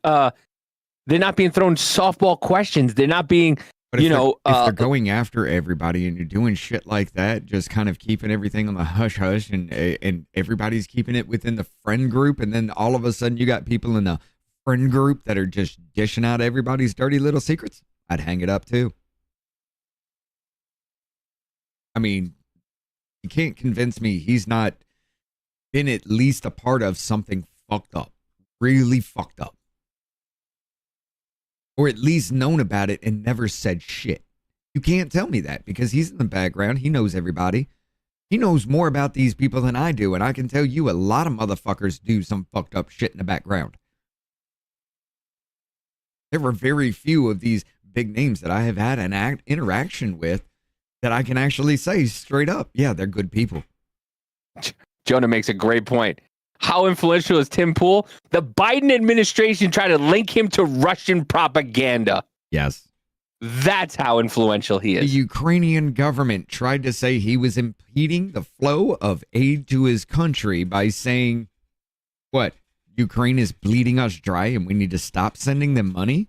softball questions. They're not being But if they're going after everybody and you're doing shit like that, just kind of keeping everything on the hush hush and everybody's keeping it within the friend group, and then all of a sudden you got people in the friend group that are just dishing out everybody's dirty little secrets, I'd hang it up too. I mean, you can't convince me he's not been at least a part of something fucked up, really fucked up. Or at least known about it and never said shit. You can't tell me that because he's in the background. He knows everybody. He knows more about these people than I do. And I can tell you a lot of motherfuckers do some fucked up shit in the background. There were very few of these big names that I have had an interaction with that I can actually say straight up, yeah, they're good people. Jonah makes a great point. How influential is Tim Pool? The Biden administration tried to link him to Russian propaganda. Yes. That's how influential he is. The Ukrainian government tried to say he was impeding the flow of aid to his country by saying, what? Ukraine is bleeding us dry and we need to stop sending them money?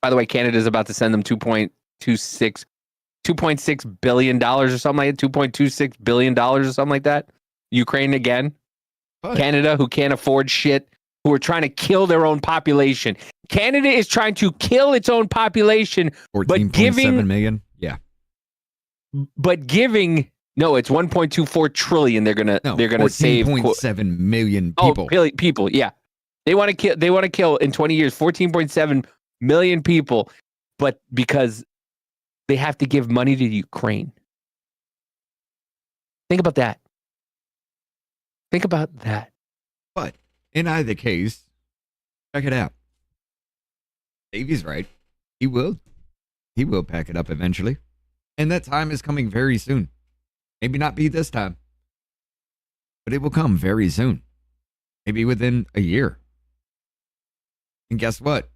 By the way, Canada's about to send them $2.6 billion or something like that. $2.26 billion or something like that. Ukraine again. What? Canada, who can't afford shit, who are trying to kill their own population. Canada is trying to kill its own population, but giving 14.7 million. Yeah. But giving it's 1.24 trillion. They're gonna save 14.7 million people. Oh, people. Yeah, they want to kill. They want to kill in 20 years 14.7 million people, but because they have to give money to Ukraine. Think about that. Think about that. But in either case, check it out. Davey's right. He will pack it up eventually. And that time is coming very soon. Maybe not be this time, but it will come very soon. Maybe within a year. And guess what?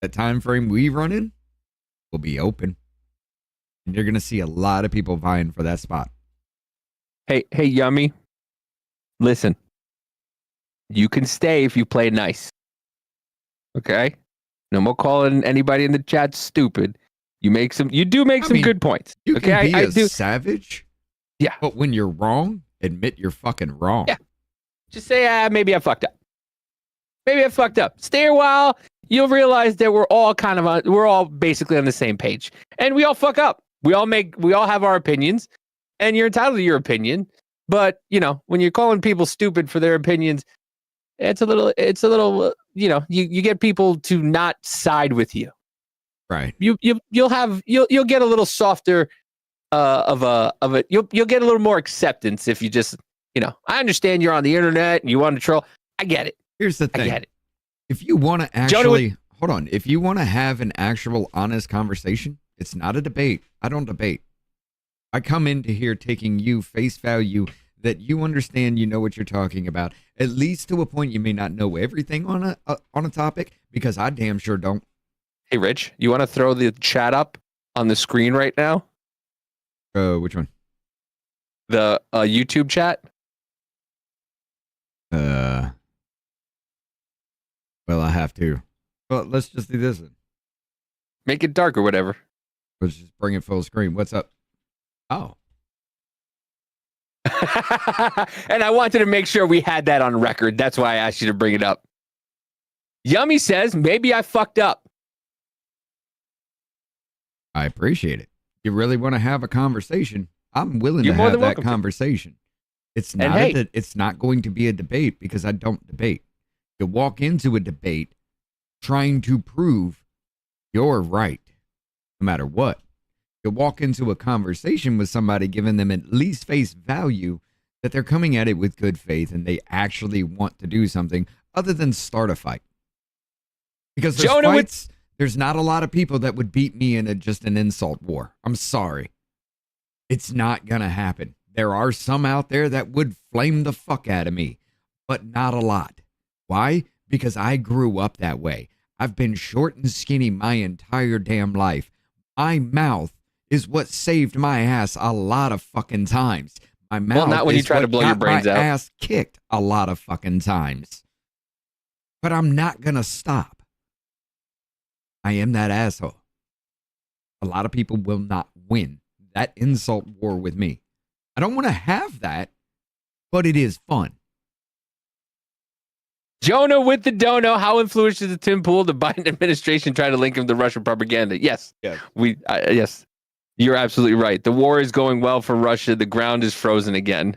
The time frame we run in will be open. And you're going to see a lot of people vying for that spot. Hey, Yummy. Listen, you can stay if you play nice. Okay? No more calling anybody in the chat stupid. You do make some good points. You okay? can be a savage. Yeah. But when you're wrong, admit you're fucking wrong. Yeah. Just say, maybe I fucked up. Maybe I fucked up. Stay a while. You'll realize that we're all basically on the same page. And we all fuck up. We all have our opinions. And you're entitled to your opinion. But, when you're calling people stupid for their opinions, it's a little, you get people to not side with you. Right. You'll get a little softer of it. You'll get a little more acceptance if you just, I understand you're on the internet and you want to troll. I get it. Here's the thing. I get it. If you want to actually, if you want to have an actual honest conversation, it's not a debate. I don't debate. I come into here taking you face value that you understand, you know what you're talking about. At least to a point, you may not know everything on a topic because I damn sure don't. Hey, Rich, you want to throw the chat up on the screen right now? Which one? The YouTube chat. Well, I have to. Well, let's just do this. Make it dark or whatever. Let's just bring it full screen. What's up? Oh. And I wanted to make sure we had that on record. That's why I asked you to bring it up. Yummy says, maybe I fucked up. I appreciate it. You really want to have a conversation? I'm willing You're to more have than that welcome to. conversation. It's And not. hey- It's not going to be a debate because I don't debate. You walk into a debate trying to prove you're right, no matter what. You walk into a conversation with somebody, giving them at least face value that they're coming at it with good faith and they actually want to do something other than start a fight. Because there's Jonah with- fights, there's not a lot of people that would beat me in just an insult war. I'm sorry. It's not going to happen. There are some out there that would flame the fuck out of me, but not a lot. Why? Because I grew up that way. I've been short and skinny my entire damn life. My mouth is what saved my ass a lot of fucking times. My mouth Well, not when you is try to what blow your got brains my out. ass kicked a lot of fucking times. But I'm not going to stop. I am that asshole. A lot of people will not win that insult war with me. I don't want to have that, but it is fun. Jonah with the dono. How influential is Tim Pool? The Biden administration trying to link him to Russian propaganda. Yes. Yeah. Yes. You're absolutely right. The war is going well for Russia. The ground is frozen again.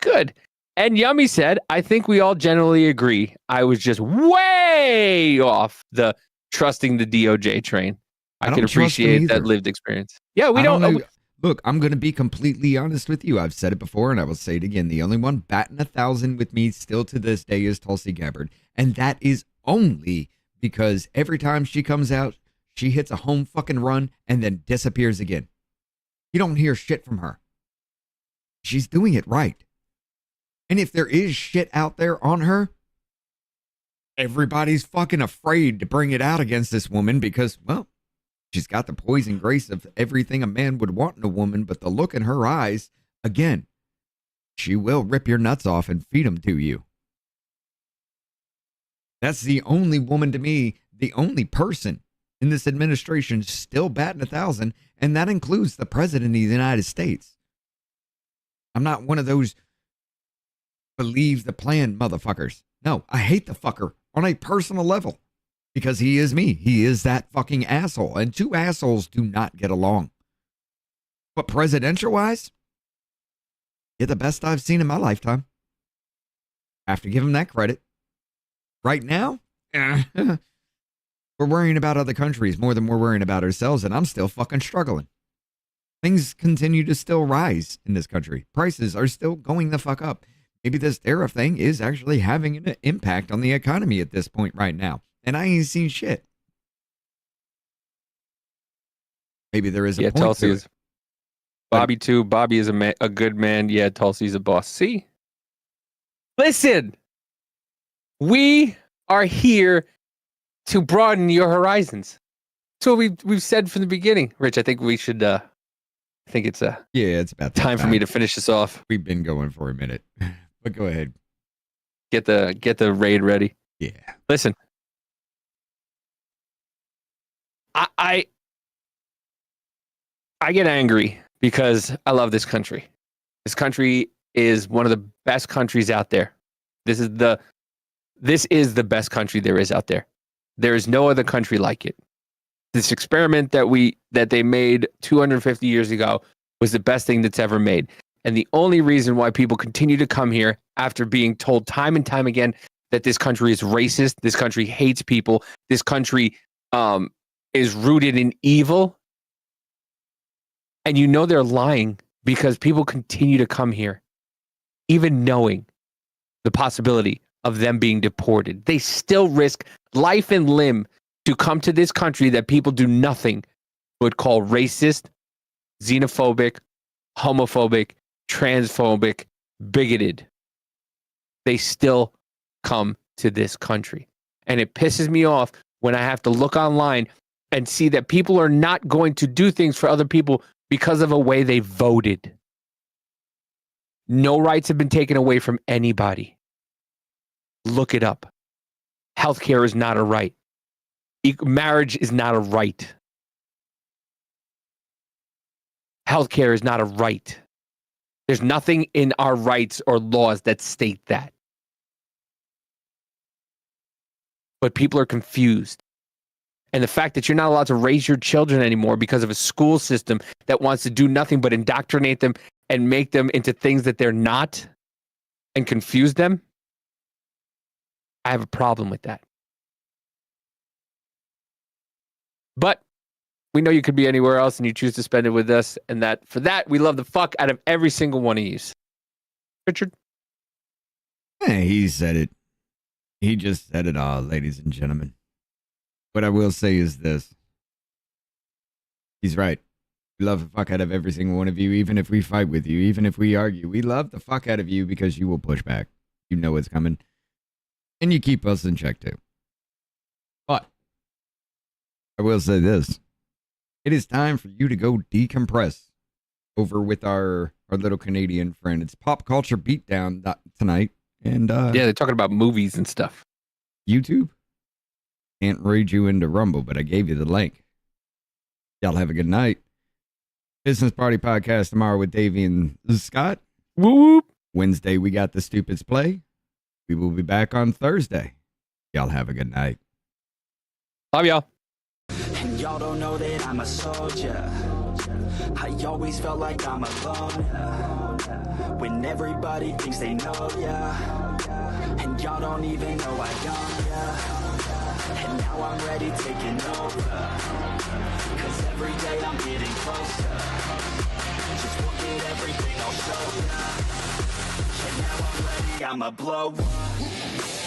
Good. And Yummy said, I think we all generally agree. I was just way off the trusting the DOJ train. I don't can trust them appreciate that either. lived experience. Yeah, we I don't. know. Look, I'm going to be completely honest with you. I've said it before and I will say it again. The only one batting 1,000 with me still to this day is Tulsi Gabbard. And that is only because every time she comes out, she hits a home fucking run and then disappears again. You don't hear shit from her. She's doing it right. And if there is shit out there on her, everybody's fucking afraid to bring it out against this woman because, well, she's got the poison grace of everything a man would want in a woman, but the look in her eyes, again, she will rip your nuts off and feed them to you. That's the only woman to me, the only person in this administration still batting 1,000, and that includes the president of the United States. I'm not one of those believe the plan motherfuckers. No, I hate the fucker on a personal level. Because he is me. He is that fucking asshole. And two assholes do not get along. But presidential-wise, you're the best I've seen in my lifetime. I have to give him that credit. Right now, we're worrying about other countries more than we're worrying about ourselves, and I'm still fucking struggling. Things continue to still rise in this country. Prices are still going the fuck up. Maybe this tariff thing is actually having an impact on the economy at this point right now. And I ain't seen shit. Maybe there is a point Tulsi to is it. Bobby too. Bobby is a good man. Yeah, Tulsi's a boss. See? Listen, we are here to broaden your horizons. So we've said from the beginning. Rich, I think we should I think it's it's about that time for me to finish this off. We've been going for a minute. But go ahead. Get the raid ready. Yeah. Listen. I get angry because I love this country. This country is one of the best countries out there. This is the best country there is out there. There is no other country like it. This experiment that they made 250 years ago was the best thing that's ever made. And the only reason why people continue to come here after being told time and time again that this country is racist, this country hates people, this country is rooted in evil. And you know they're lying because people continue to come here, even knowing the possibility of them being deported. They still risk life and limb to come to this country that people do nothing but call racist, xenophobic, homophobic, transphobic, bigoted. They still come to this country. And it pisses me off when I have to look online and see that people are not going to do things for other people because of a way they voted. No rights have been taken away from anybody. Look it up. Healthcare is not a right. Marriage is not a right. Healthcare is not a right. There's nothing in our rights or laws that state that. But people are confused. And the fact that you're not allowed to raise your children anymore because of a school system that wants to do nothing but indoctrinate them and make them into things that they're not and confuse them, I have a problem with that. But we know you could be anywhere else and you choose to spend it with us. And that for that, we love the fuck out of every single one of you. Richard? Hey, he said it. He just said it all, ladies and gentlemen. What I will say is this. He's right. We love the fuck out of every single one of you, even if we fight with you, even if we argue. We love the fuck out of you because you will push back. You know what's coming. And you keep us in check too. But I will say this. It is time for you to go decompress over with our little Canadian friend. It's Pop Culture Beatdown tonight. And yeah, they're talking about movies and stuff. YouTube? Can't raid you into Rumble, but I gave you the link. Y'all have a good night. Business Party Podcast tomorrow with Davey and Scott. Whoop whoop. Wednesday, we got the Stupids Play. We will be back on Thursday. Y'all have a good night. Love y'all. And y'all don't know that I'm a soldier. I always felt like I'm alone when everybody thinks they know ya. And y'all don't even know I own ya. And now I'm ready taking over, 'cause every day I'm getting closer. Just look at everything I'll show ya. And now I'm ready, I'ma blow up.